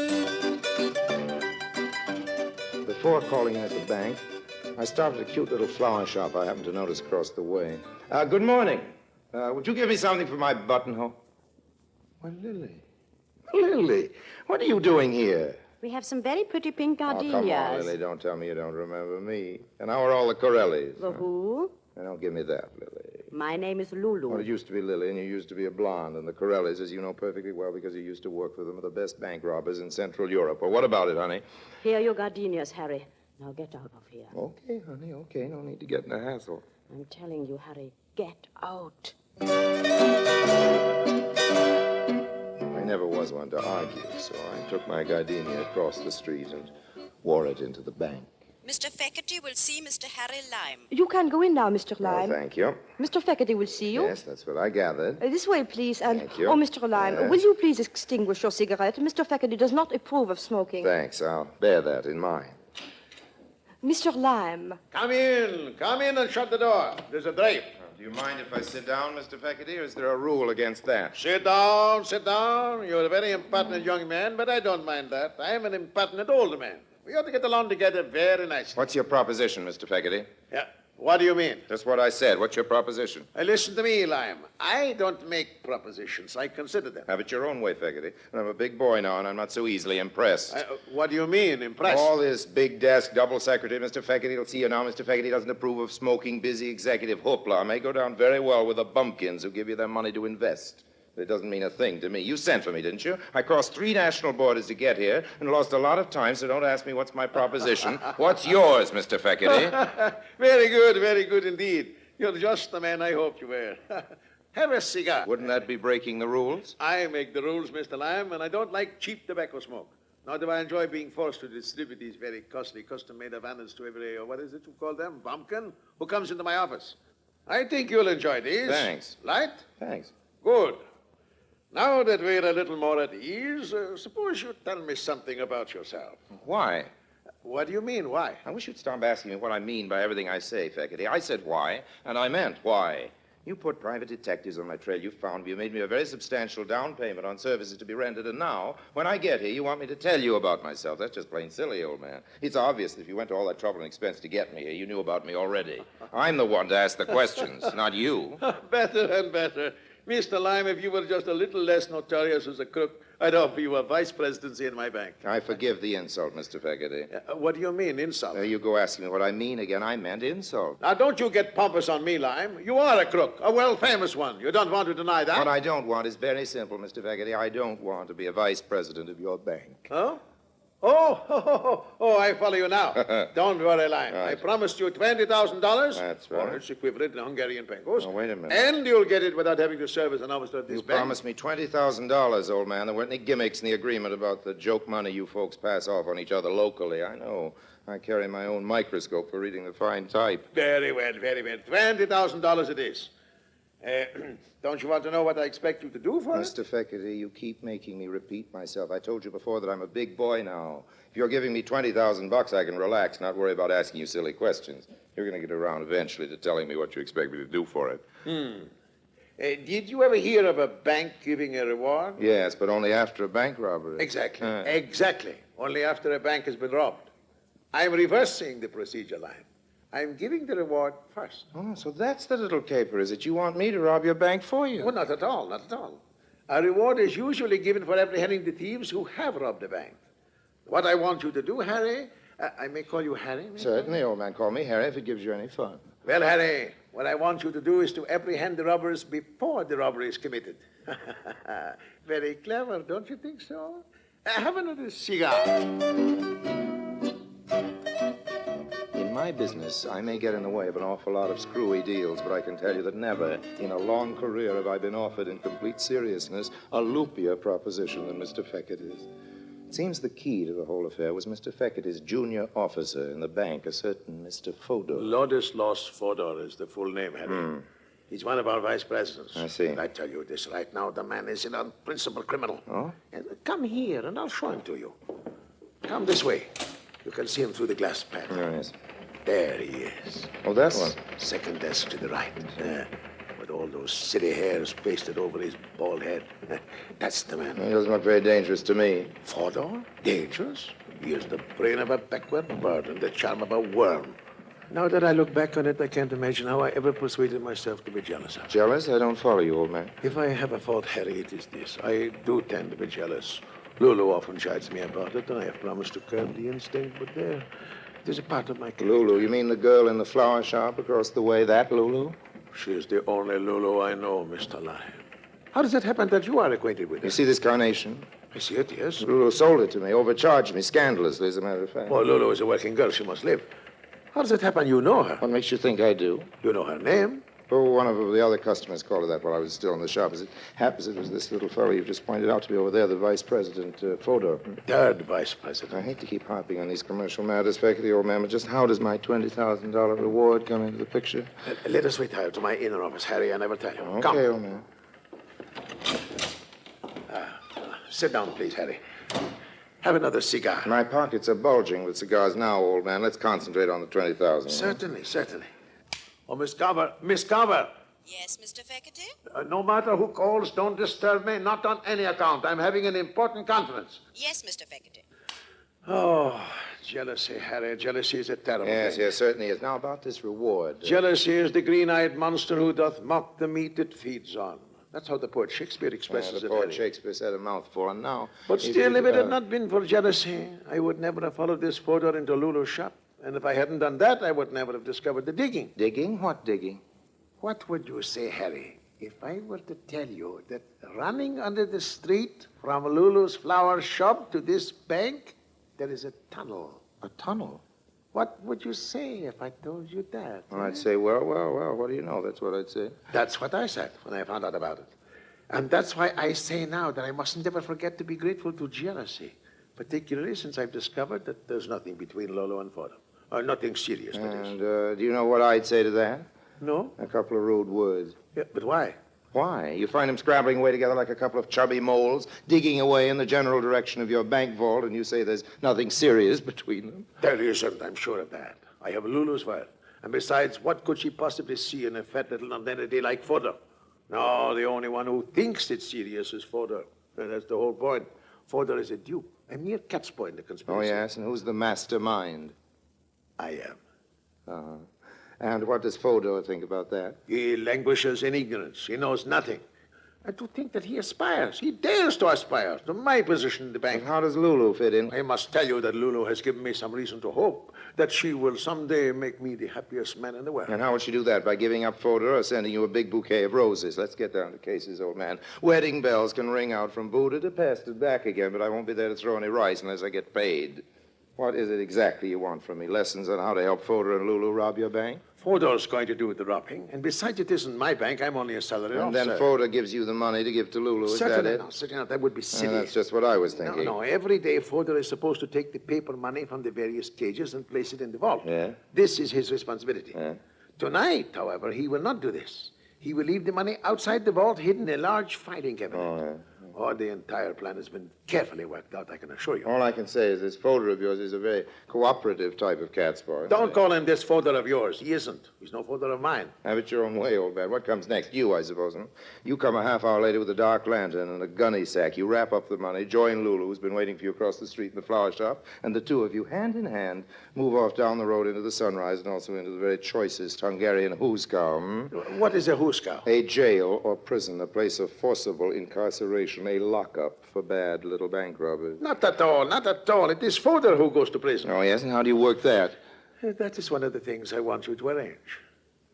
Before calling in at the bank, I stopped at a cute little flower shop I happened to notice across the way. Good morning. Would you give me something for my buttonhole? Why, Lily. Lily, what are you doing here? We have some very pretty pink gardenias. Oh, come on, Lily. Don't tell me you don't remember me. And how are all the Corellis? The who? Now, don't give me that, Lily. My name is Lulu. Well, it used to be Lily, and you used to be a blonde. And the Corellis, as you know perfectly well, because you used to work for them, are the best bank robbers in Central Europe. Well, what about it, honey? Here are your gardenias, Harry. Now get out of here. Okay, honey, okay. No need to get in a hassle. I'm telling you, Harry, get out. I never was one to argue, so I took my gardenia across the street and wore it into the bank. Mr. Feckerty will see Mr. Harry Lime. You can go in now, Mr. Lime. Oh, thank you. Mr. Feckerty will see you. Yes, that's what I gathered. This way, please. And Thank you. Oh, Mr. Lime, Yes. will you please extinguish your cigarette? Mr. Feckerty does not approve of smoking. Thanks. I'll bear that in mind. Mr. Lime. Come in and shut the door. There's a drape. Do you mind if I sit down, Mr. Feckerty, or is there a rule against that? Sit down, sit down. You're a very impertinent young man, but I don't mind that. I'm an impertinent older man. We ought to get along together very nicely. What's your proposition, Mr. Feckerty? Yeah. What do you mean? Just what I said. What's your proposition? Listen to me, Lime. I don't make propositions. I consider them. Have it your own way, Feckerty. I'm a big boy now, and I'm not so easily impressed. What do you mean, impressed? All this big desk, double secretary, Mr. Feckerty will see you now. Mr. Feckerty doesn't approve of smoking, busy executive hoopla. May go down very well with the bumpkins who give you their money to invest. But it doesn't mean a thing to me. You sent for me, didn't you? I crossed 3 national borders to get here and lost a lot of time, so don't ask me what's my proposition. What's yours, Mr. Feckerty? Very good indeed. You're just the man I hoped you were. Have a cigar. Wouldn't that be breaking the rules? I make the rules, Mr. Lime, and I don't like cheap tobacco smoke. Nor do I enjoy being forced to distribute these very costly custom-made Havanas to every, what is it you call them, bumpkin, who comes into my office. I think you'll enjoy these. Thanks. Light? Thanks. Good. Now that we're a little more at ease, suppose you tell me something about yourself. Why? What do you mean, why? I wish you'd stop asking me what I mean by everything I say, Feckerty. I said why, and I meant why. You put private detectives on my trail. You found me. You made me a very substantial down payment on services to be rendered. And now, when I get here, you want me to tell you about myself. That's just plain silly, old man. It's obvious that if you went to all that trouble and expense to get me here, you knew about me already. I'm the one to ask the questions, not you. Better and better. Mr. Lime, if you were just a little less notorious as a crook, I'd offer you a vice presidency in my bank. I forgive the insult, Mr. Feckerty. What do you mean, insult? There you go asking me what I mean again. I meant insult. Now, don't you get pompous on me, Lime. You are a crook, a well-famous one. You don't want to deny that? What I don't want is very simple, Mr. Feckerty. I don't want to be a vice president of your bank. Huh? Oh, I follow you now. Don't worry, Lime. Right. I promised you $20,000. That's right. Or its equivalent in Hungarian pesos. Oh, wait a minute. And you'll get it without having to serve as an officer of this You bank. promised me $20,000, old man. There weren't any gimmicks in the agreement about the joke money you folks pass off on each other locally. I know. I carry my own microscope for reading the fine type. Very well, very well. $20,000 it is. Don't you want to know what I expect you to do for it? Mr. Feckerty, you keep making me repeat myself. I told you before that I'm a big boy now. If you're giving me $20,000, I can relax, not worry about asking you silly questions. You're going to get around eventually to telling me what you expect me to do for it. Did you ever hear of a bank giving a reward? Yes, but only after a bank robbery. Exactly. Exactly. Only after a bank has been robbed. I'm reversing the procedure, Line. I'm giving the reward first. Oh, so that's the little caper, is it? You want me to rob your bank for you? Well, not at all, not at all. A reward is usually given for apprehending the thieves who have robbed the bank. What I want you to do, Harry, I may call you Harry? Certainly, old man. Call me Harry if it gives you any fun. Well, Harry, what I want you to do is to apprehend the robbers before the robbery is committed. Very clever, don't you think so? Have another cigar. In my business, I may get in the way of an awful lot of screwy deals, but I can tell you that never in a long career have I been offered in complete seriousness a loopier proposition than Mr. Feckerty's. It seems the key to the whole affair was Mr. Feckerty's junior officer in the bank, a certain Mr. Fodor. Ladislaus Fodor is the full name, Harry. He's one of our vice presidents. I see. And I tell you this right now, the man is an unprincipled criminal. Oh? And come here, and I'll show him to you. Come this way. You can see him through the glass panel. Oh, yes. There he is. Oh, that one. Second desk to the right. With all those silly hairs pasted over his bald head. That's the man. He doesn't look very dangerous to me. Fodor? Dangerous? He has the brain of a backward bird and the charm of a worm. Now that I look back on it, I can't imagine how I ever persuaded myself to be jealous of him. Jealous? I don't follow you, old man. If I have a fault, Harry, it is this. I do tend to be jealous Lulu often chides me about it, and I have promised to curb the instinct, but there's a part of my character. Lulu, you mean the girl in the flower shop across the way, that Lulu? She is the only Lulu I know, Mr. Lyon. How does it happen that you are acquainted with her? You see this carnation? I see it, yes. Lulu sold it to me, overcharged me scandalously, as a matter of fact. Well, Lulu is a working girl. She must live. How does it happen you know her? What makes you think I do? You know her name? Oh, one of the other customers called her that while I was still in the shop. As it happens, it was this little fellow you've just pointed out to me over there, the vice president, Fodor. Third vice president. I hate to keep harping on these commercial matters, Feckety, old man, but just how does my $20,000 reward come into the picture? Let us retire to my inner office, Harry. I never tell you. Okay, Come. old man. Sit down, please, Harry. Have another cigar. My pockets are bulging with cigars now, old man. Let's concentrate on the 20,000. Certainly, certainly. Oh, Miss Carver. Miss Carver. Yes, Mr. Feckety? No matter who calls, don't disturb me. Not on any account. I'm having an important conference. Yes, Mr. Feckety. Oh, jealousy, Harry. Jealousy is a terrible thing. Yes, certainly is. Now, about this reward. Jealousy is the green-eyed monster who doth mock the meat it feeds on. That's how the poet Shakespeare expresses the it, poet Harry. Shakespeare said a mouthful, and now... But still, if it had not been for jealousy, I would never have followed this Fodor into Lulu's shop. And if I hadn't done that, I would never have discovered the digging. Digging? What digging? What would you say, Harry, if I were to tell you that running under the street from Lulu's flower shop to this bank, there is a tunnel? A tunnel? What would you say if I told you that? Well, I'd say, well, what do you know? That's what I'd say. That's what I said when I found out about it. And that's why I say now that I mustn't ever forget to be grateful to jealousy, particularly since I've discovered that there's nothing between Lolo and Fodor. Nothing serious, that is. And do you know what I'd say to that? No? A couple of rude words. Yeah, but why? Why? You find them scrabbling away together like a couple of chubby moles, digging away in the general direction of your bank vault, and you say there's nothing serious between them? There isn't, I'm sure of that. I have Lulu's file. And besides, what could she possibly see in a fat little nonentity like Fodor? No, the only one who thinks it's serious is Fodor. And that's the whole point. Fodor is a dupe, a mere cat's paw in the conspiracy. Oh, yes? And who's the mastermind? I am. Uh-huh. And what does Fodor think about that? He languishes in ignorance. He knows nothing. And to think that he aspires, he dares to aspire to my position in the bank. And how does Lulu fit in? I must tell you that Lulu has given me some reason to hope that she will someday make me the happiest man in the world. And how will she do that? By giving up Fodor or sending you a big bouquet of roses? Let's get down to cases, old man. Wedding bells can ring out from Buda to Pested back again, but I won't be there to throw any rice unless I get paid. What is it exactly you want from me? Lessons on how to help Fodor and Lulu rob your bank? Fodor's going to do the robbing, and besides, it isn't my bank. I'm only a salaried And officer. then Fodor gives you the money to give to Lulu, is that it? Certainly not. That would be silly. That's just what I was thinking. No, every day Fodor is supposed to take the paper money from the various cages and place it in the vault. Yeah? This is his responsibility. Yeah? Tonight, however, he will not do this. He will leave the money outside the vault, hidden in a large filing cabinet. Oh, yeah. Oh, the entire plan has been carefully worked out, I can assure you. All I can say is this Fodor of yours is a very cooperative type of cat's paw. Don't call him this Fodor of yours. He isn't. He's no Fodor of mine. Have it your own way, old man. What comes next? You, I suppose, huh? You come a half hour later with a dark lantern and a gunny sack. You wrap up the money, join Lulu, who's been waiting for you across the street in the flower shop, and the two of you, hand in hand, move off down the road into the sunrise and also into the very choicest Hungarian hooskow. What is a hooskow? A jail or prison, a place of forcible incarceration, a lockup for bad little bank robbers. Not at all, not at all. It is Fodor who goes to prison. Oh, yes? And how do you work that? That is one of the things I want you to arrange.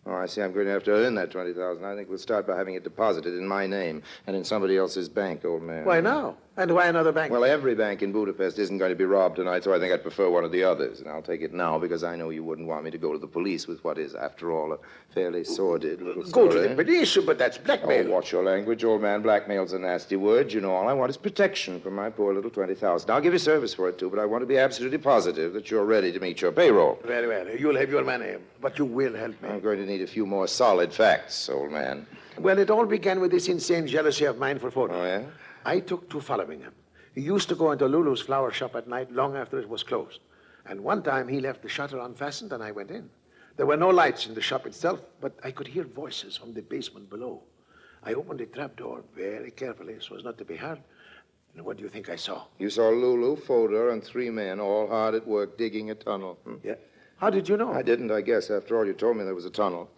Oh, I see. I'm going to have to earn that $20,000. I think we'll start by having it deposited in my name and in somebody else's bank, old man. Why now? And why another bank? Well, every bank in Budapest isn't going to be robbed tonight, so I think I'd prefer one of the others. And I'll take it now because I know you wouldn't want me to go to the police with what is, after all, a fairly sordid little story. Go to the police, but that's blackmail. Oh, watch your language, old man. Blackmail's a nasty word. You know, all I want is protection for my poor little $20,000. I'll give you service for it, too, but I want to be absolutely positive that you're ready to meet your payroll. Very well. You'll have your money, but you will help me. I'm going to need a few more solid facts, old man. Well, it all began with this insane jealousy of mine for Fodor. Oh, yeah? I took to following him. He used to go into Lulu's flower shop at night long after it was closed. And one time he left the shutter unfastened and I went in. There were no lights in the shop itself, but I could hear voices from the basement below. I opened the trapdoor very carefully so as not to be heard. And what do you think I saw? You saw Lulu, Fodor, and three men all hard at work digging a tunnel. Yeah. How did you know? I didn't, I guess. After all, you told me there was a tunnel.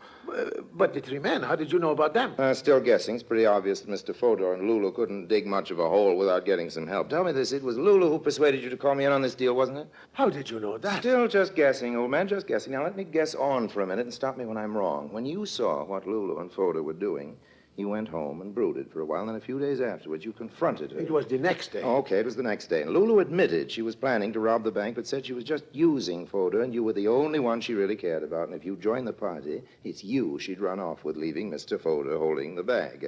But the three men, how did you know about them? Still guessing. It's pretty obvious that Mr. Fodor and Lulu couldn't dig much of a hole without getting some help. Tell me this, it was Lulu who persuaded you to call me in on this deal, wasn't it? How did you know that? Still just guessing, old man, just guessing. Now, let me guess on for a minute and stop me when I'm wrong. When you saw what Lulu and Fodor were doing, you went home and brooded for a while, and then a few days afterwards, you confronted her. It was the next day. Oh, okay, it was the next day. And Lulu admitted she was planning to rob the bank, but said she was just using Fodor, and you were the only one she really cared about. And if you joined the party, it's you she'd run off with, leaving Mr. Fodor holding the bag.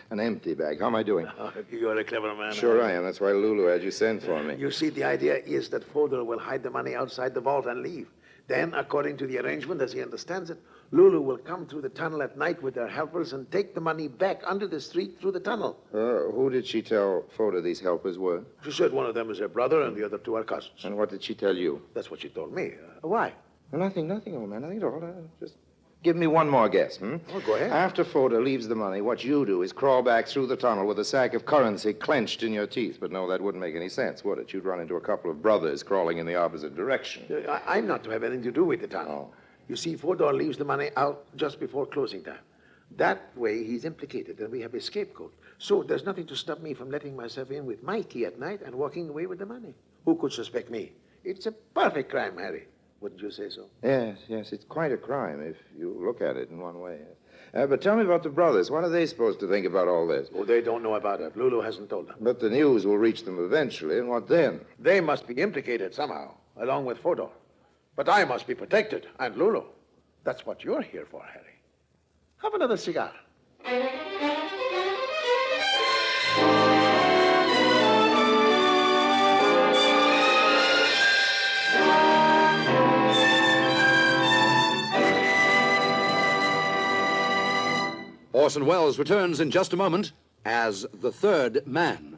An empty bag. How am I doing? Oh, you're a clever man. Sure I am. That's why Lulu had you sent for me. You see, the idea is that Fodor will hide the money outside the vault and leave. Then, according to the arrangement, as he understands it, Lulu will come through the tunnel at night with her helpers and take the money back under the street through the tunnel. Who did she tell Fodor these helpers were? She said one of them is her brother and the other two are cousins. And what did she tell you? That's what she told me. Why? Nothing, old man. Nothing at all. Just give me one more guess, Oh, go ahead. After Fodor leaves the money, what you do is crawl back through the tunnel with a sack of currency clenched in your teeth. But no, that wouldn't make any sense, would it? You'd run into a couple of brothers crawling in the opposite direction. I'm not to have anything to do with the tunnel. You see, Fodor leaves the money out just before closing time. That way, he's implicated, and we have a scapegoat. So there's nothing to stop me from letting myself in with my key at night and walking away with the money. Who could suspect me? It's a perfect crime, Harry. Wouldn't you say so? Yes, it's quite a crime if you look at it in one way. But tell me about the brothers. What are they supposed to think about all this? Oh, they don't know about it. Lulu hasn't told them. But the news will reach them eventually, and what then? They must be implicated somehow, along with Fodor. But I must be protected, and Lulu. That's what you're here for, Harry. Have another cigar. Orson Welles returns in just a moment as the third man.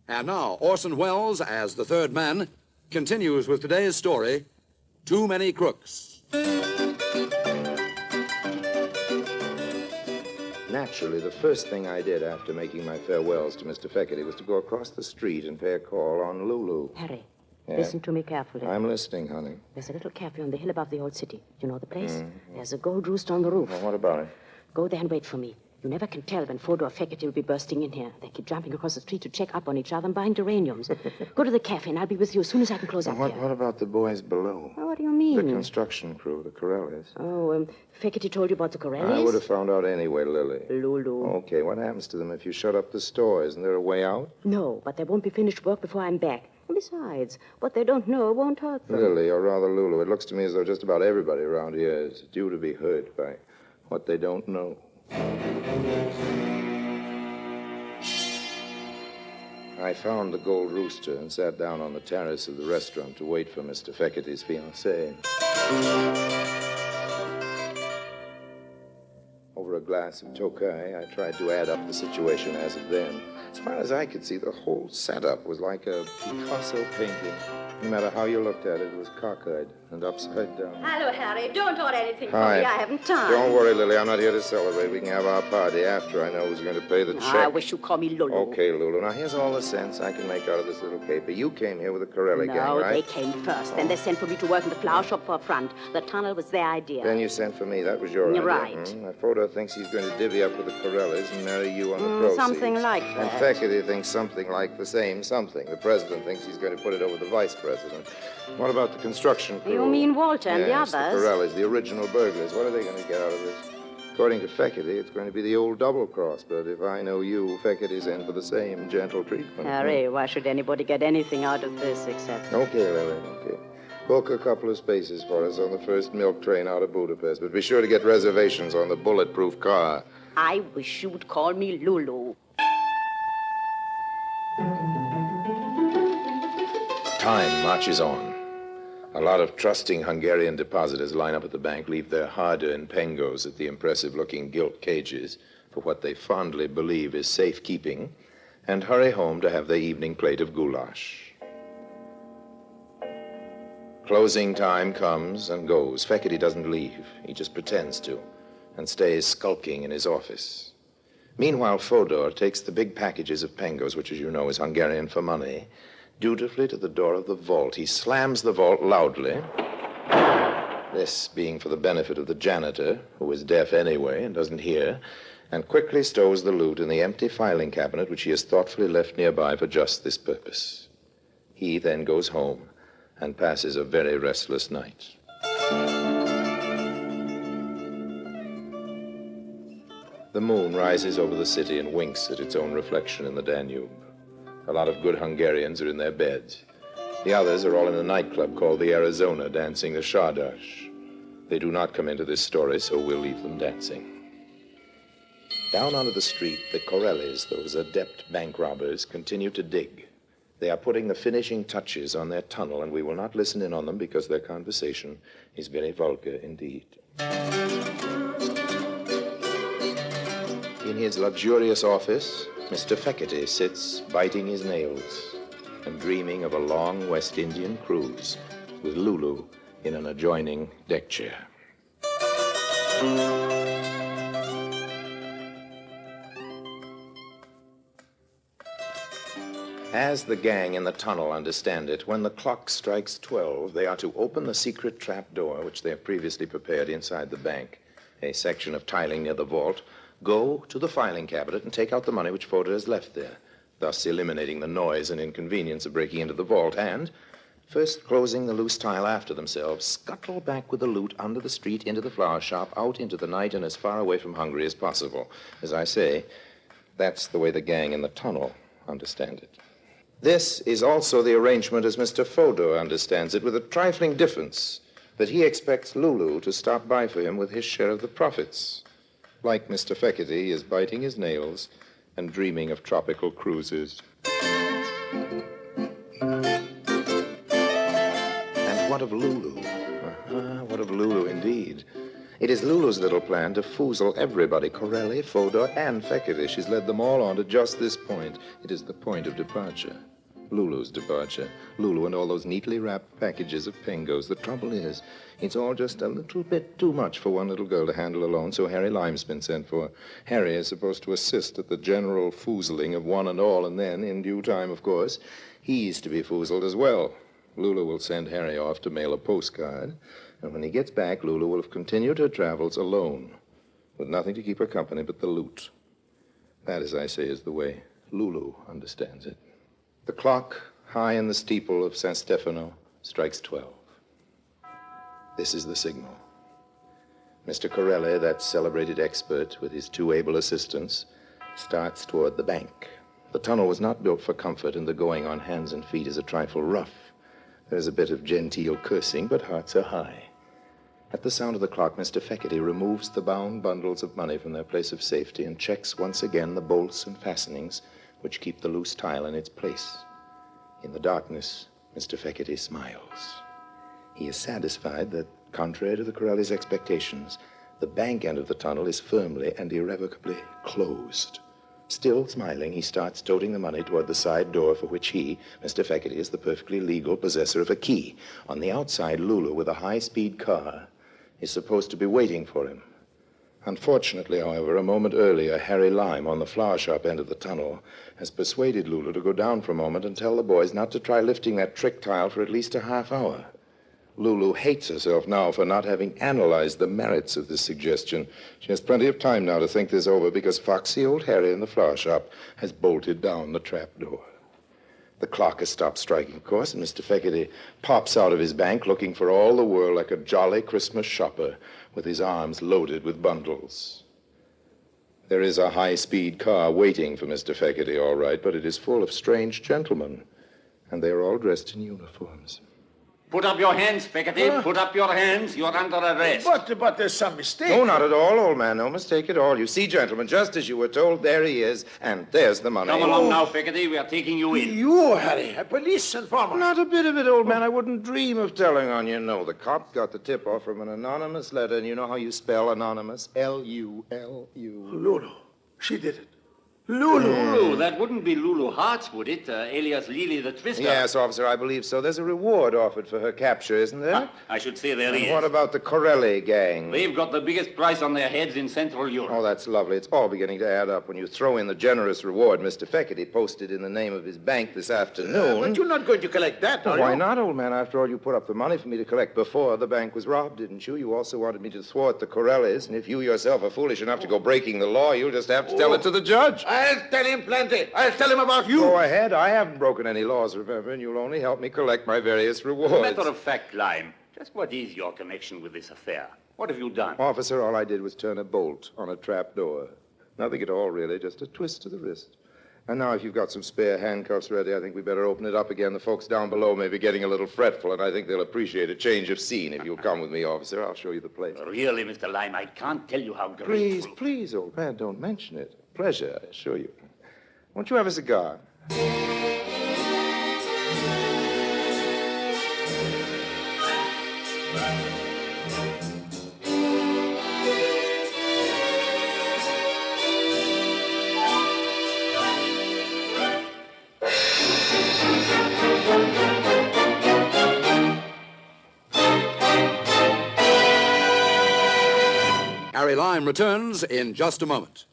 And now, Orson Welles, as the third man, continues with today's story, Too Many Crooks. Naturally, the first thing I did after making my farewells to Mr. Feckerty was to go across the street and pay a call on Lulu. Harry, Yeah? listen to me carefully. I'm listening, honey. There's a little cafe on the hill above the old city. You know the place? There's a gold rooster on the roof. Well, what about it? Go there and wait for me. You never can tell when Fodor or Feckerty will be bursting in here. They keep jumping across the street to check up on each other and buying geraniums. Go to the cafe, and I'll be with you as soon as I can close up here. What about the boys below? Oh, what do you mean? The construction crew, the Corellis. Oh, Feckerty told you about the Corellis? I would have found out anyway, Lily. Lulu. Okay, what happens to them if you shut up the store? Isn't there a way out? No, but they won't be finished work before I'm back. And besides, what they don't know won't hurt them. Lily, or rather Lulu, it looks to me as though just about everybody around here is due to be hurt by what they don't know. I found the Gold Rooster and sat down on the terrace of the restaurant to wait for Mr. Feckerty's fiancée. Over a glass of Tokay, I tried to add up the situation as of then. As far as I could see, the whole setup was like a Picasso painting. No matter how you looked at it, it was cockeyed and upside down. Hello, Harry. Don't order anything for Hi. me. I haven't time. Don't worry, Lily. I'm not here to celebrate. We can have our party after I know who's going to pay the check. I wish you'd call me Lulu. Okay, Lulu. Now, here's all the sense I can make out of this little caper. You came here with the Corelli gang, No, right? they came first. Then they sent for me to work in the flower shop for a front. The tunnel was their idea. Then you sent for me. That was your idea. Right. Now, Fodor thinks he's going to divvy up with the Corellis and marry you on the proceeds. Something like And that. Feckerty thinks something like the same something. The president thinks he's going to put it over the vice president. What about the construction crew? You mean Walter and the Yes, others? the Corellis, the original burglars. What are they going to get out of this? According to Feckerty, it's going to be the old double cross. But if I know you, Feckerty's in for the same gentle treatment. Harry, why should anybody get anything out of this except... Okay, Lily, okay. Book a couple of spaces for us on the first milk train out of Budapest, but be sure to get reservations on the bulletproof car. I wish you would call me Lulu. Time marches on. A lot of trusting Hungarian depositors line up at the bank, leave their hard-earned pengos at the impressive-looking gilt cages for what they fondly believe is safekeeping, and hurry home to have their evening plate of goulash. Closing time comes and goes. Fekete doesn't leave. He just pretends to, and stays skulking in his office. Meanwhile, Fodor takes the big packages of pengos, which, as you know, is Hungarian for money, dutifully to the door of the vault. He slams the vault loudly, this being for the benefit of the janitor, who is deaf anyway and doesn't hear, and quickly stows the loot in the empty filing cabinet, which he has thoughtfully left nearby for just this purpose. He then goes home and passes a very restless night. The moon rises over the city and winks at its own reflection in the Danube. A lot of good Hungarians are in their beds. The others are all in a nightclub called the Arizona, dancing the Sardash. They do not come into this story, so we'll leave them dancing. Down onto the street, the Corellis, those adept bank robbers, continue to dig. They are putting the finishing touches on their tunnel, and we will not listen in on them because their conversation is very vulgar indeed. In his luxurious office, Mr. Fekete sits biting his nails and dreaming of a long West Indian cruise with Lulu in an adjoining deck chair. As the gang in the tunnel understand it, when the clock strikes 12, they are to open the secret trap door, which they have previously prepared inside the bank, a section of tiling near the vault, go to the filing cabinet and take out the money which Fodor has left there, thus eliminating the noise and inconvenience of breaking into the vault, and, first closing the loose tile after themselves, scuttle back with the loot under the street into the flower shop, out into the night, and as far away from Hungary as possible. As I say, that's the way the gang in the tunnel understand it. This is also the arrangement as Mr. Fodor understands it, with a trifling difference that he expects Lulu to stop by for him with his share of the profits. Like Mr. Fekete, he is biting his nails and dreaming of tropical cruises. And what of Lulu? What of Lulu, indeed? It is Lulu's little plan to foozle everybody, Corelli, Fodor, and Fekete. She's led them all on to just this point. It is the point of departure. Lulu's departure. Lulu and all those neatly wrapped packages of pengos. The trouble is, it's all just a little bit too much for one little girl to handle alone, so Harry Lime's been sent for. Harry is supposed to assist at the general foozling of one and all, and then, in due time, of course, he's to be foozled as well. Lulu will send Harry off to mail a postcard, and when he gets back, Lulu will have continued her travels alone, with nothing to keep her company but the loot. That, as I say, is the way Lulu understands it. The clock, high in the steeple of San Stefano, strikes 12. This is the signal. Mr. Corelli, that celebrated expert, with his two able assistants, starts toward the bank. The tunnel was not built for comfort, and the going on hands and feet is a trifle rough. There's a bit of genteel cursing, but hearts are high. At the sound of the clock, Mr. Fekete removes the bound bundles of money from their place of safety and checks once again the bolts and fastenings which keep the loose tile in its place. In the darkness, Mr. Fekete smiles. He is satisfied that, contrary to the Corelli's expectations, the bank end of the tunnel is firmly and irrevocably closed. Still smiling, he starts toting the money toward the side door for which he, Mr. Fekete, is the perfectly legal possessor of a key. On the outside, Lulu, with a high-speed car, is supposed to be waiting for him. Unfortunately, however, a moment earlier, Harry Lime, on the flower shop end of the tunnel, has persuaded Lulu to go down for a moment and tell the boys not to try lifting that trick tile for at least a half hour. Lulu hates herself now for not having analyzed the merits of this suggestion. She has plenty of time now to think this over because foxy old Harry in the flower shop has bolted down the trap door. The clock has stopped striking, of course, and Mr. Fekete pops out of his bank looking for all the world like a jolly Christmas shopper with his arms loaded with bundles. There is a high-speed car waiting for Mr. Fekete, all right, but it is full of strange gentlemen, and they are all dressed in uniforms. Put up your hands, Peggotty. Put up your hands. You're under arrest. But there's some mistake. No, not at all, old man. No mistake at all. You see, gentlemen, just as you were told, there he is, and there's the money. Come along now, Peggotty. We are taking you in. You, Harry, a police informer. Not a bit of it, old man. I wouldn't dream of telling on you. No, the cop got the tip-off from an anonymous letter, and you know how you spell anonymous? L-U-L-U. Lulu. She did it. Lulu. That wouldn't be Lulu Hartz, would it? Alias Lily the Twister. Yes, officer, I believe so. There's a reward offered for her capture, isn't there? I should say there And is. what about the Corelli gang? They've got the biggest price on their heads in Central Europe. Oh, that's lovely. It's all beginning to add up. When you throw in the generous reward Mr. Feckety posted in the name of his bank this afternoon... But you're not going to collect that, are you? Why not, old man? After all, you put up the money for me to collect before the bank was robbed, didn't you? You also wanted me to thwart the Corellis, and if you yourself are foolish enough to go breaking the law, you'll just have to tell it to the judge. I'll tell him plenty. I'll tell him about you. Go ahead. I haven't broken any laws, remember, and you'll only help me collect my various rewards. As a matter of fact, Lime, just what is your connection with this affair? What have you done? Officer, all I did was turn a bolt on a trap door. Nothing at all, really, just a twist to the wrist. And now, if you've got some spare handcuffs ready, I think we better open it up again. The folks down below may be getting a little fretful, and I think they'll appreciate a change of scene. If you'll come with me, officer, I'll show you the place. Really, Mr. Lime, I can't tell you how Please, grateful. please, old man, don't mention it. Pleasure, I assure you. Won't you have a cigar? Harry Lime returns in just a moment.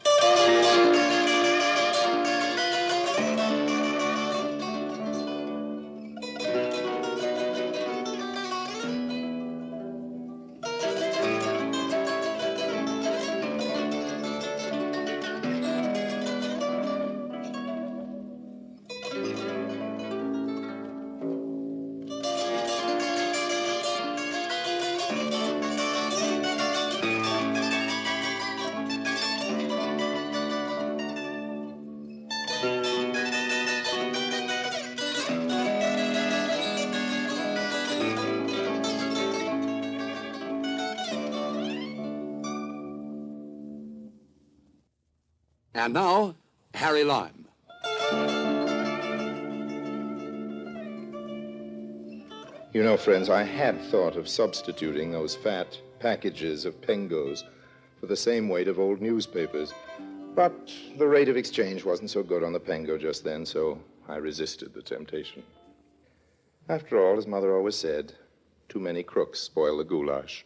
And now, Harry Lime. You know, friends, I had thought of substituting those fat packages of pengos for the same weight of old newspapers. But the rate of exchange wasn't so good on the pengo just then, so I resisted the temptation. After all, as Mother always said, too many crooks spoil the goulash.